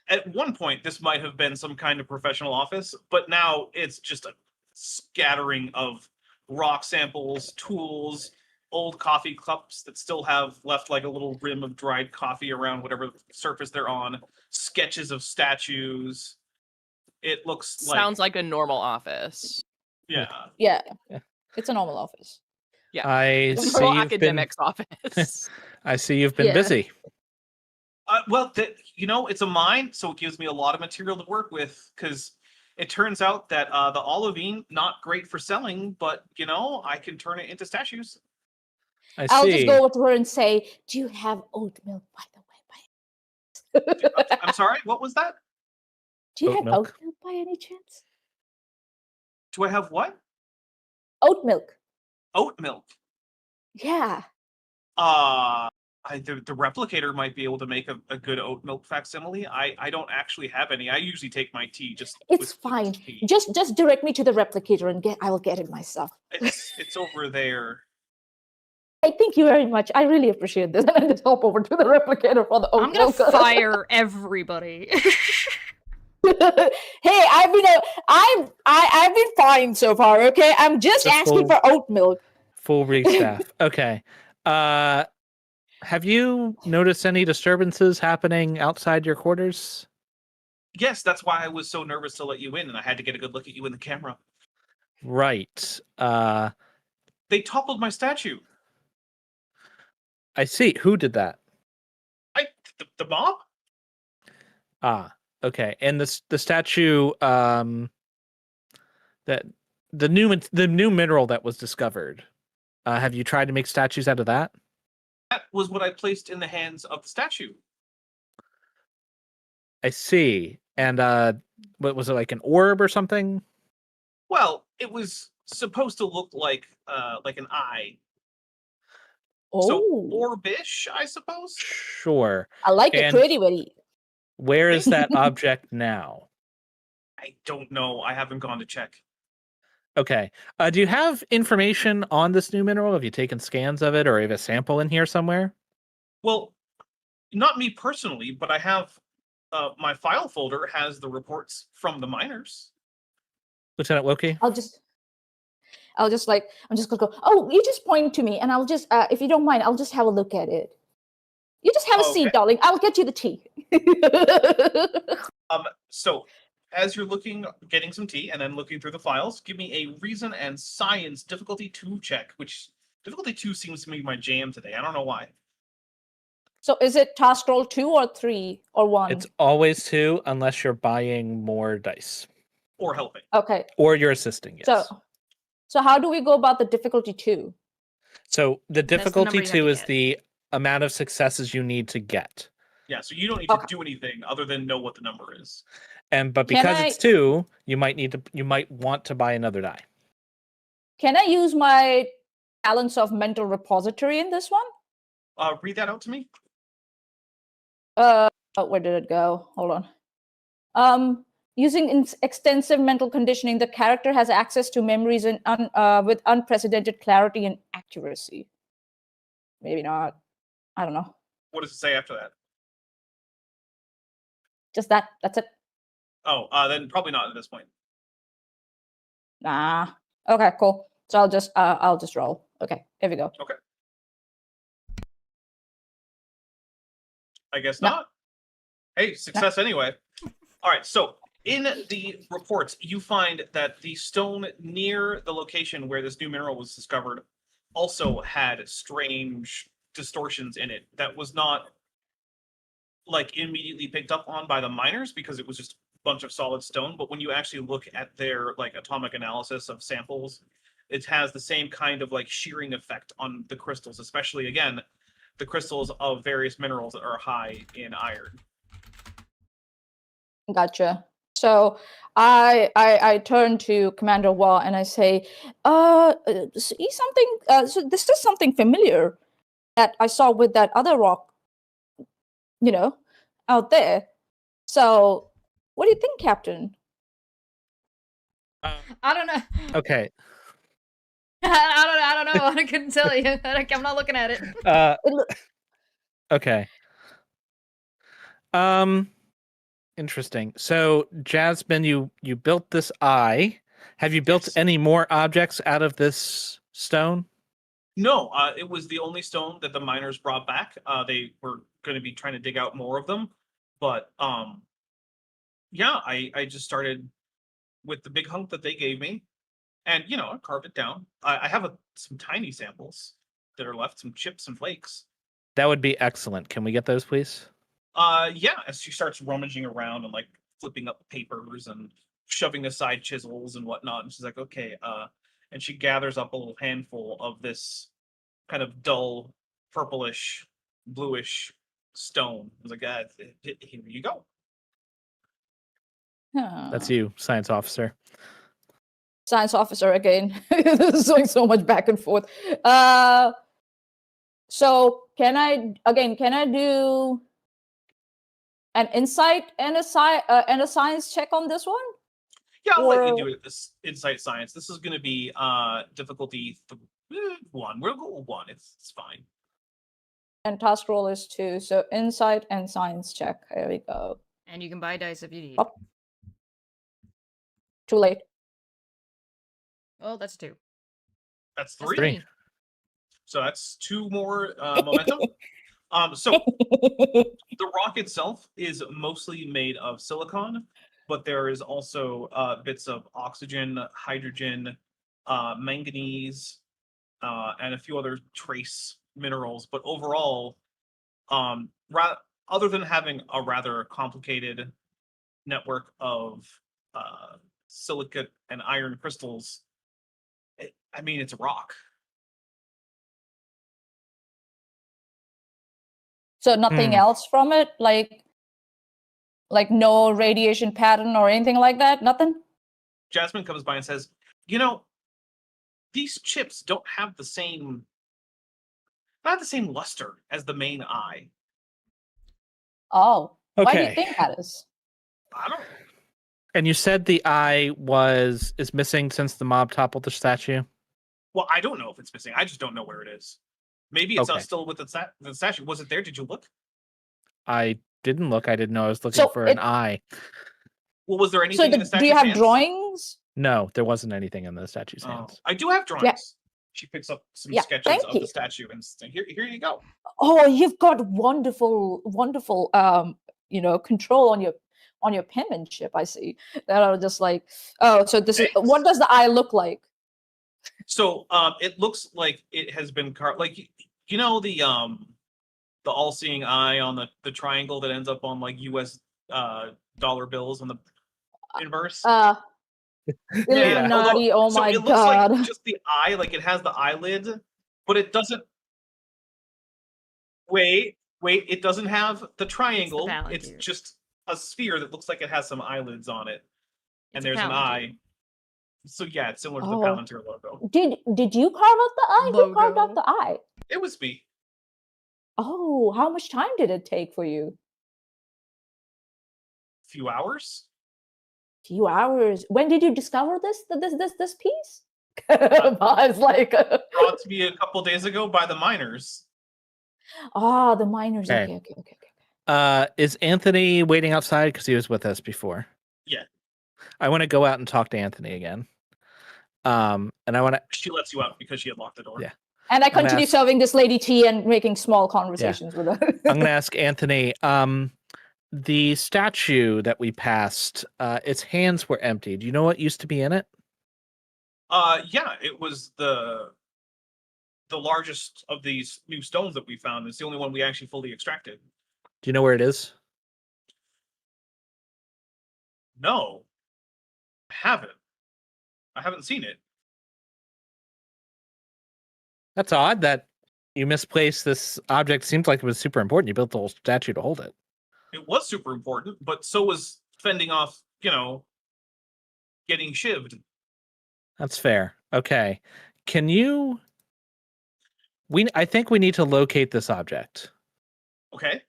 at one point, this might have been some kind of professional office, but now it's just a scattering of rock samples, tools, old coffee cups that still have left like a little rim of dried coffee around whatever surface they're on, sketches of statues. It looks like Sounds like a normal office. yeah. Yeah. It's a normal office. Yeah. I see Normal you've been academics office. I see you've been Yeah. busy. Well, it's a mine, so it gives me a lot of material to work with. Because it turns out that the olivine not great for selling, but I can turn it into statues. I'll just go over to her and say, "Do you have oat milk, by the way?" I'm sorry. What was that? Do you have oat milk by any chance? Do I have what? Oat milk. Oat milk. Yeah. The replicator might be able to make a good oat milk facsimile. I don't actually have any. I usually take my tea It's fine. Just direct me to the replicator and I will get it myself. It's over there. Hey, thank you very much. I really appreciate this. And I just hop over to the replicator for the oat milk. I'm gonna fire everybody. Hey, I've been fine so far. Okay, I'm just asking for oat milk. Full restaff. Okay. Have you noticed any disturbances happening outside your quarters? Yes, that's why I was so nervous to let you in, and I had to get a good look at you in the camera. Right. They toppled my statue. I see. Who did that? The mob. Ah, okay. And the statue, that the new mineral that was discovered. Have you tried to make statues out of that? That was what I placed in the hands of the statue. I see. And what was it, like an orb or something? Well, it was supposed to look like an eye. Oh. So orbish, I suppose. Sure. I like it pretty witty. Where is that object now? I don't know. I haven't gone to check. Okay. Do you have information on this new mineral? Have you taken scans of it, or have a sample in here somewhere? Well, not me personally, but I have my file folder has the reports from the miners. Lieutenant Loki? I'm just gonna go, "Oh, you just point to me and I'll just if you don't mind, I'll just have a look at it. You just have a seat, darling. I'll get you the tea." So as you're getting some tea and then looking through the files, give me a reason and science difficulty 2 check, which difficulty 2 seems to be my jam today. I don't know why. So is it task roll 2 or 3 or 1? It's always 2 unless you're buying more dice. Or helping. Okay. Or you're assisting, yes. So how do we go about the difficulty 2? So the difficulty 2 is the amount of successes you need to get. Yeah, so you don't need to do anything other than know what the number is. But because it's 2, you might want to buy another die. Can I use my talents of mental repository in this one? Read that out to me. Where did it go? Hold on. Using extensive mental conditioning, the character has access to memories with unprecedented clarity and accuracy. Maybe not. I don't know. What does it say after that? Just that. That's it. Oh, then probably not at this point. Nah. Okay, cool. So I'll just roll. Okay, here we go. Okay. I guess not. Hey, success anyway. All right, so in the reports, you find that the stone near the location where this new mineral was discovered also had strange distortions in it that was not immediately picked up on by the miners because it was just a bunch of solid stone. But when you actually look at their atomic analysis of samples, it has the same kind of shearing effect on the crystals, especially again the crystals of various minerals that are high in iron. Gotcha. So I turn to Commander Wah and I say, see something? So this is something familiar that I saw with that other rock, out there. So what do you think, Captain? I don't know. Okay. I don't know. I couldn't tell you. I'm not looking at it. Okay. Interesting. So, Jasmine, you built this eye. Have you built any more objects out of this stone? No, it was the only stone that the miners brought back. They were going to be trying to dig out more of them, but yeah, I just started with the big hunk that they gave me, and I carved it down. I have some tiny samples that are left, some chips and flakes. That would be excellent. Can we get those, please? Yeah, as she starts rummaging around and like flipping up papers and shoving aside chisels and whatnot, and she's like, okay, and she gathers up a little handful of this kind of dull, purplish, bluish stone. I was like, here you go. That's you, science officer. Science officer again. This is like so much back and forth. So can I do an insight and a science check on this one? Yeah, I'll let you do it. This insight science. This is going to be difficulty 1. We'll go 1. It's fine. And task roll is 2. So insight and science check. Here we go. And you can buy dice if you need. Oh. Too late. Well, that's 2. That's 3. 3. So that's 2 more momentum. So the rock itself is mostly made of silicon, but there is also bits of oxygen, hydrogen, manganese, and a few other trace minerals. But overall, other than having a rather complicated network of silicate and iron crystals, it's a rock. So nothing else from it, like no radiation pattern or anything like that? Nothing? Jasmine comes by and says, these chips don't have the same luster as the main eye. Oh. Okay. Why do you think that is? I don't know. And you said the eye is missing since the mob toppled the statue? Well, I don't know if it's missing. I just don't know where it is. Maybe it's still with the statue. Was it there? Did you look? I didn't look. I didn't know I was looking for an eye. Well, was there anything in the statue's do you have hands? Drawings? No, there wasn't anything in the statue's hands. I do have drawings. Yeah. She picks up some sketches of the statue and here you go. Oh, you've got wonderful control on your penmanship. I see. That are just like, so this is what does the eye look like? So it looks like it has been carved, like the all-seeing eye on the triangle that ends up on like US dollar bills on the inverse. Illuminati, yeah. Oh my it looks god. like just the eye, like it has the eyelid, but it doesn't. Wait, it doesn't have the triangle. It's just a sphere that looks like it has some eyelids on it, and there's an eye. So yeah, it's similar to the Palantir logo. Did you carve out the eye? Who carved out the eye? It was me. Oh, how much time did it take for you? Few hours. Few hours. When did you discover this piece? It's like brought to me a couple days ago by the miners. Ah, the miners. Okay. Is Anthony waiting outside because he was with us before? Yeah. I want to go out and talk to Anthony again. And I want to. She lets you out because she had locked the door. Yeah. And I continue serving this lady tea and making small conversations with her. I'm going to ask Anthony. The statue that we passed, its hands were empty. Do you know what used to be in it? Yeah, it was the largest of these new stones that we found. It's the only one we actually fully extracted. Do you know where it is? No. I haven't seen it. That's odd that you misplaced this object. Seems like it was super important. You built the whole statue to hold it. It was super important, but so was fending off, getting shivved. That's fair. Okay. Can you... I think we need to locate this object. Okay.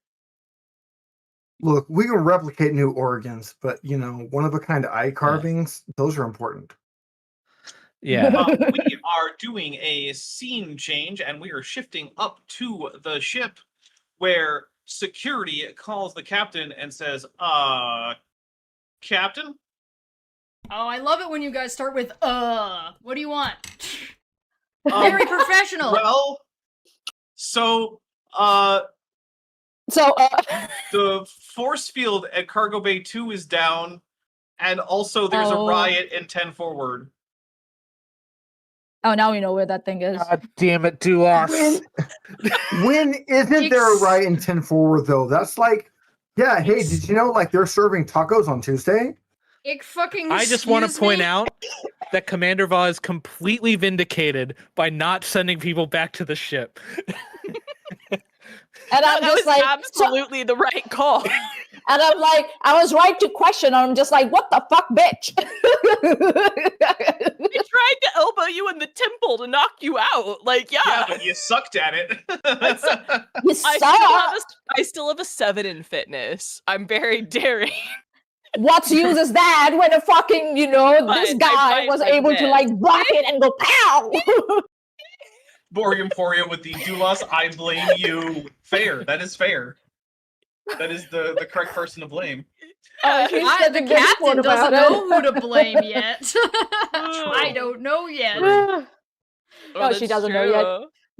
Look, we can replicate new organs, but, one-of-a-kind eye carvings, those are important. Yeah. We are doing a scene change, and we are shifting up to the ship where security calls the captain and says, Captain? Oh, I love it when you guys start with, what do you want? Very professional. Well, the force field at Cargo Bay 2 is down, and also there's a riot in 10 forward. Oh, now we know where that thing is. God damn it, Dulas. When isn't there a riot in 10 forward, though? That's like Yeah, hey, did you know like they're serving tacos on Tuesday? I just want to point out that Commander Va is completely vindicated by not sending people back to the ship. And I'm That just was like, absolutely the right call. and I'm like, I was right to question. I'm just like, what the fuck, bitch? I tried to elbow you in the temple to knock you out. Like, Yeah, but you sucked at it. You suck. I still have a 7 in fitness. I'm very daring. What use is that when a fucking, this Fine, guy was able to like block it and go pow? Boreum Poria with the Doulos, I blame you. Fair. That is fair. That is the correct person to blame. The captain doesn't know who to blame yet. I don't know yet. No, she doesn't know yet.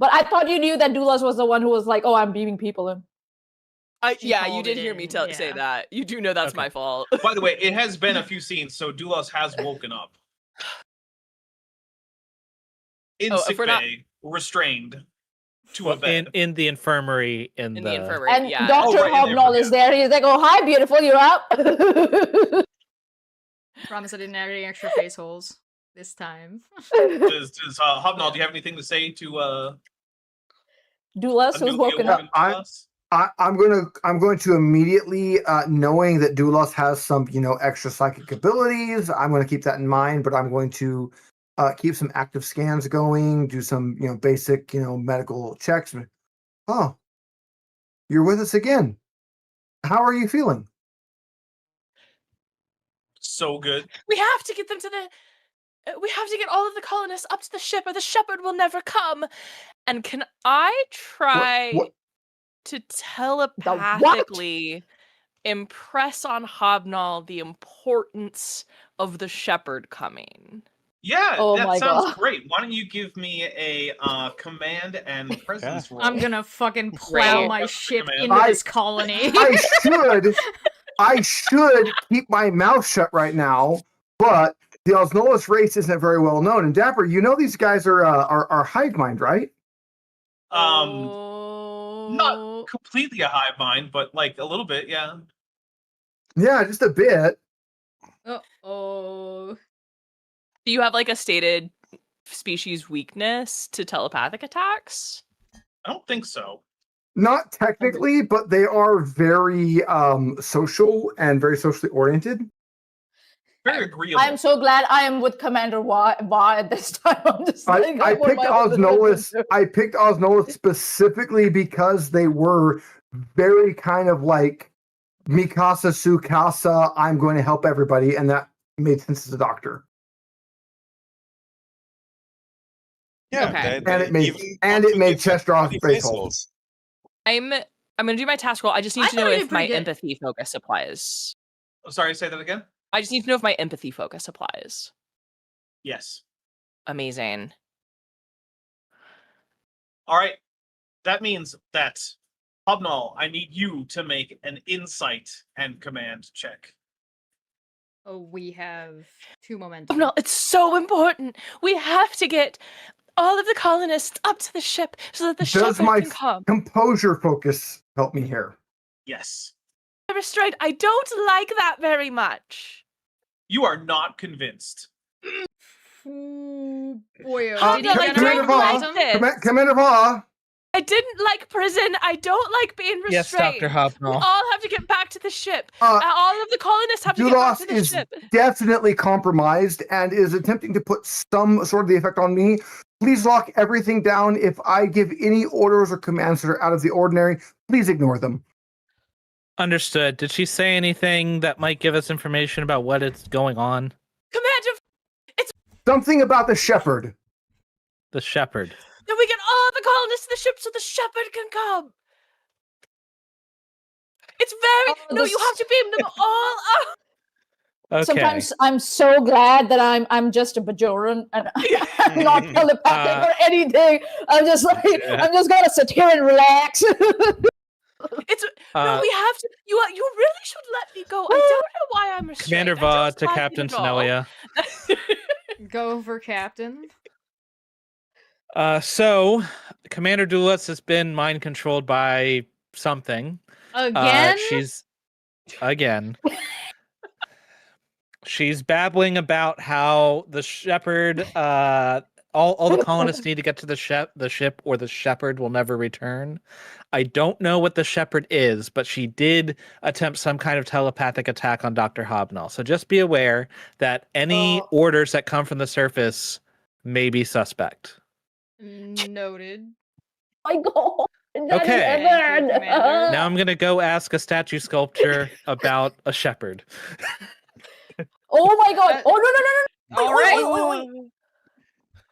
But I thought you knew that Doulos was the one who was like, "Oh, I'm beaming people in." Yeah, you did hear me say that. You do know that's my fault. By the way, it has been a few scenes, so Doulos has woken up. In sick bay, restrained to a bed. In the infirmary. In the infirmary, and yeah. Dr. Hobnol is there. He's like, "Oh, hi, beautiful, you're up." Promise I didn't add any extra face holes this time. Does Hobnol, do you have anything to say to Doulos, who's woken up? I'm going to immediately, knowing that Doulos has some, extra psychic abilities. I'm going to keep that in mind, but I'm going to keep some active scans going, do some, basic, medical checks. Oh, you're with us again. How are you feeling? So good. We have to get them to we have to get all of the colonists up to the ship or the shepherd will never come. And can I try to telepathically impress on Hobnol the importance of the shepherd coming? Yeah, that sounds great. Why don't you give me a command and presence roll? I'm gonna fucking plow my ship into this colony. I should keep my mouth shut right now, but the Osnolis race isn't very well known. And Dapper, these guys are hive mind, right? Not completely a hive mind, but like a little bit, yeah. Yeah, just a bit. Uh-oh. Do you have like a stated species weakness to telepathic attacks? I don't think so. Not technically, but they are very social and very socially oriented. Very agreeable. I'm so glad I am with Commander Va at this time. I'm just I picked Osnolis. I picked Osnolis specifically because they were very kind of like Mikasa Sukasa. I'm going to help everybody, and that made sense as a doctor. Yeah, okay. And it made chest draw face holes. I'm gonna do my task roll. I just need to know if my empathy focus applies. Oh, sorry, say that again. I just need to know if my empathy focus applies. Yes. Amazing. All right. That means that Hobnol, I need you to make an insight and command check. Oh, we have 2 momentum. No, it's so important. We have to get all of the colonists up to the ship so that the shepherd can come. Composure focus help me here? Yes. Restraint. I don't like that very much. You are not convinced. Ooh, boy, Commander Va. I didn't like prison. I don't like being restrained. Yes, Dr. Hobnol. We all have to get back to the ship. All of the colonists have to get back to the ship. Doulos is definitely compromised and is attempting to put some sort of the effect on me. Please lock everything down. If I give any orders or commands that are out of the ordinary, please ignore them. Understood. Did she say anything that might give us information about what is going on? Commander, it's something about the shepherd. The shepherd. Then we get all the colonists to the ship so the shepherd can come. It's very no. You have to beam them all up. Okay. Sometimes I'm so glad that I'm just a Bajoran and I'm not telepathic or anything. I'm just like I'm just gonna sit here and relax. It's no, we have to. You really should let me go. I don't know why I'm restrained. Commander Va to Captain Sonelia. Go for Captain. So Commander Doulos has been mind controlled by something. Again? again. She's babbling about how the shepherd, all the colonists need to get to the ship, or the shepherd will never return. I don't know what the shepherd is, but she did attempt some kind of telepathic attack on Dr. Hobnall. So just be aware that any orders that come from the surface may be suspect. Noted. My God. Okay. Commander. Now I'm gonna go ask a statue sculpture about a shepherd. Oh my God. Oh, no. All right.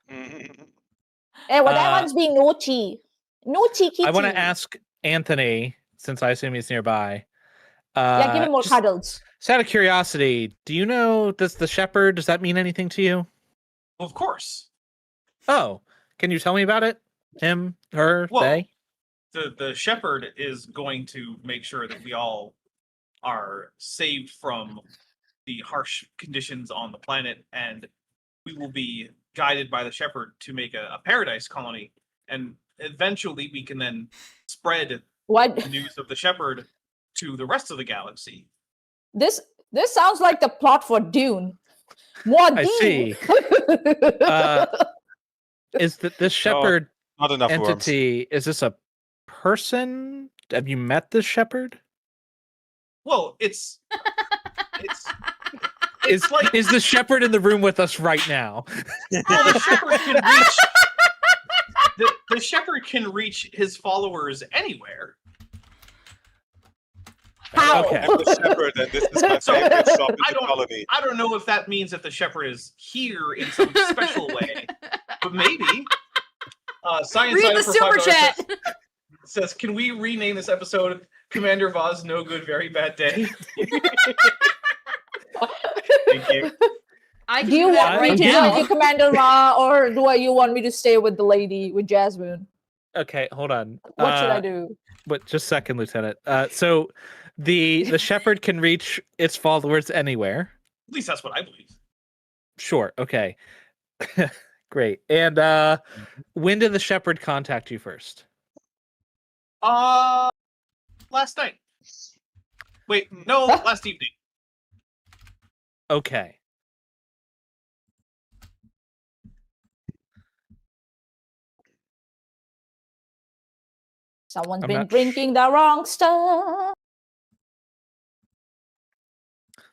Wait. Hey, well, that one's being naughty. Naughty kitty. I want to ask Anthony, since I assume he's nearby. Yeah, give him more cuddles. Just out of curiosity, do you know, does that mean anything to you? Of course. Oh, can you tell me about it? Him, her, they? The shepherd is going to make sure that we all are saved from the harsh conditions on the planet, and we will be guided by the shepherd to make a paradise colony, and eventually we can then spread the news of the shepherd to the rest of the galaxy. This sounds like the plot for Dune. More Dune. I see. Is this shepherd not enough entity? Is this a person? Have you met this shepherd? Well, it's like, is the shepherd in the room with us right now? Well, the shepherd can reach the shepherd can reach his followers anywhere. How? Okay. I'm the shepherd, and this is my favorite shop in the colony. I don't know if that means that the shepherd is here in some special way, but maybe. Science Read the super chat. Says, can we rename this episode Commander Voz No Good Very Bad Day? Thank you. Do you want me to join you, Commander Ra, or do you want me to stay with the lady, with Jasmine? Okay, hold on. What should I do? But just a second, Lieutenant. So the shepherd can reach its followers anywhere. At least that's what I believe. Sure. Okay. Great. And when did the shepherd contact you first? Last night. Wait, no, last evening. Okay. Someone's been drinking the wrong stuff.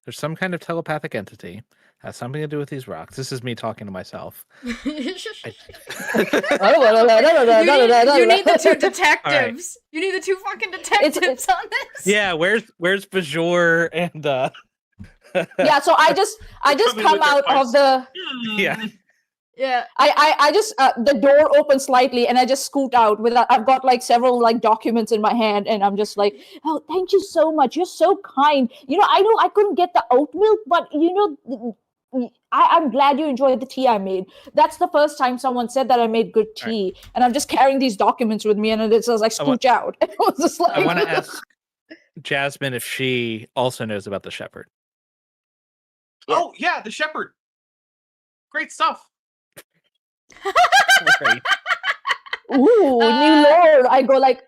There's some kind of telepathic entity. Has something to do with these rocks. This is me talking to myself. You need the two detectives. Right. You need the two fucking detectives on this. Yeah, where's Bajor and Yeah, so I just come out of the Yeah. I just the door opens slightly and I just scoot out with I've got like several like documents in my hand and I'm just like, oh, thank you so much. You're so kind. You know I couldn't get the oat milk, but you know I'm glad you enjoyed the tea I made. That's the first time someone said that I made good tea. Right. And I'm just carrying these documents with me and it says like scooch out. It was just like I want to ask Jasmine if she also knows about the shepherd. Oh yeah, the shepherd. Great stuff. Great. Ooh, new lore. I go like,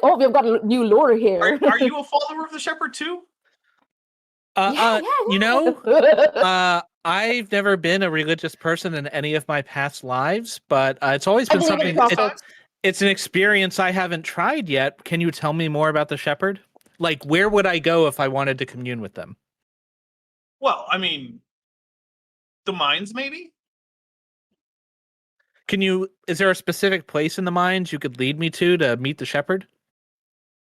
oh, we've got a new lore here. Are you a follower of the shepherd too? Yeah. You know, I've never been a religious person in any of my past lives, but it's always been something. It's an experience I haven't tried yet. Can you tell me more about the shepherd? Like, where would I go if I wanted to commune with them? Well, I mean, the mines, maybe. Is there a specific place in the mines you could lead me to meet the shepherd?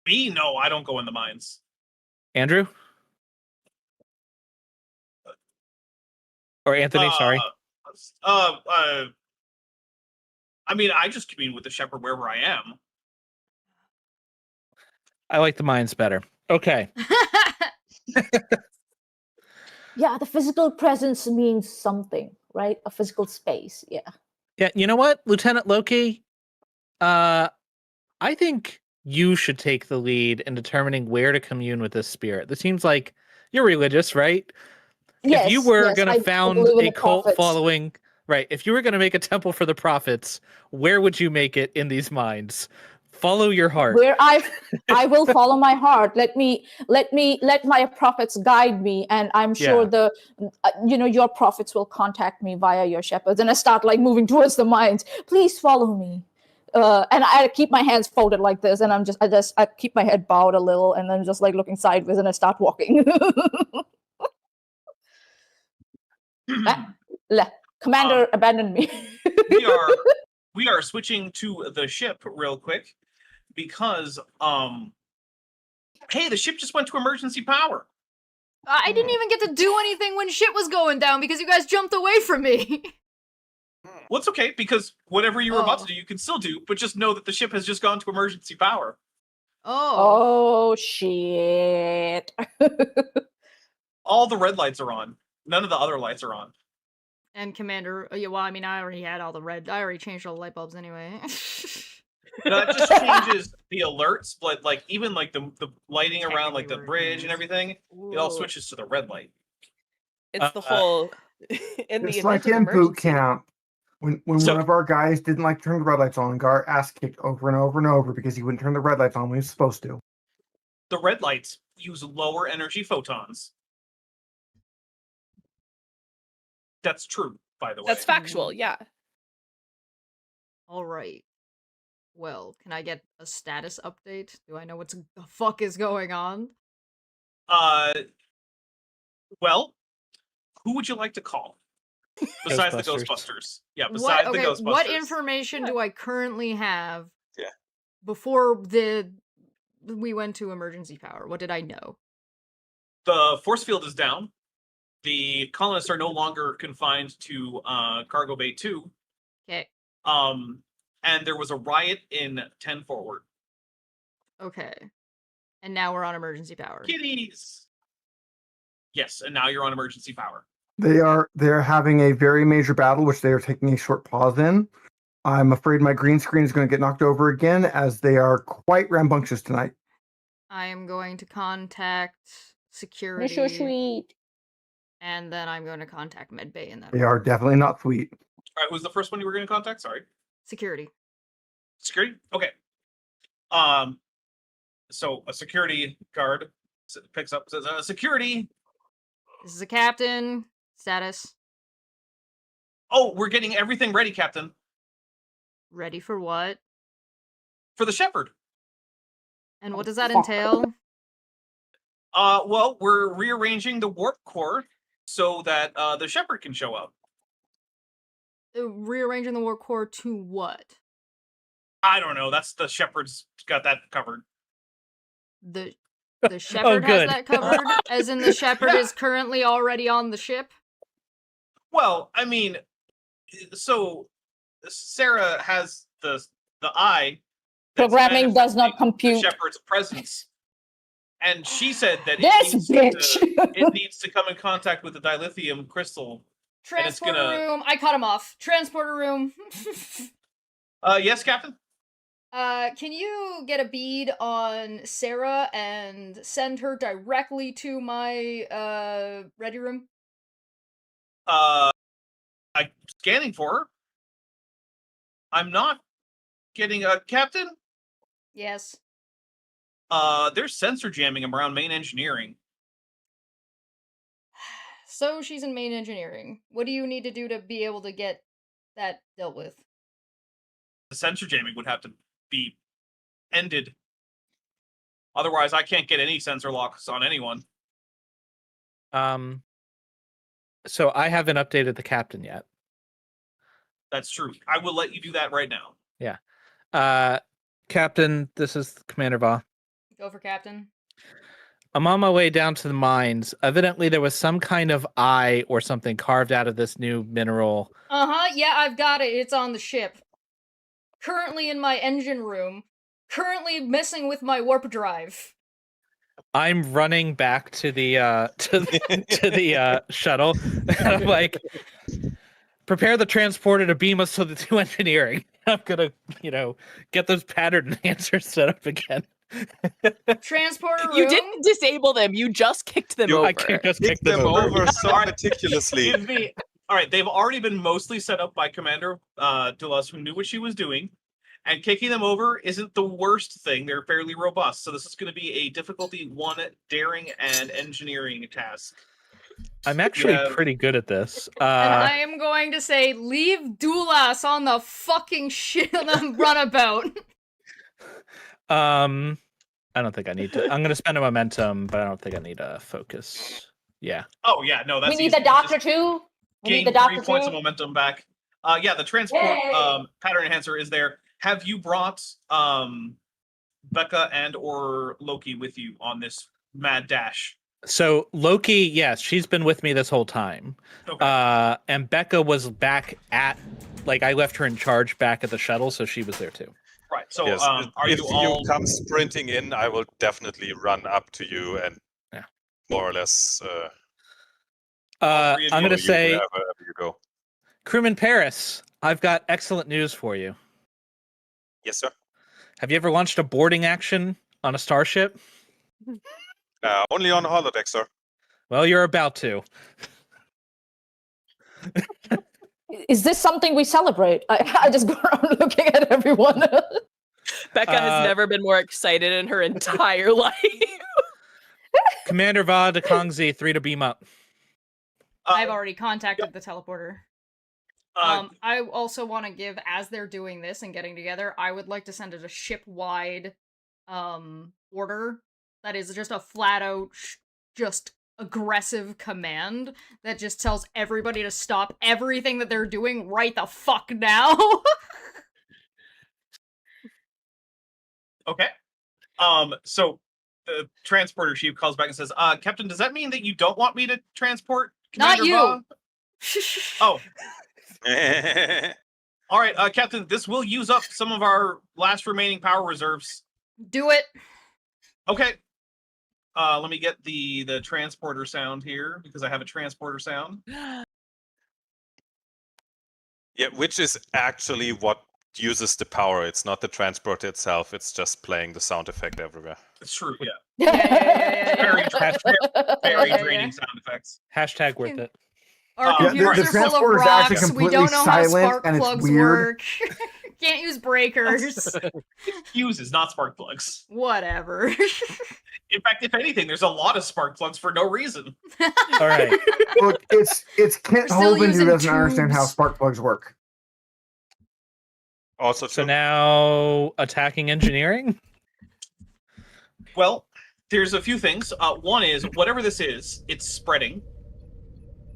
Me? No, I don't go in the mines. Andrew? Or Anthony, sorry. I mean, I just commune with the shepherd wherever I am. I like the mines better. Okay. Yeah, the physical presence means something, right? A physical space, yeah. Yeah, you know what, Lieutenant Loki? I think you should take the lead in determining where to commune with this spirit. This seems like you're religious, right? Yes, if you were going to found a cult following, right? If you were going to make a temple for the prophets, where would you make it in these mines? Follow your heart. Where I will follow my heart. Let my prophets guide me, and I'm sure your prophets will contact me via your shepherds. And I start like moving towards the mines. Please follow me. And I keep my hands folded like this, and I keep my head bowed a little, and then just like looking sideways, and I start walking. Commander abandoned me. we are switching to the ship real quick because hey, the ship just went to emergency power. I didn't even get to do anything when shit was going down because you guys jumped away from me. Well, it's okay because whatever you were about to do, you can still do, but just know that the ship has just gone to emergency power. Oh shit. All the red lights are on. None of the other lights are on. And Commander, I already had all the red. I already changed all the light bulbs anyway. No, that just changes the alerts, but like even like the lighting around like the bridge and everything, it all switches to the red light. It's the whole it's like in boot camp when one of our guys didn't like to turn the red lights on, got our ass kicked over and over and over because he wouldn't turn the red lights on when he was supposed to. The red lights use lower energy photons. That's true, by the way. That's factual, yeah. All right. Well, can I get a status update? Do I know what the fuck is going on? Well, who would you like to call? Besides the Ghostbusters. Yeah, the Ghostbusters. What information do I currently have before we went to emergency power? What did I know? The force field is down. The colonists are no longer confined to Cargo Bay 2. Okay. And there was a riot in 10 Forward. Okay. And now we're on emergency power. Kitties! Yes, and now you're on emergency power. They're having a very major battle, which they are taking a short pause in. I'm afraid my green screen is going to get knocked over again, as they are quite rambunctious tonight. I am going to contact security. You're so sweet. And then I'm going to contact Medbay in that. They are definitely not sweet. All right, who's the first one you were going to contact? Sorry. Security. Security? Okay. So a security guard picks up, says, security. This is a captain. Status. Oh, we're getting everything ready, Captain. Ready for what? For the Shepherd. And what does that entail? Well, we're rearranging the warp core so that the Shepherd can show up. Rearranging the warp core to what? I don't know. That's the Shepherd's got that covered. The Shepherd has that covered? As in the Shepherd is currently already on the ship? Well, I mean, so Sarah has the eye. Programming does not compute. The Shepherd's presence. And she said that it needs to come in contact with the dilithium crystal. Transporter room. I cut him off. Transporter room. Yes, Captain? Can you get a bead on Sarah and send her directly to my, ready room? I'm scanning for her. I'm not getting a Captain? Yes. There's sensor jamming around main engineering. So she's in main engineering. What do you need to do to be able to get that dealt with? The sensor jamming would have to be ended. Otherwise, I can't get any sensor locks on anyone. So I haven't updated the captain yet. That's true. I will let you do that right now. Yeah. Captain, this is Commander Va. Go for Captain. I'm on my way down to the mines. Evidently, there was some kind of eye or something carved out of this new mineral. Yeah, I've got it. It's on the ship. Currently in my engine room. Currently messing with my warp drive. I'm running back to the shuttle. And I'm like, prepare the transporter to beam us to the two engineering. I'm gonna, get those pattern enhancers set up again. Transporter room. You didn't disable them. You just kicked them over. I just kicked them over so meticulously. All right, they've already been mostly set up by Commander Stellas, who knew what she was doing. And kicking them over isn't the worst thing. They're fairly robust. So this is going to be a difficulty 1 daring and engineering task. I'm actually pretty good at this. And I am going to say, leave Dulas on the fucking shit on the runabout. I don't think I need to. I'm going to spend a momentum, but I don't think I need a focus. Yeah. Oh yeah, no, that's. We need the doctor too. We need the doctor 3 points too. of momentum back. Yeah, the transport pattern enhancer is there. Have you brought Becca and or Loki with you on this mad dash? So Loki, yes, she's been with me this whole time. Okay. And Becca was back at, like, I left her in charge back at the shuttle, so she was there too. Right. So, Yes, are if you all? come sprinting in, I will definitely run up to you and more or less. I'm going to say, wherever you go. Crewman Paris, I've got excellent news for you. Yes, sir. Have you ever launched a boarding action on a starship? Only on holodeck, sir. Well, you're about to. Is this something we celebrate? I just go around looking at everyone. Becca has never been more excited in her entire life. Commander Va to Kongzi, 3 to beam up. I've already contacted the teleporter. I also want to give, as they're doing this and getting together, I would like to send it a ship-wide order that is just a flat-out, just aggressive command that just tells everybody to stop everything that they're doing right the fuck now. Okay. So the transporter chief calls back and says, Captain, does that mean that you don't want me to transport Commander Not you! Oh. All right, Captain, this will use up some of our last remaining power reserves. Do it! Okay. Let me get the transporter sound here, because I have a transporter sound. Yeah, which is actually what uses the power. It's not the transporter itself. It's just playing the sound effect everywhere. It's true, yeah. Yeah. Very draining sound effects. Hashtag worth it. Our computers the are full of transporter is actually rocks. We completely don't know how silent, spark and it's plugs weird. work. Can't use breakers. It's fuses, not spark plugs. Whatever. In fact, if anything, there's a lot of spark plugs for no reason. All right. Look, it's Kent We're still Hovind who using doesn't understand how tubes. spark plugs work. Also, So now attacking engineering? Well, there's a few things. One is, whatever this is, it's spreading.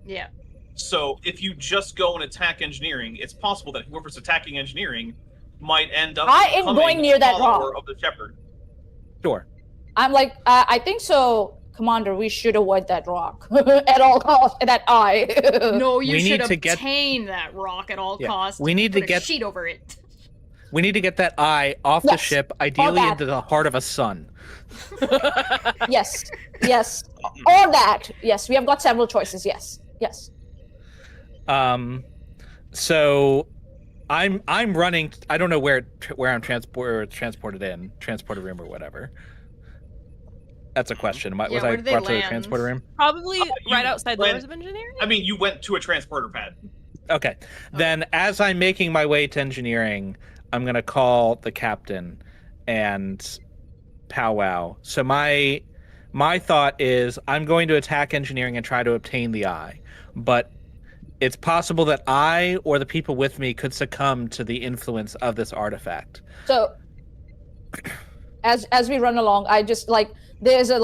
Yeah. So if you just go and attack engineering, it's possible that whoever's attacking engineering might end up I am becoming going near a that follower rock. of the shepherd. Sure. I'm like, I think so, Commander. We should avoid that rock at all costs. That eye. No, you We should need to get- obtain that rock at all Yeah, costs. we need Put to a get- sheet over it. We need to get that eye off the Yes, ship, ideally that. into the heart of a sun. Yes, yes, or that. Yes, we have got several choices. Yes, yes. So I'm running. I don't know where I'm transported in, transporter room or whatever. That's a question. Was Yeah, I where did they brought to the land? transporter room? Probably right outside the went- doors of engineering. I mean, you went to a transporter pad. Okay. Then as I'm making my way to engineering, I'm gonna call the captain and powwow. So my thought is I'm going to attack engineering and try to obtain the eye. But it's possible that I or the people with me could succumb to the influence of this artifact. So, as we run along, I just like there's a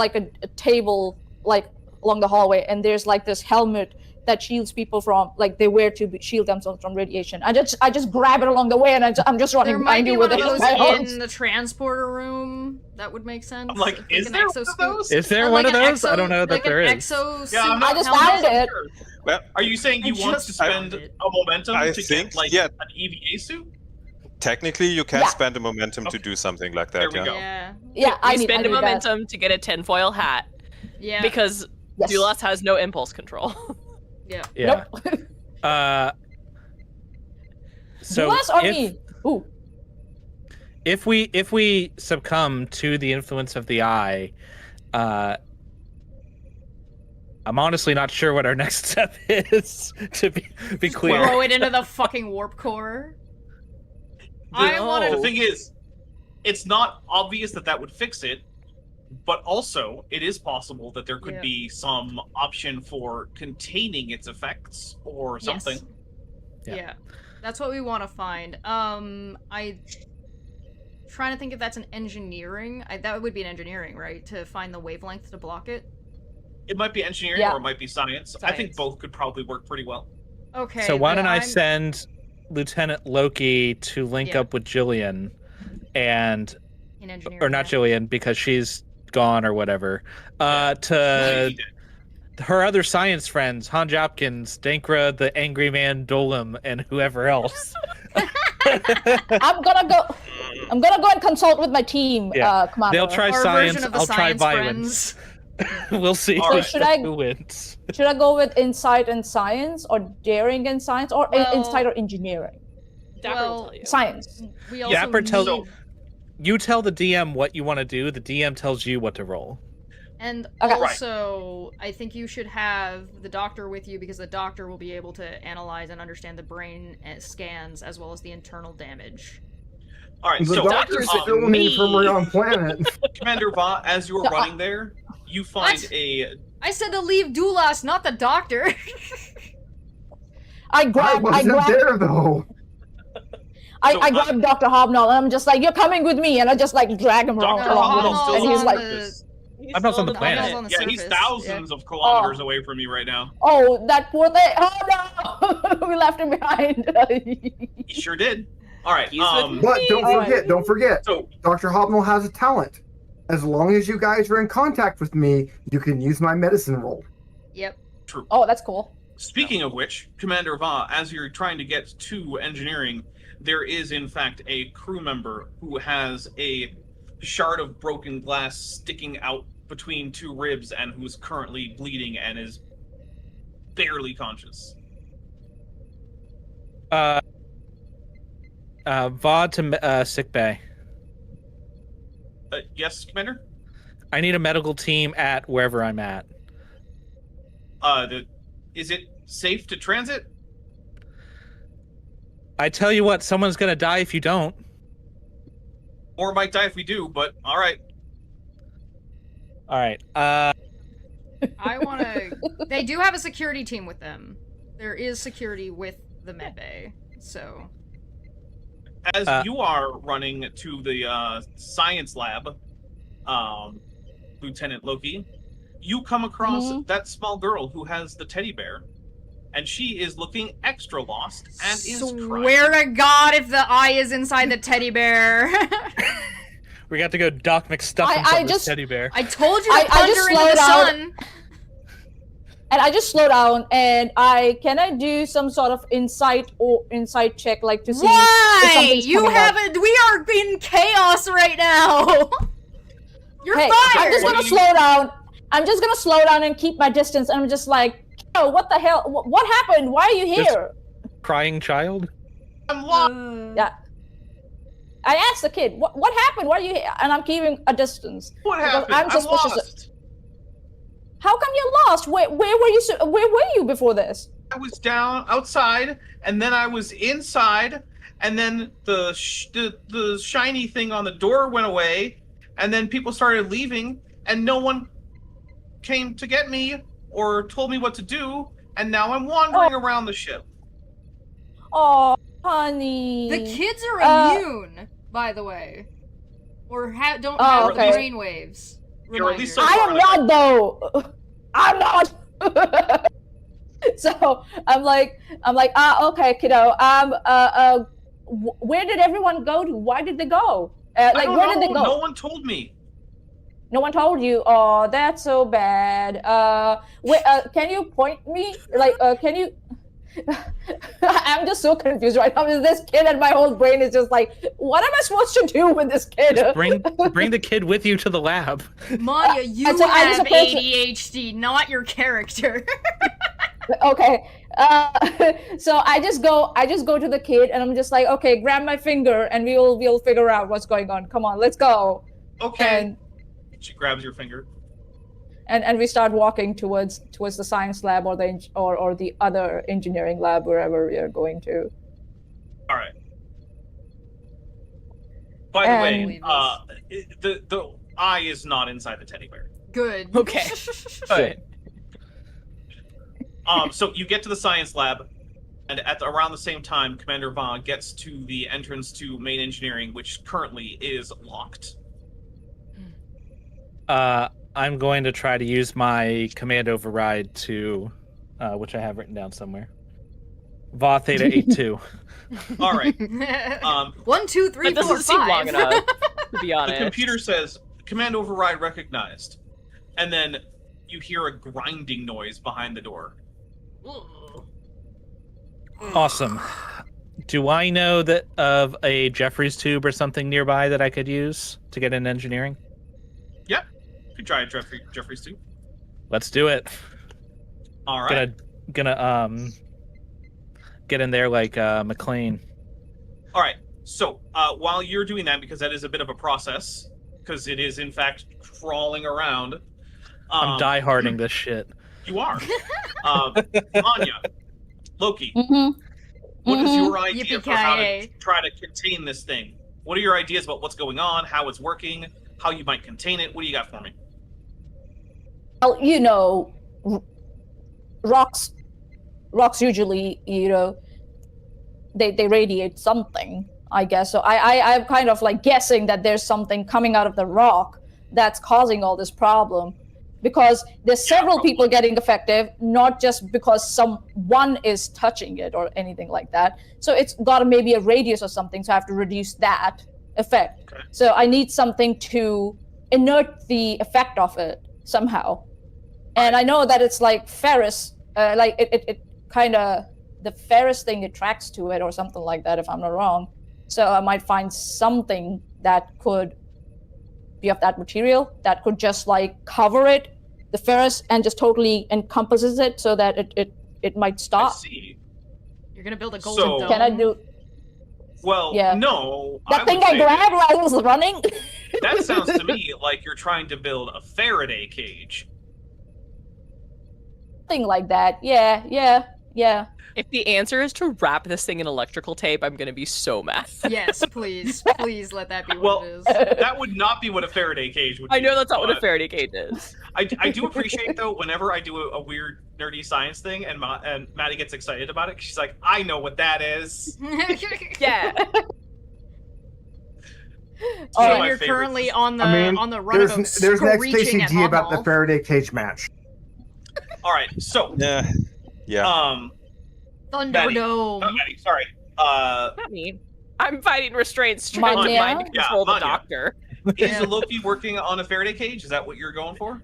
table like along the hallway, and there's like this helmet that shields people from they wear to shield themselves from radiation. I just grab it along the way, and I'm just running There might behind be you one with of it. those in the transporter room. That would make sense. I'm like, If is an there one of exoscoop- those? Is there Or one like of an those? I don't know that like there an is. exosuit Yeah, I'm I not just helmet? found it. sure. Well, Are you saying you I want to just spend found it. a momentum I to think, get yeah. an EVA suit? technically, you can Yeah. spend a momentum to Okay. do something like that. There we yeah. go. Yeah. Yeah, I We need spend a that. momentum to get a tinfoil hat Yeah. because Yes. Dulas has no impulse control. Yeah. Yeah. Nope. So Dulas or if, me? Ooh. if we succumb to the influence of the eye, I'm honestly not sure what our next step is. To be clear, Throw it into the fucking warp core. The thing is, it's not obvious that would fix it, but also it is possible that there could be some option for containing its effects or something. Yes. Yeah. That's what we want to find. I trying to think if that's an engineering. That would be an engineering, right? To find the wavelength to block it. It might be engineering or it might be science. I think both could probably work pretty well. Okay. So why don't I send Lieutenant Loki to link up with Jillian and in engineering, or not Jillian because she's gone or whatever. To her other science friends, Han Jopkins, Dankra, the Angry Man Dolem, and whoever else. I'm gonna go and consult with my team, Commander. They'll try science. I'll try violence. We'll see who wins. Should I go with insight and science, or daring and science, or insight or engineering? Dapper will tell you. Science. We also Dapper tells you tell the DM what you want to do. The DM tells you what to roll. And also, I think you should have the doctor with you because the doctor will be able to analyze and understand the brain scans as well as the internal damage. All right, the doctor's still an infirmary on planet. Commander Va, as you're running there, you find I said to leave Dulas, not the doctor. I grabbed there though. I grabbed Dr. Hobnob and I'm just like, you're coming with me, and I just like drag him around. And he's like, I'm not on the planet. Yeah, he's thousands of kilometers away from me right now. Oh, that poor thing. Oh no, we left him behind. He sure did. All right. But don't forget. So, Dr. Hobnob has a talent. As long as you guys are in contact with me, you can use my medicine roll. Yep. True. Oh, that's cool. Speaking of which, Commander Va, as you're trying to get to engineering, there is in fact a crew member who has a shard of broken glass sticking out between two ribs and who's currently bleeding and is barely conscious. Va to sick bay. Yes, Commander? I need a medical team at wherever I'm at. Is it safe to transit? I tell you what, someone's gonna die if you don't. Or might die if we do, but alright. Alright, I wanna... They do have a security team with them. There is security with the medbay, so... As you are running to the science lab, Lieutenant Loki, you come across that small girl who has the teddy bear, and she is looking extra lost and is crying. Swear to God if the eye is inside the teddy bear. We got to go Doc McStuffins on this teddy bear. I told you to punch her into the sun. And I just slow down, and can I do some sort of insight check, like to see if something's coming up? We are in chaos right now. You're fired. I'm just gonna slow down. I'm just gonna slow down and keep my distance. And I'm just like, oh, what the hell? What happened? Why are you here? Crying child. I'm lost. Yeah. I asked the kid, what happened? Why are you here? And I'm keeping a distance. What happened? I'm lost. How come you're lost? Where were you before this? I was down outside, and then I was inside, and then the shiny thing on the door went away, and then people started leaving, and no one came to get me or told me what to do, and now I'm wandering around the ship. Oh, honey. The kids are immune, by the way, or don't have the brain waves. Or at least so I am not, though. I'm not. So I'm like, okay, kiddo. Where did everyone go to? Why did they go? Where did they go? No one told me. No one told you. Oh, that's so bad. Can you point me? Can you? I'm just so confused right now. This kid and my whole brain is just like, what am I supposed to do with this kid? Just bring the kid with you to the lab. Maya, you have ADHD, not your character. Okay. So I just go to the kid and I'm just like, okay, grab my finger and we'll figure out what's going on. Come on, let's go. Okay. And she grabs your finger. And we start walking towards the science lab or the other engineering lab, wherever we are going to. All right. By the And- way, the eye is not inside the teddy bear. Good. Okay. Good. So you get to the science lab, and around the same time, Commander Va gets to the entrance to main engineering, which currently is locked. I'm going to try to use my command override to, which I have written down somewhere. Va Theta 82. All right. 1, 2, 3, That 4, doesn't seem 5. long enough, to be The honest. computer says, command override recognized. And then you hear a grinding noise behind the door. Awesome. Do I know that of a Jeffries tube or something nearby that I could use to get in engineering? Yep. You could try a Jeffries too. Let's do it. All right. Gonna get in there like McLean. All right. So while you're doing that, because that is a bit of a process, because it is in fact crawling around. I'm dieharding this shit. You are. Anya, Loki, Mm-hmm. what is your idea for how to Yippee-ki-yay. try to contain this thing? What are your ideas about what's going on, how it's working, how you might contain it? What do you got for me? Well, you know, rocks usually, you know, they radiate something, I guess. So I'm kind of like guessing that there's something coming out of the rock that's causing all this problem, because there's several people getting affected, not just because someone is touching it or anything like that. So it's got maybe a radius or something, so I have to reduce that effect. Okay. So I need something to inert the effect of it somehow. And I know that it's like ferrous, like it kind of, the ferrous thing attracts to it or something like that, if I'm not wrong. So I might find something that could be of that material that could just like cover it, the ferrous, and just totally encompasses it so that it might I stop. see. You're gonna build a golden So- dome. Can I do Well, Yeah. no. that would thing I say grabbed while I was running? that sounds to me like you're trying to build a Faraday cage. Thing like that. Yeah. If the answer is to wrap this thing in electrical tape, I'm gonna be so mad. Yes, please let that be Well, what it is. That would not be what a Faraday cage would be. I know that's not what a but Faraday cage is. I do appreciate, though, whenever I do a weird, nerdy science thing and Maddie gets excited about it, she's like, I know what that is. Yeah. So One of my you're favorites. currently on the I mean, on the run of there's an reaching at XKCD about the Hummel. Faraday cage match. All right, so, Yeah. Thunderdome. Maddie, sorry. Not me. I'm fighting restraints trying to Manya? mind control the Manya. doctor. Is Loki working on a Faraday cage? Is that what you're going for?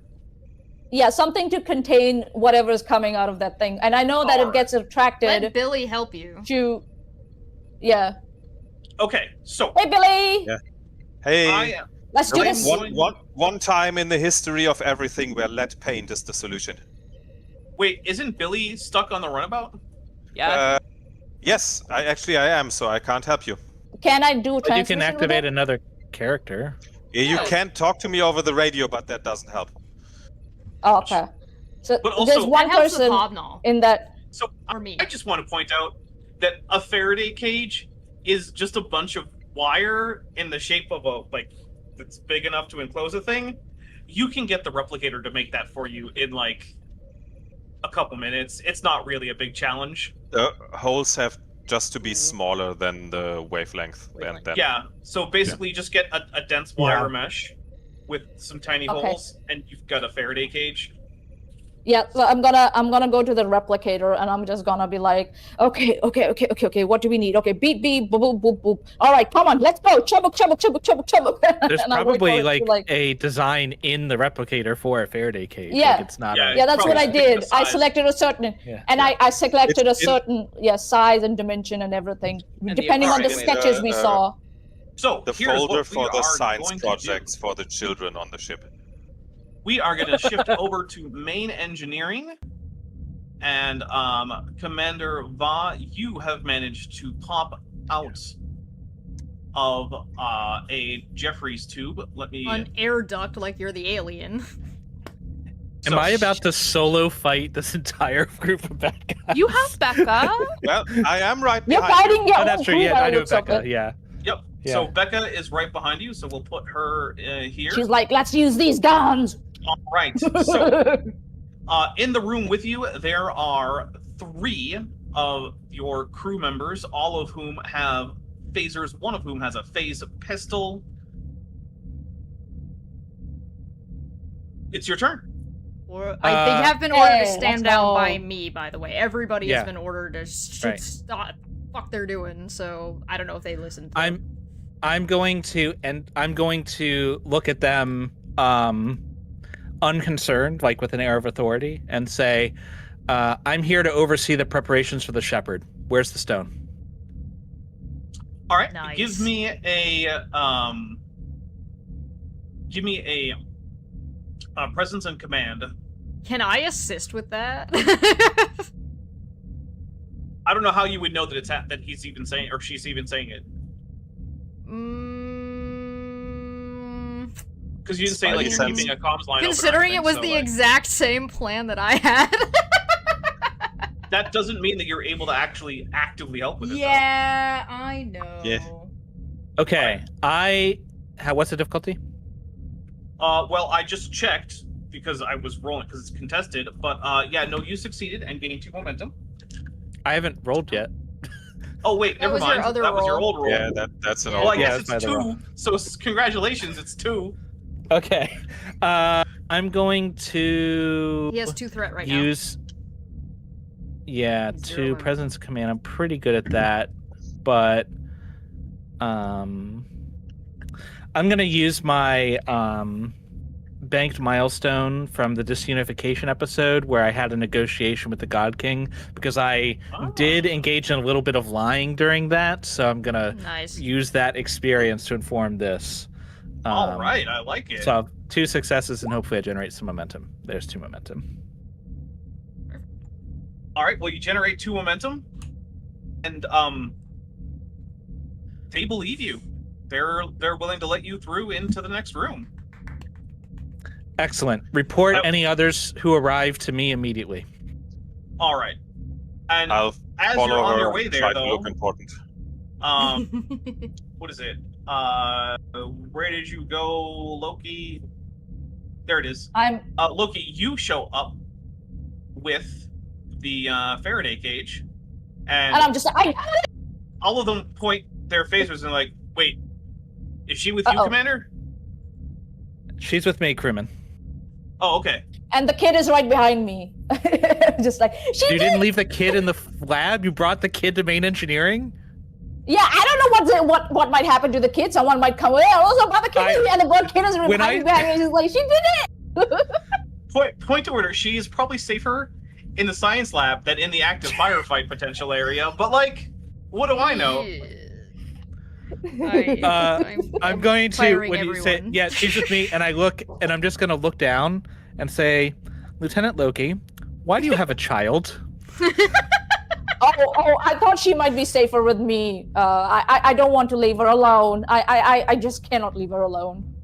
Yeah, something to contain whatever is coming out of that thing. And I know that it Alright. gets attracted Let Billy help you. to. Yeah. Okay, so Hey, Billy! Yeah. Hey. I am. Let's do I'm this. going- One time in the history of everything where lead paint is the solution. Wait, isn't Billy stuck on the runabout? Yeah. Yes, I am, so I can't help you. Can I do But you transmission can activate with it? another character. Yeah, you can talk to me over the radio, but that doesn't help. Oh, okay. So But also- there's one That helps with person Hobnol. in that. So Or me. I just want to point out that a Faraday cage is just a bunch of wire in the shape of a, like, that's big enough to enclose a thing. You can get the replicator to make that for you in like a couple minutes. It's not really a big challenge. The holes have just to be smaller than the wavelength. And then Yeah, so basically just get a dense wire mesh with some tiny Okay. holes, and you've got a Faraday cage. Yeah, so I'm gonna go to the replicator and I'm just gonna be like, okay, what do we need? Okay, beep, boop, boop, boop, boop. All right, come on, let's go. Chubuk. There's And I wait for probably it to, like a design in the replicator for a Faraday cage. Yeah. Like it's not. Yeah, a- Yeah, that's what I Probably did. the I size. selected a certain, Yeah. and I selected a It's in- certain size and dimension and everything, the depending on the apartment, sketches we saw. So the here's folder what we for the are science going to projects do. for the children on the ship. We are going to shift over to main engineering, and Commander Va, you have managed to pop out of a Jeffries tube. Let me. An air duct like you're the alien. Am So- I about to solo fight this entire group of bad guys? You have Becca. Well, I am right You're behind you. fighting your Oh, own that's true. crew Yeah, by I the know looks of Becca. it. Yeah. Yep. Yeah. So Becca is right behind you, so we'll put her here. She's like, let's use these guns. All right. So in the room with you, there are 3 of your crew members, all of whom have phasers, one of whom has a phase pistol. It's your turn. They have been ordered to stand down go. by me, by the way. Everybody Yeah. has been ordered to stop fuck they're doing, so I don't know if they listened. I'm going to look at them unconcerned, like with an air of authority, and say, I'm here to oversee the preparations for the shepherd. Where's the stone? All right. Nice. Give me a presence and command. Can I assist with that? I don't know how you would know that it's that he's even saying or she's even saying it. Because you didn't say like you're keeping a comms line. Considering it was the exact same plan that I had. That doesn't mean that you're able to actually actively help with it. Yeah, I know. Yeah. Okay. What's the difficulty? Well, I just checked because I was rolling because it's contested. But yeah, no, you succeeded and gaining 2 momentum. I haven't rolled yet. Oh wait, That never was mind. your other That was your roll. old roll. Yeah, that's an Well, I old. guess that's it's my other 2. roll. So congratulations, it's 2. Okay. I'm going to He has 2 threat right now. use. Yeah, He's 2 0 presence command. I'm pretty good at that, but I'm gonna use my banked milestone from the disunification episode where I had a negotiation with the God King because I did engage in a little bit of lying during that, so I'm gonna use that experience to inform this. All right, I like it. So I have 2 successes and hopefully I generate some momentum. There's 2 momentum. All right, well, you generate 2 momentum, and they believe you. They're willing to let you through into the next room. Excellent. Report any others who arrive to me immediately. All right, and I'll as follow you're on her your way and there, try to though, look important. what is it? Where did you go, Loki? There it is. Loki, you show up with the Faraday cage, and I'm just like, all of them point their phasers and like, wait, is she with you, Commander? She's with me, crewman. Oh, okay. And the kid is right behind me. Just like, You didn't leave the kid in the lab? You brought the kid to main engineering? Yeah, I don't know what might happen to the kid. Someone might come in. Also, brought the kid in, and the kid is behind me. She's like, she did it. Point to her. She is probably safer in the science lab than in the active firefight potential area. But like, what do I know? I'm going to when you say she's with me, and I look, and I'm just going to look down and say, Lieutenant Loki, why do you have a child? Oh, I thought she might be safer with me. I don't want to leave her alone. I just cannot leave her alone.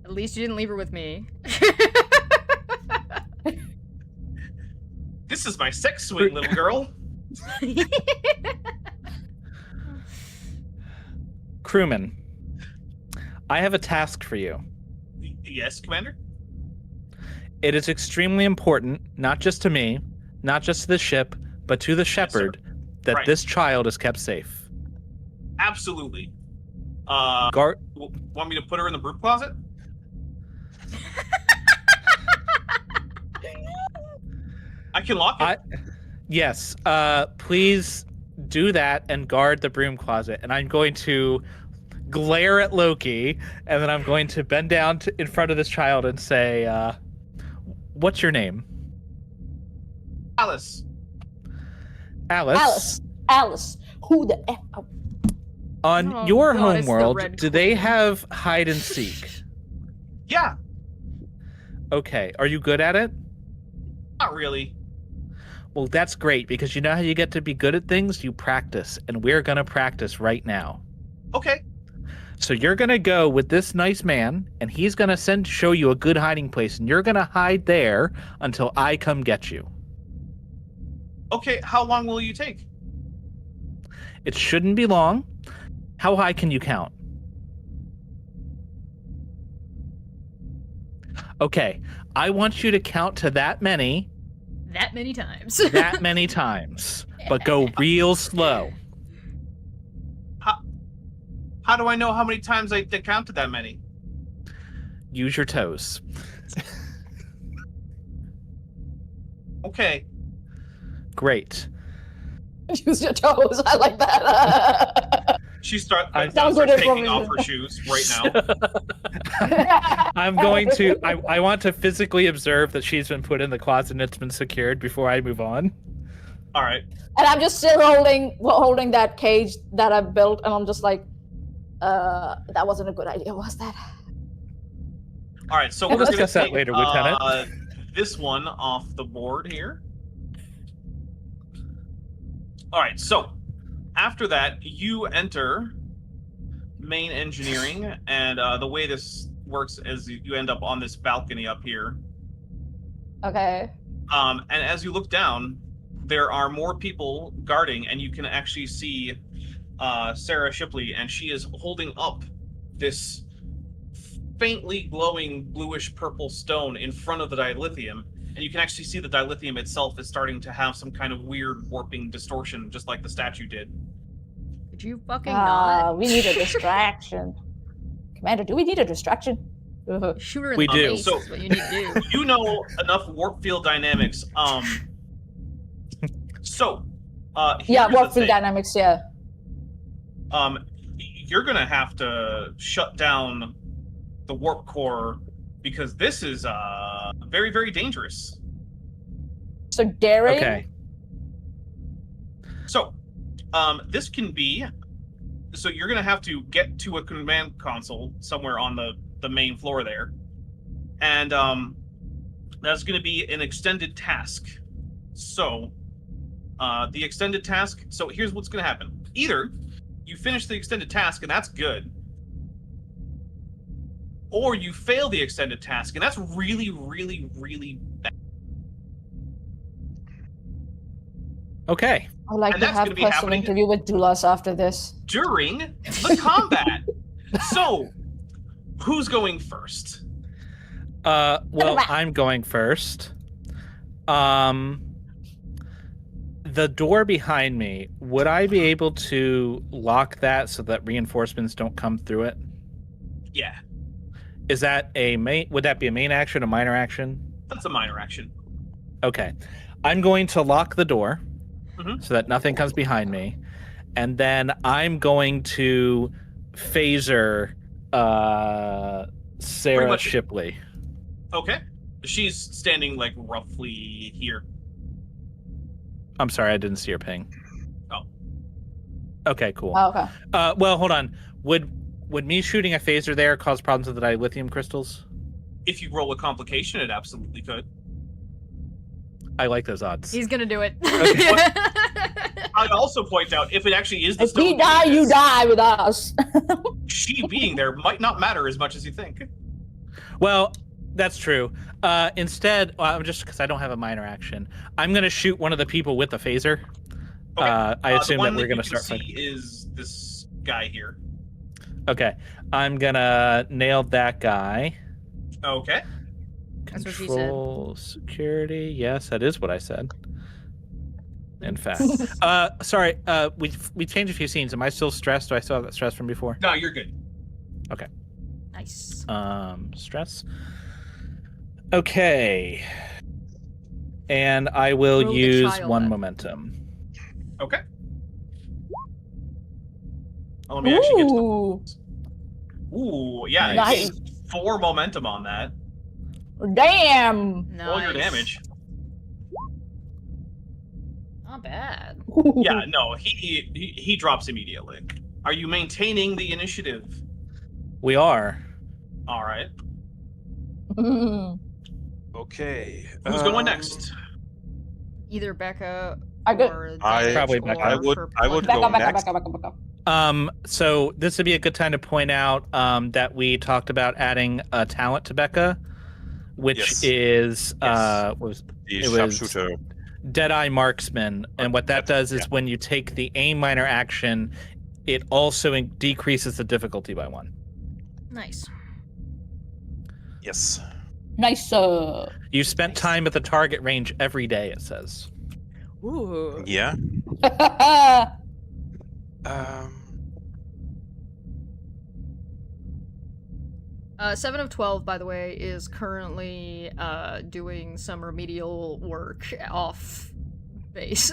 At least you didn't leave her with me. This is my sex swing, little girl. Crewman, I have a task for you. Yes, Commander? It is extremely important, not just to me, not just to the ship, but to the shepherd, that this child is kept safe. Absolutely. Want me to put her in the broom closet? I can lock it. Yes. Please do that and guard the broom closet. And I'm going to glare at Loki, and then I'm going to bend down in front of this child and say, what's your name? Alice. Alice. Alice. Who the F? On your homeworld, do they have hide and seek? Yeah. Okay. Are you good at it? Not really. Well, that's great, because you know how you get to be good at things? You practice, and we're going to practice right now. Okay. So you're going to go with this nice man, and he's going to show you a good hiding place, and you're going to hide there until I come get you. Okay, how long will you take? It shouldn't be long. How high can you count? Okay, I want you to count to that many. That many times. That many times, but go real slow. How do I know how many times I counted that many? Use your toes. Okay. Great. Use your toes. I like that. She starts Sounds good taking off her shoes right now. I'm going to. I want to physically observe that she's been put in the closet and it's been secured before I move on. All right. And I'm just still holding that cage that I built, and I'm just like, that wasn't a good idea, was that? All right, so We'll we're discuss that take, later, Lieutenant. This one off the board here. All right, so after that, you enter main engineering, and the way this works is you end up on this balcony up here. Okay. And as you look down, there are more people guarding, and you can actually see Sarah Shipley, and she is holding up this faintly glowing bluish purple stone in front of the dilithium, and you can actually see the dilithium itself is starting to have some kind of weird warping distortion, just like the statue did. Could you fucking not? We need a distraction. Commander, do we need a distraction? Shoot her in We the do. face So- is what you need to do. You know enough warp field dynamics. So, Yeah, here's warp the field thing. dynamics, yeah. You're gonna have to shut down the warp core because this is very, very dangerous. So daring? Okay. So, this can be. So you're gonna have to get to a command console somewhere on the main floor there, and that's gonna be an extended task. So, the extended task. So here's what's gonna happen: either you finish the extended task and that's good, or you fail the extended task and that's really, really, really bad. Okay. I'd like And to that's have gonna a be personal happening- interview with Dulas after this. During the combat. So, who's going first? Well, I'm going first. The door behind me, would I be able to lock that so that reinforcements don't come through it? Yeah, Is that a main? Would that be a main action, a minor action? that's a minor action. Okay. I'm going to lock the door Mhm. so that nothing comes behind me. And then I'm going to phaser Sarah much- Shipley. Okay. She's standing like roughly here. I'm sorry, I didn't see her ping. Oh. Okay, cool. Oh, okay. Well, hold on. Would me shooting a phaser there cause problems with the dilithium crystals? If you roll a complication, it absolutely could. I like those odds. He's gonna do it. I'd also point out if it actually is the If we stone die, being you this, die with us. She being there might not matter as much as you think. Well, that's true. Instead, just because I don't have a minor action, I'm going to shoot one of the people with the phaser. Okay. I assume the one that we're going to you can start see fighting. is this guy here. Okay. I'm going to nail that guy. Okay. That's what she Control security. Yes, that is what I said. In fact. Sorry, we changed a few scenes. Am I still stressed? Do I still have that stress from before? No, you're good. Nice. Stress. Okay. And I will Roll the use child one up. momentum. Okay. Let me actually get to Ooh, the... Ooh, yeah. Nice. 4 momentum on that. damn. Roll your Nice. damage. Not bad. Yeah, no, he drops immediately. Are you maintaining the initiative? We are. All right. Okay. Who's going next? Either Becca I go- or I- Dash Probably or Becca. I would Purple. go Becca, next. Becca. So this would be a good time to point out that we talked about adding a talent to Becca, which Yes. is Yes. what was The It was- sharpshooter. Deadeye Marksman, and what that does is when you take the aim minor action, it also decreases the difficulty by 1. Nice. Yes. Nice. You spent time at the target range every day, it says. Ooh. Yeah. Um. 7 of 12, by the way, is currently doing some remedial work off base.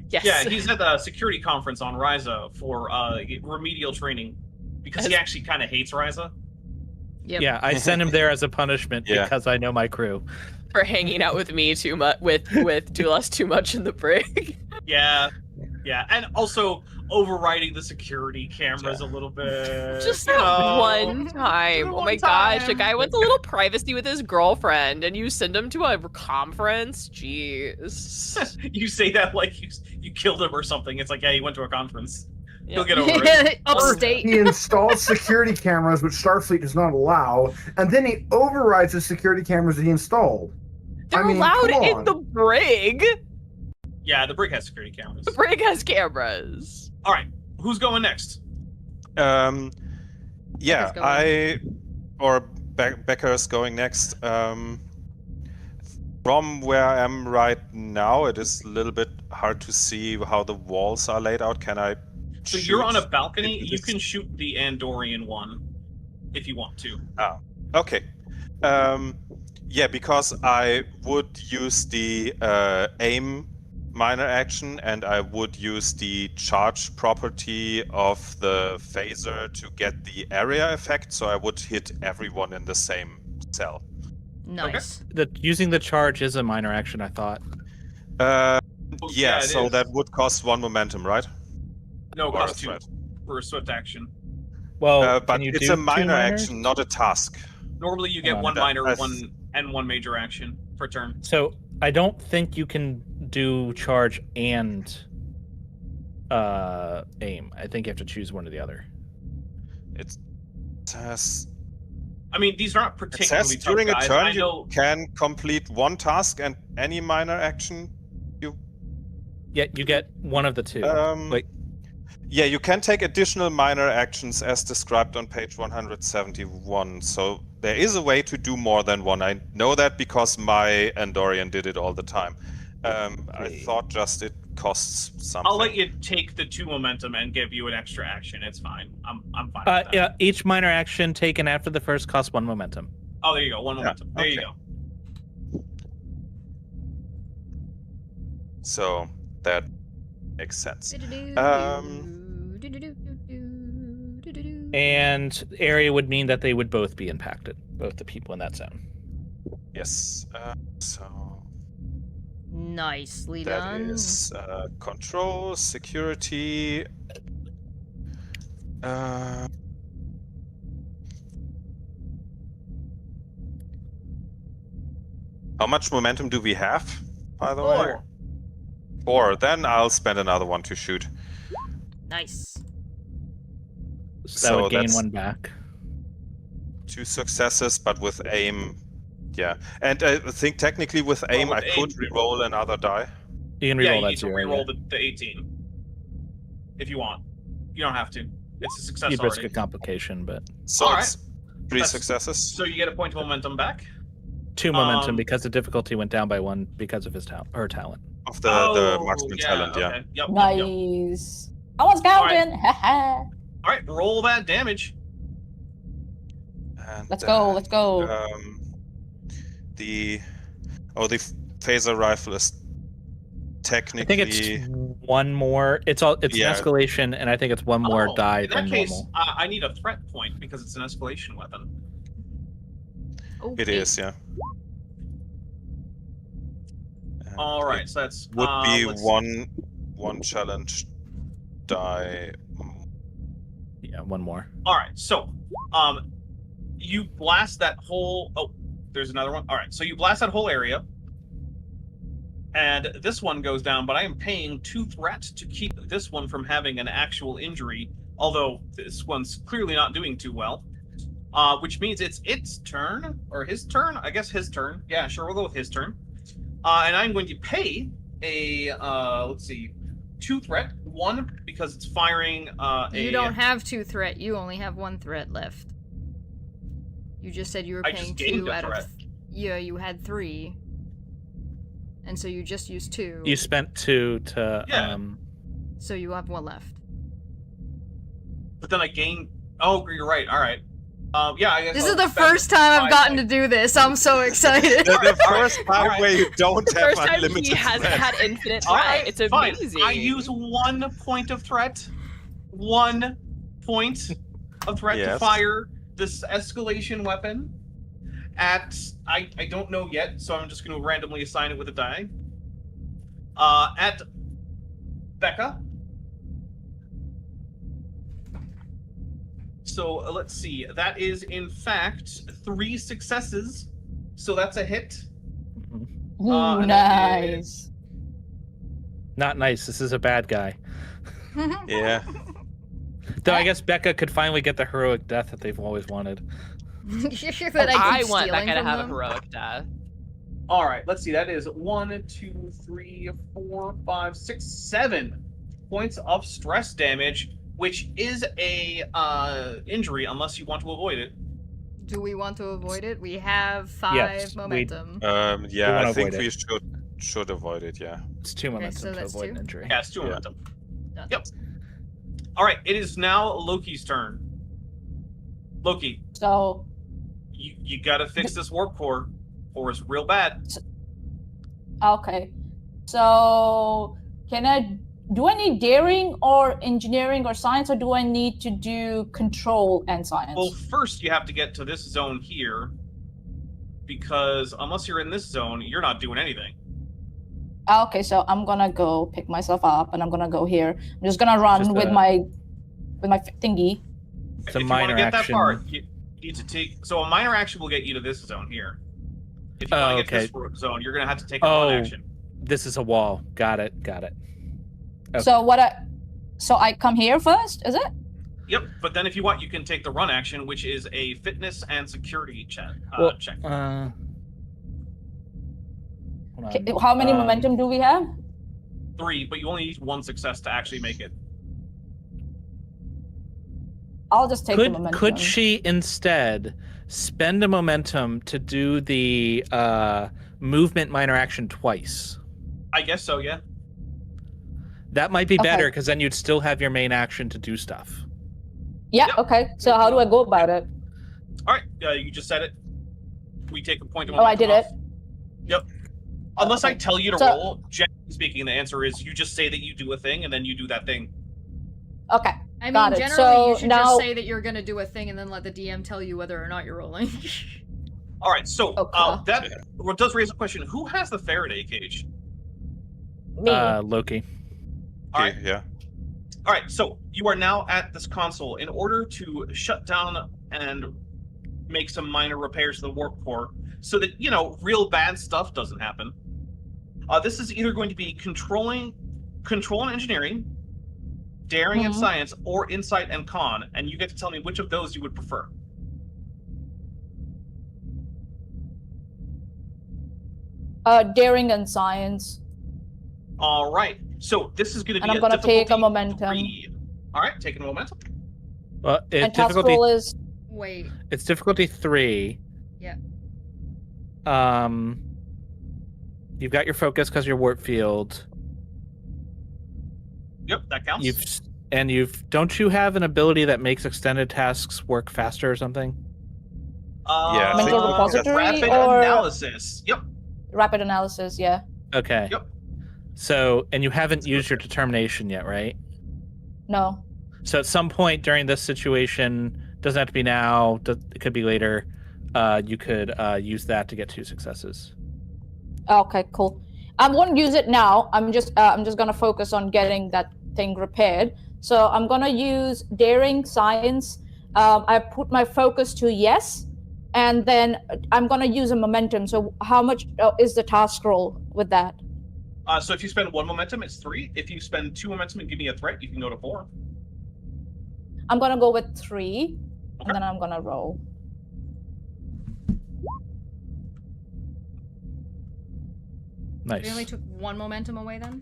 Yes. Yeah, he's at the security conference on Ryza for remedial training because he actually kind of hates Ryza. Yep. Yeah, I sent him there as a punishment because I know my crew. For hanging out with me too much, with Dulas too much in the brig. Yeah, and also overriding the security cameras a little bit. Just that one time. Oh my gosh, a guy wants a little privacy with his girlfriend, and you send him to a conference? Jeez. You say that like you killed him or something. It's like, yeah, he went to a conference. He'll get over it. Upstate. He installs security cameras, which Starfleet does not allow, and then he overrides the security cameras that he installed. They're allowed in the brig. Yeah, the brig has security cameras. The brig has cameras. All right, who's going next? Becca's going next. From where I am right now, it is a little bit hard to see how the walls are laid out. Can I? So you're on a balcony. You can shoot the Andorian one if you want to. Ah, okay. Yeah, because I would use the aim minor action, and I would use the charge property of the phaser to get the area effect, so I would hit everyone in the same cell. Nice. Using the charge is a minor action, I thought. Yeah, so that would cost 1 momentum, right? No, Or cost a 2 threat. for a swift action. Well, but it's a minor action, not a task. Normally you get one minor, one major action per turn. So I don't think you can do charge and aim. I think you have to choose one or the other. It says. I mean, these aren't It particularly says tough during a guys. turn I know. you can complete 1 task and any minor action. Yeah, you get one of the 2. Yeah, you can take additional minor actions as described on page 171. So there is a way to do more than 1. I know that because my Andorian did it all the time. I thought just it costs something. I'll let you take the 2 momentum and give you an extra action. It's fine. I'm fine with that. Yeah, each minor action taken after the first costs 1 momentum. Oh, there you go. 1 momentum. There you go. So that makes sense. And area would mean that they would both be impacted, both the people in that zone. Yes. So Nicely that done. is control, security. How much momentum do we have, by the way? 4. 4. Then I'll spend another 1 to shoot. Nice. So that would gain that's 1 back. 2 successes, but with aim, yeah. And I think technically with aim, with I could aim, re-roll another die. You can Yeah, reroll you that need to 0. re-roll the 18 if you want. You don't have to. It's a success You'd risk already. a complication, but So All it's 3 That's- successes. So you get a point of momentum back. 2 momentum Um, because the difficulty went down by 1 because of his her talent. Of the marksman talent, yeah. Okay. Yep, yep. Nice. I was counting. Haha. All right, roll that damage. And, Let's go. Let's go. The phaser rifle is I technically. think it's 1 more. It's Yeah. an escalation, and I think it's 1 more Oh, die in that than case, normal. I need a threat point because it's an escalation weapon. It is, yeah. And All right, it so that's would be let's- one challenge die. Yeah, 1 more. All right, so you blast that whole. Oh, there's another one. All right, so you blast that whole area, and this one goes down. But I am paying 2 threat to keep this one from having an actual injury. Although this one's clearly not doing too well, which means it's its turn or his turn. I guess his turn. Yeah, sure, we'll go with his turn. And I'm going to pay a, let's see, 2 threat. 1, because it's firing You don't have 2 threat, you only have 1 threat left. You just said you were I paying just gained 2 a out threat. of... Yeah, you had 3. And so you just used 2. You spent 2 to Yeah. So you have 1 left. But then I gained... Oh, you're right. All right. Yeah, I guess This I'll is the spend first time I've 5 gotten to do this. I'm so excited. The first time where you don't have First time unlimited he hasn't threat. had infinite All threat. right, It's fine. amazing. I use 1 point of threat. 1 point of threat to Yes. fire this escalation weapon at... I don't know yet, so I'm just going to randomly assign it with a die. At Becca. So let's see. That is, in fact, 3 successes. So that's a hit. Ooh, and that nice. Not nice. This is a bad guy. Yeah. Though I guess Becca could finally get the heroic death that they've always wanted. That I I keep want stealing Becca to from have a them. heroic death. All right, let's see. That is 1, 2, 3, 4, 5, 6, 7 points of stress damage, which is a injury unless you want to avoid it. Do we want to avoid it? We have 5 Yes, we- momentum. Yeah, wanna I think avoid we it. should avoid it. Yeah. It's 2 momentum so to that's avoid 2? an injury. Yeah, it's 2 Yeah. momentum. Done. Yep. All right, it is now Loki's turn. Loki, So, you gotta fix this warp core, or it's real bad. okay. So, do I need daring or engineering or science, or do I need to do control and science? Well, first you have to get to this zone here, because unless you're in this zone, you're not doing anything. Okay, so I'm gonna go pick myself up, and I'm gonna go here. I'm just gonna run Just with a- my thingy. It's a If you want minor to get that action. far, you need to take. So a minor action will get you to this zone here. If you Oh, want to get to okay. this zone, you're gonna have to take a Oh. run action. This is a wall. Got it. Okay. So so I come here first, is it? Yep. But then if you want, you can take the run action, which is a fitness and security check. Well, check. hold Okay, on. how many momentum do we have? 3, but you only need 1 success to actually make it. I'll just take the momentum. Could she instead spend a momentum to do the movement minor action twice? I guess so. Yeah. That might be Okay. better because then you'd still have your main action to do stuff. Yeah, Yep. okay. So how do I go about it? All right. You just said it. We take a point of Oh, I momentum did it. off. Yep. Unless I Okay. tell you to So- roll, generally speaking, the answer is you just say that you do a thing and then you do that thing. Okay. I mean, Got it. generally, So you should now- just say that you're gonna do a thing and then let the DM tell you whether or not you're rolling. All right. So Okay. that does raise a question. Who has the Faraday cage? Me. Loki. All right. Yeah. All right. So you are now at this console. In order to shut down and make some minor repairs to the warp core, so that real bad stuff doesn't happen. This is either going to be control and engineering, daring and Mhm. science, or insight and con, and you get to tell me which of those you would prefer. Daring and science. All right. So this is going to be And I'm gonna take a difficulty momentum. 3. All right, taking a momentum. Well, And task difficulty. roll is Wait. It's difficulty 3. Yeah. You've got your focus because your warp field. Yep, that counts. Don't you have an ability that makes extended tasks work faster or something? Yeah, I Mental think repository rapid or- analysis. Yep. rapid analysis, yeah. Okay. Yep. So, and you haven't used your determination yet, right? No. So at some point during this situation, doesn't have to be now, it could be later, you could use that to get 2 successes. Okay, cool. I won't use it now. I'm just gonna focus on getting that thing repaired. So I'm gonna use daring science. I put my focus to yes, and then I'm gonna use a momentum. So how much is the task roll with that? So if you spend 1 momentum, it's 3. If you spend 2 momentum and give me a threat, you can go to 4. I'm gonna go with 3, Okay. and then I'm gonna roll. Nice. We only took 1 momentum away then?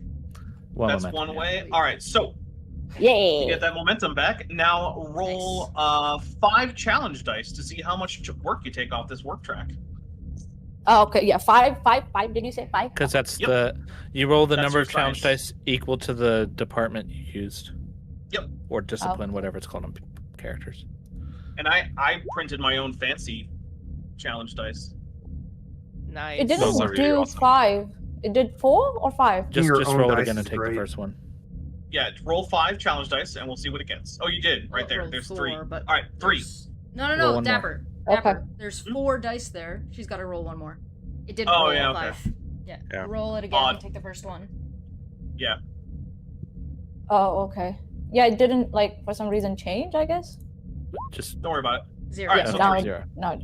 That's one away. All right, so Yay! you get that momentum back. Now roll 5 challenge dice to see how much work you take off this work track. Oh, okay, yeah, five. Did you say 5? Because that's Yep. you roll the That's number your of challenge science. dice equal to the department you used. Yep. Or discipline, Okay. whatever it's called on characters. And I printed my own fancy challenge dice. Nice. It Those didn't are really do awesome. 5. It did 4 or 5? Just Your own roll it dice again and is take great. the first one. Yeah, roll 5 challenge dice, and we'll see what it gets. Oh, you did right there. Roll There's 4, 3. But All right, 3. No, Roll no, one Dapper. more. Dapper. There's 4 dice there. She's got to roll 1 more. It didn't Oh, roll yeah, a okay. 5. Yeah. Yeah. Roll it again Odd. and take the first one. Yeah. Oh, okay. Yeah, it didn't, like, for some reason change, I guess? Just Don't worry about it. 0. All right, Yeah, so now 3. zero. No.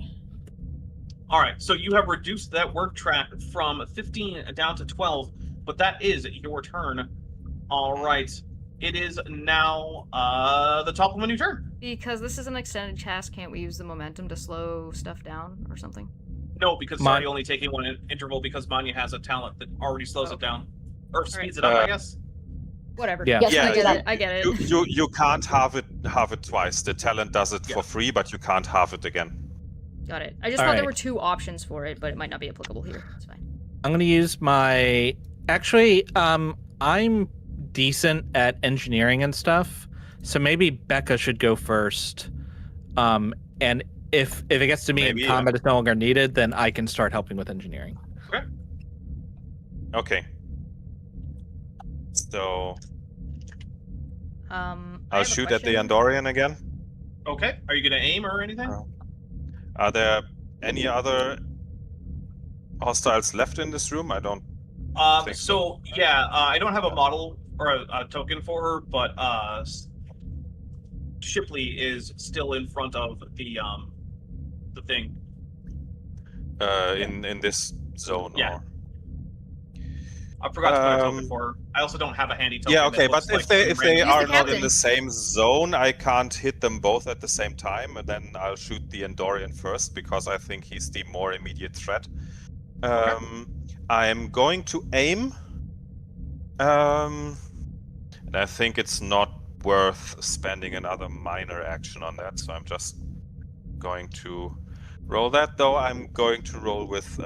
All right, so you have reduced that work track from 15 down to 12, but that is your turn. All right, it is now the top of a new turn. Because this is an extended task, can't we use the momentum to slow stuff down or something? No, because it's Mon- already only taking 1 interval because Manya has a talent that already slows it down. Or speeds it right. up, I guess. Whatever. Yeah. Yes, Yeah, I get you- it. I get it. You can't have it twice. The talent does it Yeah. for free, but you can't have it again. Got it. I just All thought there right. were 2 options for it, but it might not be applicable here. It's fine. I'm gonna use my. Actually, I'm decent at engineering and stuff, so maybe Becca should go first. And if it gets to me Maybe, and combat is no longer needed, then I can start helping with engineering. Okay. So I I'll have a shoot at the question. Andorian again. Okay, are you going to aim or anything? Oh. Are there any other hostiles left in this room? I don't. think So, yeah, I don't have a model or a token for her, but Shipley is still in front of the thing. In this zone. Yeah. Or... I forgot to put a token for her. I also don't have a handy token. Yeah, that okay, but looks like if they some random- Use are the not in captain. the same zone, I can't hit them both at the same time, and then I'll shoot the Andorian first because I think he's the more immediate threat. I'm going to aim, and I think it's not worth spending another minor action on that, so I'm just going to roll that. Though I'm going to roll with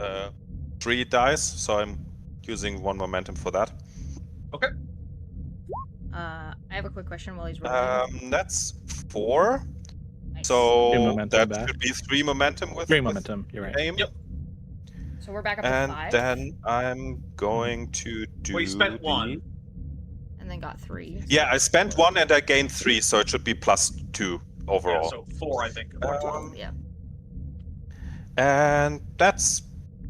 3 dice, so I'm using 1 momentum for that. I have a quick question while he's rolling. That's 4. Nice. So 3 momentum that back. should be 3 momentum with 3 with momentum. You're right. aim. Yep. So we're back up to And 5. then I'm going to do. Well, you spent the- 1. And then got 3. Yeah, I spent 1 and I gained 3, so it should be +2 Yeah, overall. so 4, I think. Yeah. And that's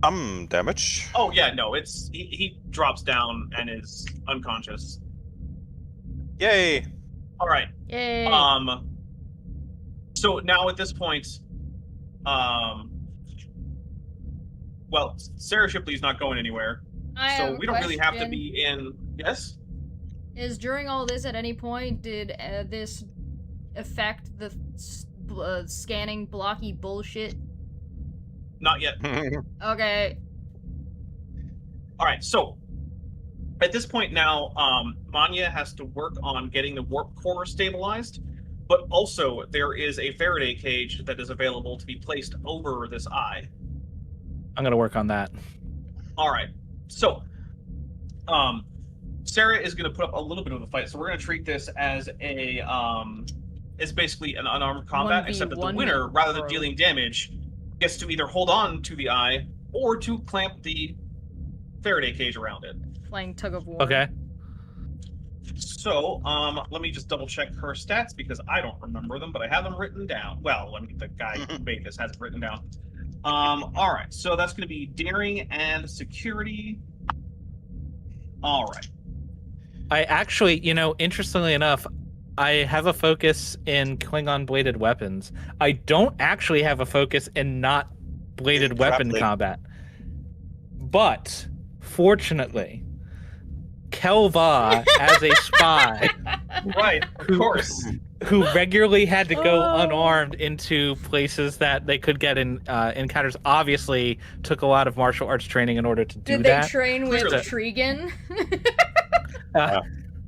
some damage. Oh, yeah, no, he drops down and is unconscious. Yay! All right. Yay. So now at this point, well, Sarah Shipley's not going anywhere, I so have a we don't really have to question. be in. Yes. Is during all this, at any point, did this affect the scanning blocky bullshit? Not yet. Okay. All right. So at this point now, Manya has to work on getting the warp core stabilized, but also there is a Faraday cage that is available to be placed over this eye. I'm gonna work on that. All right. So, Sarah is going to put up a little bit of a fight. So we're going to treat this as a it's basically an unarmed combat, except that the 1v1 winner, rather than bro. dealing damage, gets to either hold on to the eye or to clamp the Faraday cage around it. Playing tug of war. Okay. So, let me just double check her stats because I don't remember them, but I have them written down. Well, the guy who made this has it written down. All right, so that's going to be daring and security. All right. I actually, interestingly enough, I have a focus in Klingon bladed weapons. I don't actually have a focus in not bladed In weapon grappling. combat. But fortunately, Kelva as a spy Right, of course. Who regularly had to go unarmed into places that they could get in encounters. Obviously, took a lot of martial arts training in order to do Did that. they train with Clearly. Trigan?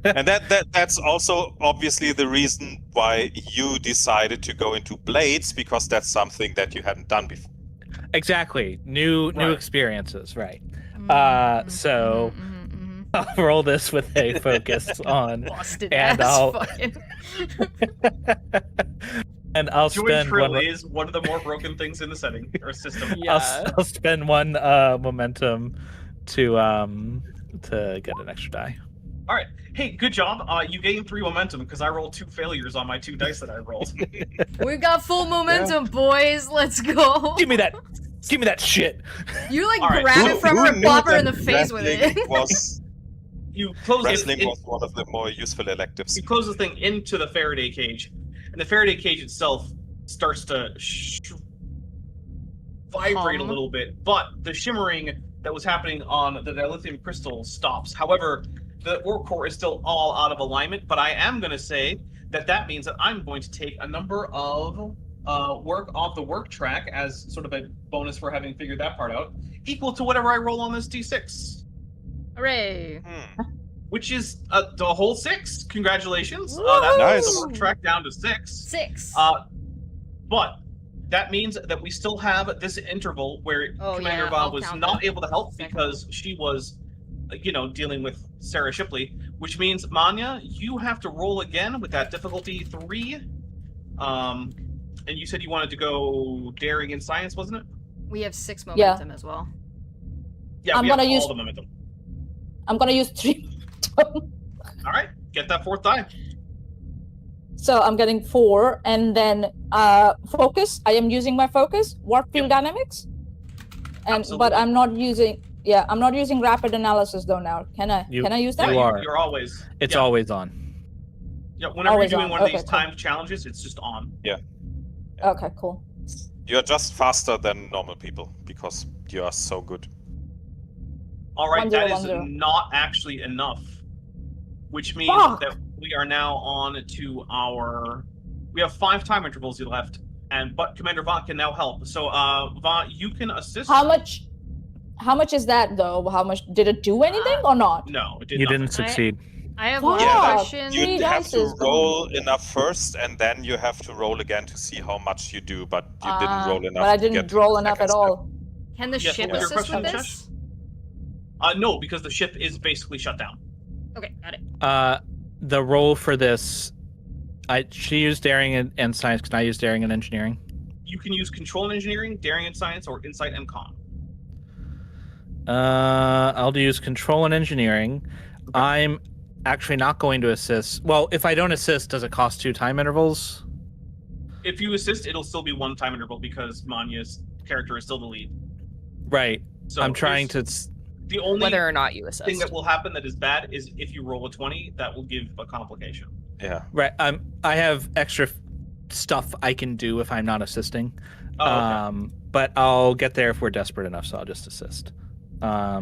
And that's also obviously the reason why you decided to go into blades, because that's something that you hadn't done before. Exactly. New Right. experiences, right. So I'll roll this with a focus on Busted and ass I'll fucking. and I'll Join spend Trill one is one of the more broken things in the setting or system. Yeah. I'll spend one momentum to get an extra die. All right. Hey, good job. You gained 3 momentum because I rolled 2 failures on my 2 dice that I rolled. We got full momentum, boys. Let's go. Give me that shit. You like All right. grab it from her and knew pop her that in the face with wrestling it. You close Wrestling it. was one of the more useful electives. You close this thing into the Faraday cage, and the Faraday cage itself starts to vibrate a little bit, but the shimmering that was happening on the dilithium crystal stops. However, the orc core is still all out of alignment, but I am going to say that means that I'm going to take a number of work off the work track as sort of a bonus for having figured that part out, equal to whatever I roll on this d6. Hooray. Which is the whole 6. Congratulations. That Nice. moves the work track down to 6. 6. But that means that we still have this interval where Commander Va I'll was count not that. able to help Second. because she was, dealing with Sarah Shipley, which means, Manya, you have to roll again with that difficulty 3. And you said you wanted to go daring and science, wasn't it? We have 6 momentum as well. Yeah, I'm we have gonna all use- the momentum. I'm gonna use 3. All right, get that 4th die. So I'm getting 4, and then focus. I am using my focus, warp field dynamics, and Absolutely. but I'm not using. Yeah, I'm not using rapid analysis though now. Can I? You- Can I use Yeah, that? You are. You're always. It's yeah. always on. Yeah, whenever always you're doing on. one of Okay, these cool. timed challenges, it's just on. Okay, cool. You're just faster than normal people because you are so good. All right, 1-0, that is 1-0. not actually enough, which means Fuck. that we are now on to our. We have 5 time intervals left, but Commander Va can now help. So, Va, you can assist. How much? How much is that though? How much did it do anything or not? No, it did You nothing. didn't succeed. I have Fuck. one Yeah, question. Three You have dice to is roll enough first, and then you have to roll again to see how much you do. But you didn't roll enough. But I to didn't get to roll the enough second at step. all. Can the Yes, ship what was your assist with question, this? No, because the ship is basically shut down. Okay, got it. The roll for this, she used daring and science. Can I use daring and engineering? You can use control and engineering, daring and science, or insight and con. I'll use control and engineering. I'm actually not going to assist. Well, if I don't assist, does it cost 2 time intervals? If you assist, it'll still be 1 time interval because Manya's character is still the lead. Right. So I'm trying to. The only Whether or not you assist. thing that will happen that is bad is if you roll a 20, that will give a complication. Yeah. Right. I have extra stuff I can do if I'm not assisting. Oh, okay. But I'll get there if we're desperate enough, so I'll just assist. I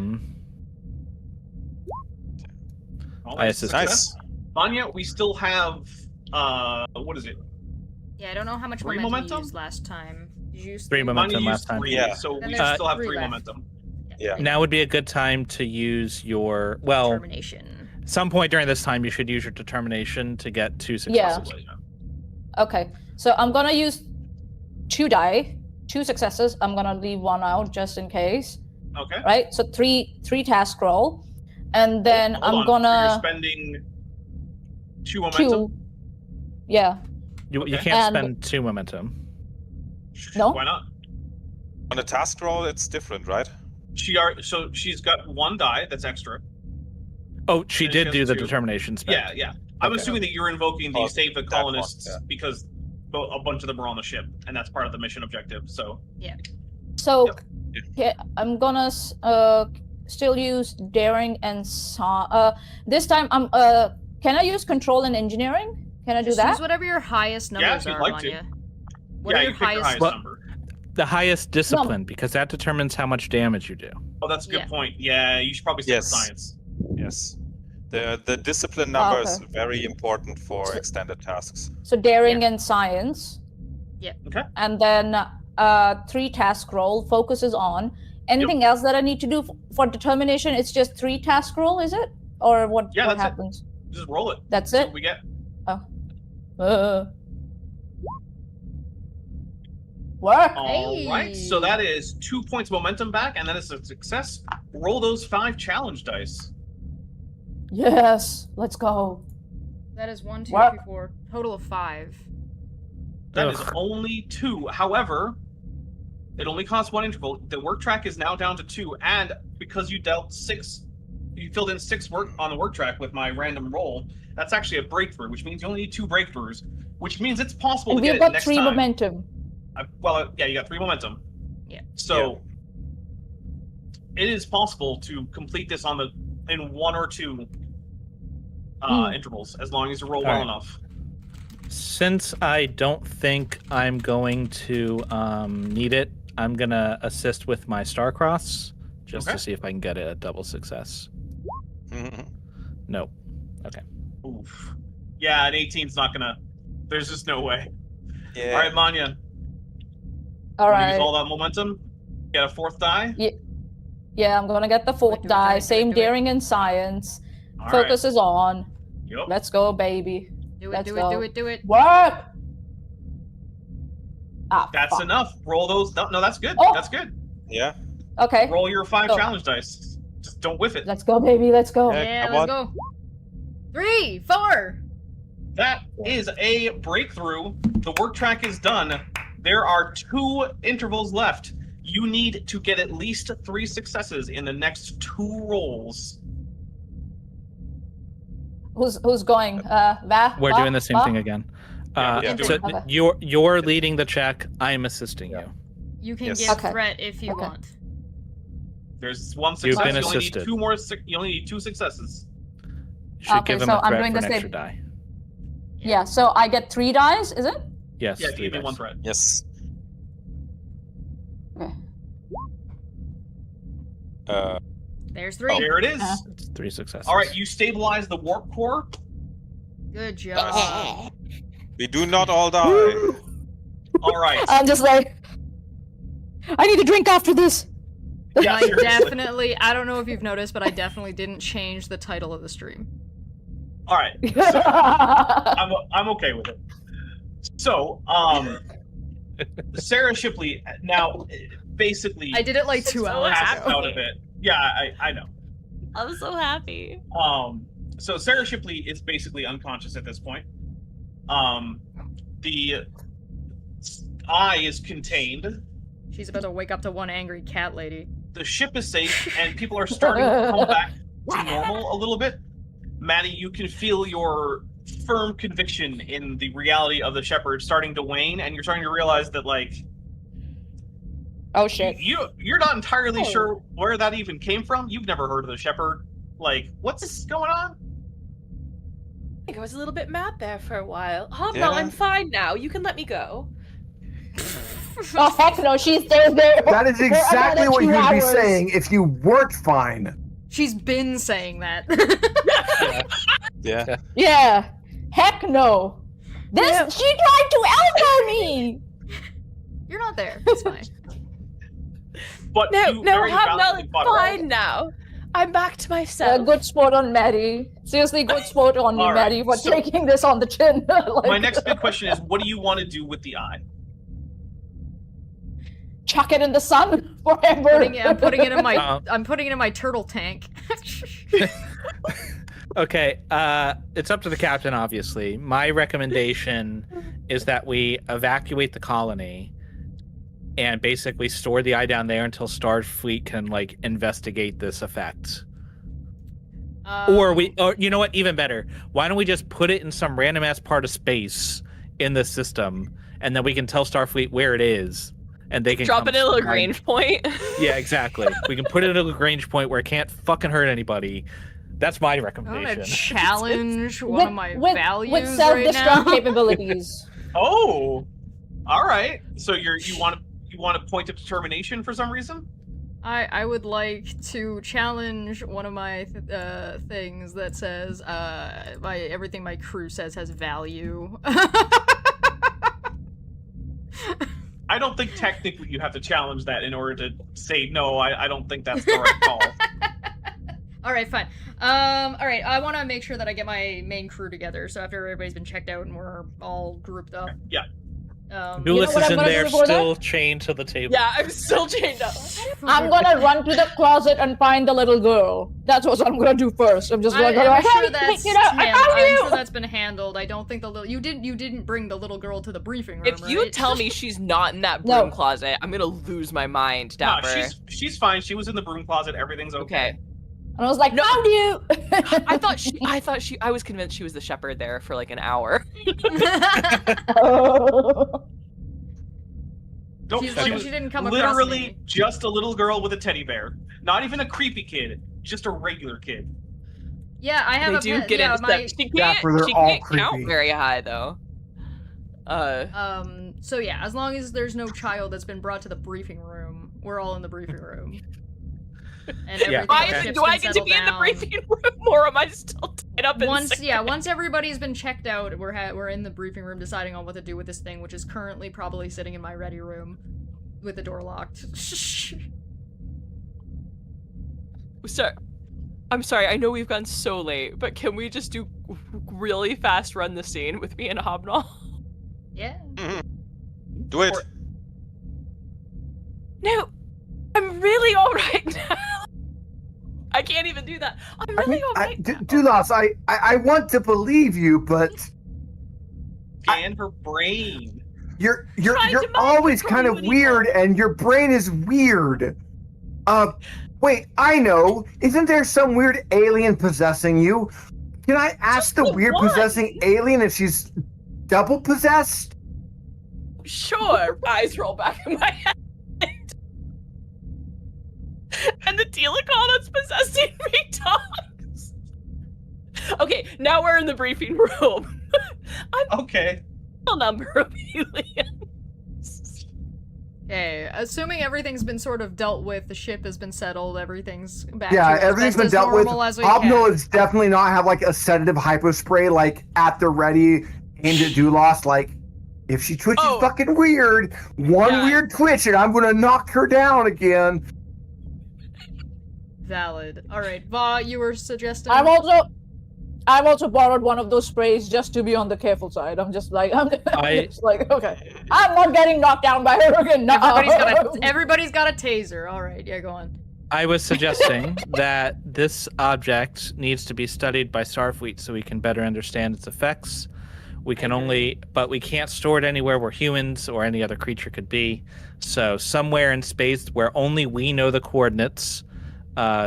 assist. Nice. Manya, we still have what is it? Yeah, I don't know how much 3 momentum, momentum? you used last time. Did you use 3 momentum Manya last used time. 3, Yeah. so Then we there's still have 3 3 left. momentum. Yeah. Now would be a good time to use your Determination. some point during this time you should use your determination to get 2 Yeah. successes. Okay, so I'm gonna use 2 die, 2 successes. I'm gonna leave 1 out just in case. Okay. Right? So three task roll, and then Hold I'm on. gonna You're spending 2 momentum. 2. Yeah. You Okay. can't And- spend 2 momentum. No? Why not? On a task roll, it's different, right? So she's got 1 die that's extra. Oh, she And did she do has the 2. determination spell. Yeah. I'm Okay. assuming that you're invoking the Oh, save the that one, colonists yeah. because a bunch of them are on the ship, and that's part of the mission objective. So So Yep. yeah, I'm gonna still use daring and this time I'm can I use control and engineering? Can I do Just that? use whatever your highest numbers if you'd are, like to. Manya. What are yeah, your you pick your highest Well- number. The highest discipline, because that determines how much damage you do. Oh, that's a good Yeah. point. Yeah, you should probably say Yes. science. Yes. The discipline number is okay. very important for extended tasks. So daring and science. Yeah. Okay. And then 3 task roll focuses on. Anything else that I need to do for determination? It's just 3 task roll, is it? Or what Yeah, that's happens? it. Just roll it. That's See it? what we get. Work. All right. So that is 2 points momentum back, and that is a success. Roll those 5 challenge dice. Yes. Let's go. That is 1, 2, What? 3, 4. Total of 5. That is only 2. However, it only costs 1 interval. The work track is now down to 2, and because you dealt 6, you filled in 6 work on the work track with my random roll. That's actually a breakthrough, which means you only need 2 breakthroughs, which means it's possible And to get we've it got next 3 time. momentum. Yeah, you got 3 momentum. Yeah. So it is possible to complete this in 1 or 2 intervals, as long as you roll well enough. Since I don't think I'm going to need it, I'm gonna assist with my Starcross just to see if I can get it a double success. No. Okay. Oof. Yeah, an 18's not gonna. There's just no way. Yeah. All right, Manya. All right. Use all that momentum. Get a 4th die. Yeah, I'm gonna get the 4th die. Same daring and science. All Focus is on. Yep. Let's go, baby. Do it, Let's do go. it, do it, do it. Work. That's fuck. enough. Roll those. No, that's good. Oh. That's good. Yeah. Okay. Roll your 5 So- challenge dice. Just don't whiff it. Let's go, baby. Let's go. Yeah, come let's on. go. 3, 4. That is a breakthrough. The work track is done. There are 2 intervals left. You need to get at least 3 successes in the next 2 rolls. Who's going? Va? We're Va? doing the same Va? thing again. Yeah, So okay. you're leading the check. I'm assisting you. You can Yes. give Okay. threat if you Okay. want. There's 1 You've success. been You only assisted. need 2 more. You only need 2 successes. You should Okay, give him so a I'm threat doing for the an same. extra die. Yeah, so I get 3 dice, is it? Yes. Yeah, 3 give me dice. 1 threat. Yes. Okay. There's 3. There it is. It's 3 successes. All right, you stabilize the warp core. Good job. We do not all die. All right. I'm just like, I need a drink after this. Yeah, I seriously. definitely, I don't know if you've noticed, but I definitely didn't change the title of the stream. All right. So, I'm okay with it. So, Sarah Shipley now basically I did it like 2 So hours passed ago. out of it. Yeah, I know. I'm so happy. So Sarah Shipley is basically unconscious at this point. The eye is contained. She's about to wake up to one angry cat lady. The ship is safe, and people are starting to come back to normal a little bit. Maddie, you can feel your firm conviction in the reality of the Shepherd starting to wane, and you're starting to realize that, like, Oh shit. you're not entirely sure where that even came from. You've never heard of the Shepherd. Like, what's going on? I think I was a little bit mad there for a while. Oh Yeah. no, I'm fine now. You can let me go. Oh heck no, she's there. That is for exactly another what 2 you'd be hours. saying if you weren't fine. She's been saying that. Yeah. Yeah. Heck no. This Yeah. she tried to elbow me. You're not there. It's fine. But No, you no, very I'm valiantly fought her off. fine now. I'm back to myself. Good sport on Maddie. Seriously, good sport on you, All right, Maddie, for so- taking this on the chin. Like, My next big question is, what do you want to do with the eye? chuck it in the sun forever. I'm putting it in my Uh, I'm putting it in my turtle tank. Okay, it's up to the captain, obviously. My recommendation is that we evacuate the colony and basically store the eye down there until Starfleet can, like, investigate this effect. Or you know what, even better, why don't we just put it in some random ass part of space in the system, and then we can tell Starfleet where it is, and they can Drop come it at a find- Lagrange point. Yeah, exactly. We can put it at a Lagrange point where it can't fucking hurt anybody. That's my I want recommendation. to challenge one of my values with right self-destruct now. capabilities. Oh, all right. So you want a point of determination for some reason? I would like to challenge one of my things that says everything my crew says has value. I don't think technically you have to challenge that in order to say no. I don't think that's the right call. All right, fine. All right, I want to make sure that I get my main crew together. So after everybody's been checked out and we're all grouped up. Yeah. Duelist is in there, still chained to the table. Yeah, I'm still chained up. I'm gonna run to the closet and find the little girl. That's what I'm gonna do first. I'm just I'm gonna go, sure hey, that's you know, I'm sure that's been handled. I don't think the little you didn't bring the little girl to the briefing room. If you right? tell me she's not in that broom closet, I'm gonna lose my mind, Dapper. No, she's fine. She was in the broom closet. Everything's okay. And I was like, found you! I was convinced she was the shepherd there for like an hour. Nope, she didn't come across literally me. just a little girl with a teddy bear. Not even a creepy kid. Just a regular kid. Yeah, I have They a do pet. get Yeah, into my stuff. She can't count very high though. So yeah, as long as there's no child that's been brought to the briefing room, we're all in the briefing room. And Yeah. Do I get to be in the briefing room, or am I still tied up in once everybody's been checked out, we're in the briefing room deciding on what to do with this thing, which is currently probably sitting in my ready room with the door locked. Sir, I'm sorry, I know we've gone so late, but can we just do really fast run the scene with me and Hobnall? Yeah. Do it. No, I'm really alright now. I can't even do that. I'm really alright. Dulas, I want to believe you, but Scan her brain. You're always kind of weird, and your brain is weird. Wait, I know. Isn't there some weird alien possessing you? Can I ask the weird possessing alien if she's double possessed? Sure. Eyes roll back in my head. And the Tilikaal that's possessing me talks. Okay, now we're in the briefing room. Okay. A number of aliens. Okay, assuming everything's been sort of dealt with, the ship has been settled, everything's back Yeah, to everything's been dealt with. Obno is definitely not have like a sedative hypo spray like at the ready aimed at Dulas. Like, if she twitches fucking weird, weird twitch and I'm gonna knock her down again. Valid. Alright, Va, you were suggesting... I've also borrowed one of those sprays just to be on the careful side. I'm just like, okay. I'm not getting knocked down by her again. No. Everybody's got a taser. Alright, yeah, go on. I was suggesting that this object needs to be studied by Starfleet so we can better understand its effects. We can but we can't store it anywhere where humans or any other creature could be. So somewhere in space where only we know the coordinates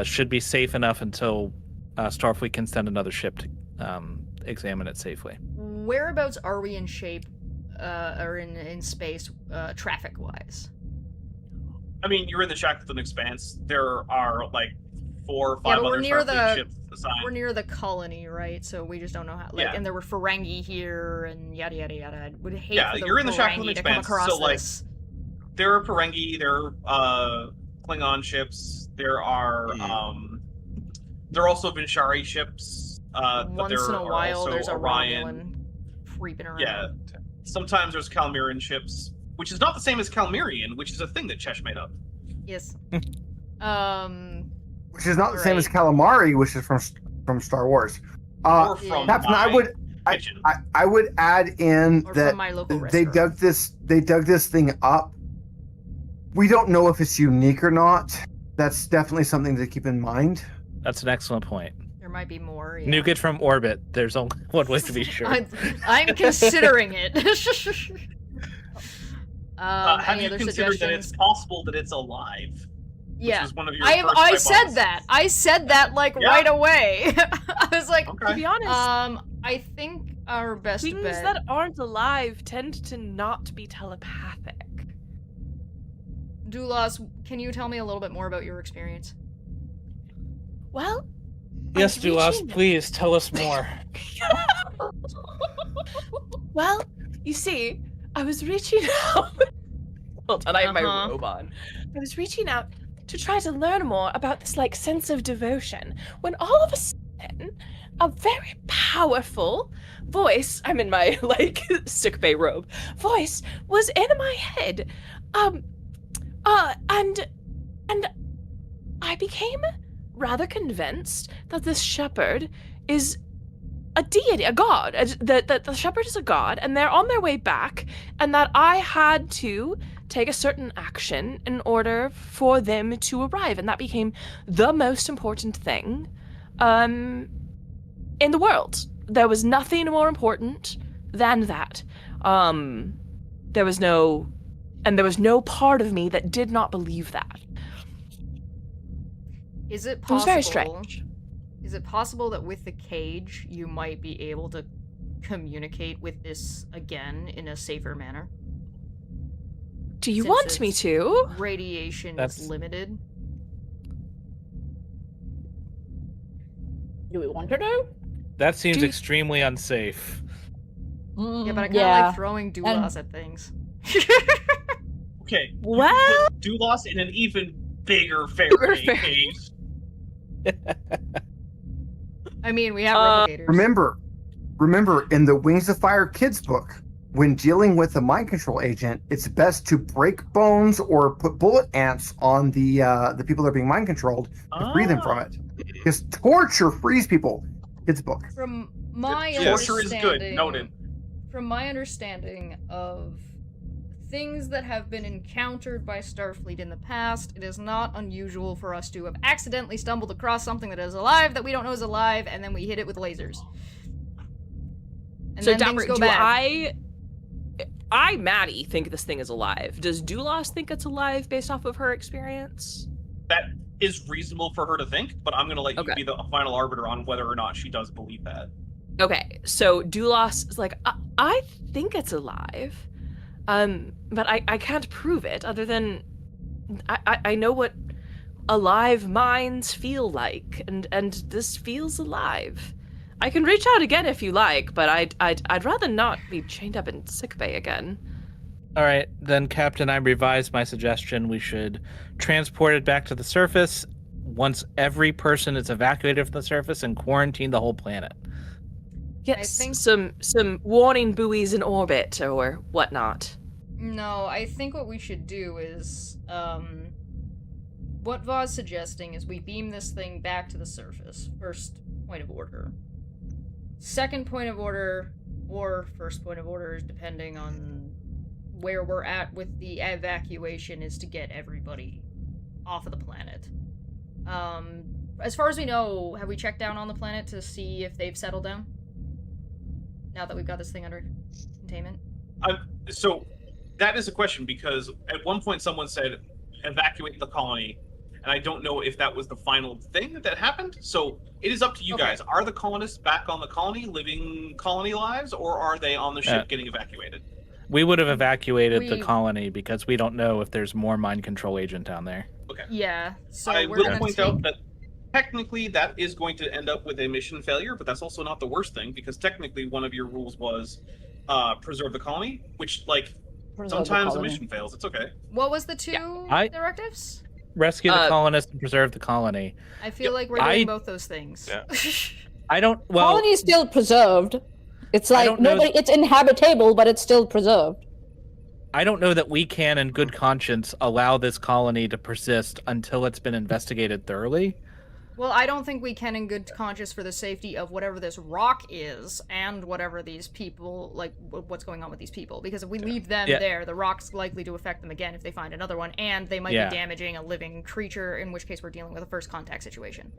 should be safe enough until Starfleet can send another ship to examine it safely. Whereabouts are we in shape, or in space, traffic-wise? I mean, you're in the Shackleton Expanse. There are like 4 or 5 other Starfleet ships assigned. We're near the colony, right? So we just don't know how. And there were Ferengi here, and yada yada yada. I would hate for the you're in the Ferengi Shackleton to come Expanse. across So like, this. there are Ferengi. There are Klingon ships. There are there are also Vinshari ships. Once in a while, there's a Orion. Romulan creeping around. Yeah. Sometimes there's Calmirian ships, which is not the same as Calmirian, which is a thing that Chesh made up. Yes. Which is not the same as calamari, which is from Star Wars. Or from Captain, I would add in that they dug this thing up. We don't know if it's unique or not. That's definitely something to keep in mind. That's an excellent point. There might be more. Yeah. Nuke it from orbit. There's only one way to be sure. I'm considering it. Have you considered that it's possible that it's alive? Yeah, which is one of your I said that. I said that right away. I was like, to be honest, I think our best things bet that aren't alive tend to not be telepathic. Dulas, can you tell me a little bit more about your experience? Well, yes, Dulas, please tell us more. Well, you see, I was reaching out. Hold on, I have my robe on. I was reaching out, to try to learn more about this like sense of devotion, when all of a sudden a very powerful voice, I'm in my like sickbay robe, voice was in my head. And I became rather convinced that this shepherd is a deity, a god, that the shepherd is a god, and they're on their way back, and that I had to take a certain action in order for them to arrive, and that became the most important thing in the world. There was nothing more important than that. There was no part of me that did not believe that. Is it It possible? was very strange. Is it possible that with the cage you might be able to communicate with this again in a safer manner? Do you Since want me its to? Radiation That's- is limited. Do we want to do? That seems Do- extremely unsafe. Yeah, but I kind of like throwing doulas at things. Okay. you Well- can put Doulos in an even bigger Faraday Bigger cage. I mean, we have replicators. Remember, in the Wings of Fire kids book, when dealing with a mind control agent, it's best to break bones or put bullet ants on the people that are being mind controlled to free them from it. Because torture frees people. Kids book. From my Torture is good. understanding, Noted. From my understanding of things that have been encountered by Starfleet in the past, it is not unusual for us to have accidentally stumbled across something that is alive that we don't know is alive, and then we hit it with lasers. And So, then things Dapper, go do bad. I, Maddie, think this thing is alive. Does Doulos think it's alive based off of her experience? That is reasonable for her to think, but I'm going to let you Okay. be the final arbiter on whether or not she does believe that. Okay, so Doulos is like, I think it's alive, but I can't prove it other than I know what alive minds feel like, and this feels alive. I can reach out again if you like, but I'd rather not be chained up in sickbay again. All right, then, Captain, I revised my suggestion. We should transport it back to the surface once every person is evacuated from the surface and quarantine the whole planet. Yes, think- some warning buoys in orbit or whatnot. No, I think what we should do is, what Va's suggesting is we beam this thing back to the surface. First point of order. Second point of order, or first point of order, depending on where we're at with the evacuation, is to get everybody off of the planet. As far as we know, have we checked down on the planet to see if they've settled down? Now that we've got this thing under containment? So that is a question, because at one point someone said evacuate the colony, and I don't know if that was the final thing that happened. So it is up to you Okay. guys. Are the colonists back on the colony, living colony lives, or are they on the ship getting evacuated? We would have evacuated the We- colony because we don't know if there's more mind control agent down there. Okay. Yeah, so I we're will gonna point take... out that technically that is going to end up with a mission failure, but that's also not the worst thing, because technically one of your rules was preserve the colony, which, like, sometimes a mission fails. It's okay. What was the two I- directives? Rescue the colonists and preserve the colony. I feel Yep. like we're doing both those things. Yeah. I don't. Well, Colony is still preserved. It's I like don't know nobody. It's inhabitable, but it's still preserved. I don't know that we can, in good conscience, allow this colony to persist until it's been investigated thoroughly. Well, I don't think we can in good conscience for the safety of whatever this rock is and whatever these people, like, what's going on with these people. Because if we leave them there, the rock's likely to affect them again if they find another one, and they might be damaging a living creature, in which case we're dealing with a first contact situation.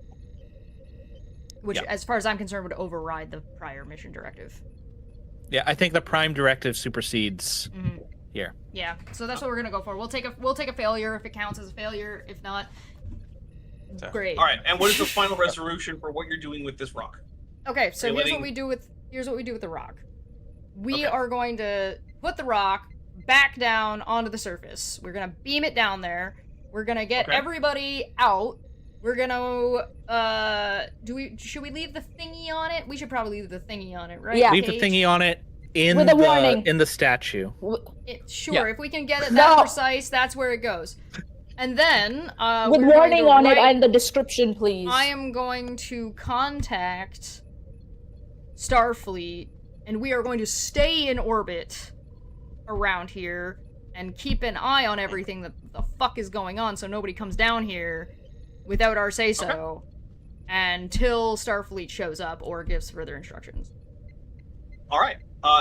Which, as far as I'm concerned, would override the prior mission directive. Yeah, I think the prime directive supersedes Mm-hmm. here. Yeah, so that's what we're gonna go for. We'll take a failure if it counts as a failure. If not, great. All right, and what is the final resolution for what you're doing with this rock? Okay, so You're here's letting- what we do with the rock. We Okay. are going to put the rock back down onto the surface. We're gonna beam it down there. We're gonna get Okay. everybody out. We're gonna should we leave the thingy on it? We should probably leave the thingy on it, right? Yeah. Leave the Paige? thingy on it in With a warning. in the statue. Sure, Yeah. if we can get it No. that precise, that's where it goes. And then, with we're warning going on to it write- and the description, please. I am going to contact Starfleet, and we are going to stay in orbit around here and keep an eye on everything that the fuck is going on so nobody comes down here without our say-so until Starfleet shows up or gives further instructions. All right.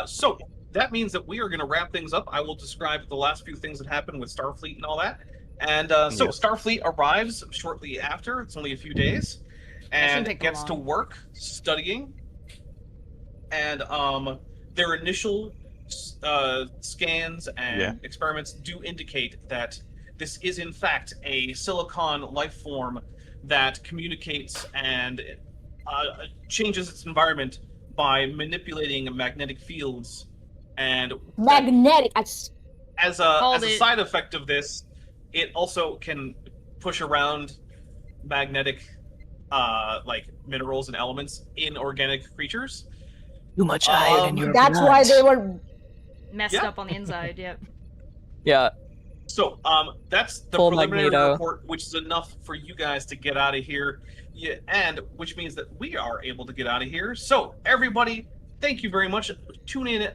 So that means that we are going to wrap things up. I will describe the last few things that happened with Starfleet and all that. And so Yes. Starfleet arrives shortly after. It's only a few days. And take gets long. to work studying. And their initial scans and experiments do indicate that this is in fact a silicon life form that communicates and changes its environment by manipulating magnetic fields, and Magnetic. as a side effect of this, it also can push around magnetic like minerals and elements in organic creatures. Too much iron in your That's blood. why they were Messed up on the inside, yep. Yeah. So that's the Full preliminary Magneto. report, which is enough for you guys to get out of here. Yeah, and which means that we are able to get out of here. So everybody, thank you very much. Tune in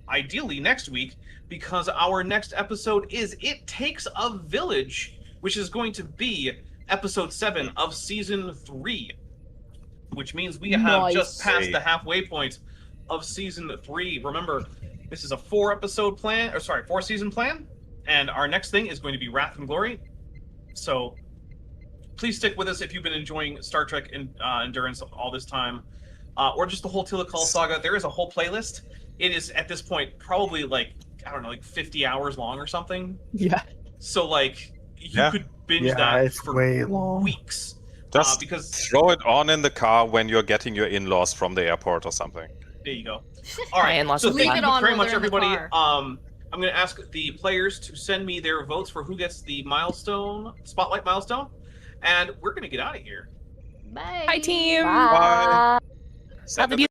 ideally next week, because our next episode is It Takes a Village, which is going to be episode 7 of season 3, which means we have just passed the halfway point of season 3. Remember, this is a 4-season plan, and our next thing is going to be Wrath and Glory. So please stick with us if you've been enjoying Star Trek Endurance all this time, or just the whole Tilikaal saga. There is a whole playlist. It is at this point probably like 50 hours long or something. Yeah. So like you could binge that for way long. weeks. Just because throw it on in the car when you're getting your in-laws from the airport or something. there you go. All right. in-laws So are thank fun. you very while much, they're in the everybody. car. I'm going to ask the players to send me their votes for who gets the spotlight milestone, and we're going to get out of here. Bye. Hi, team. Bye. Send Have a it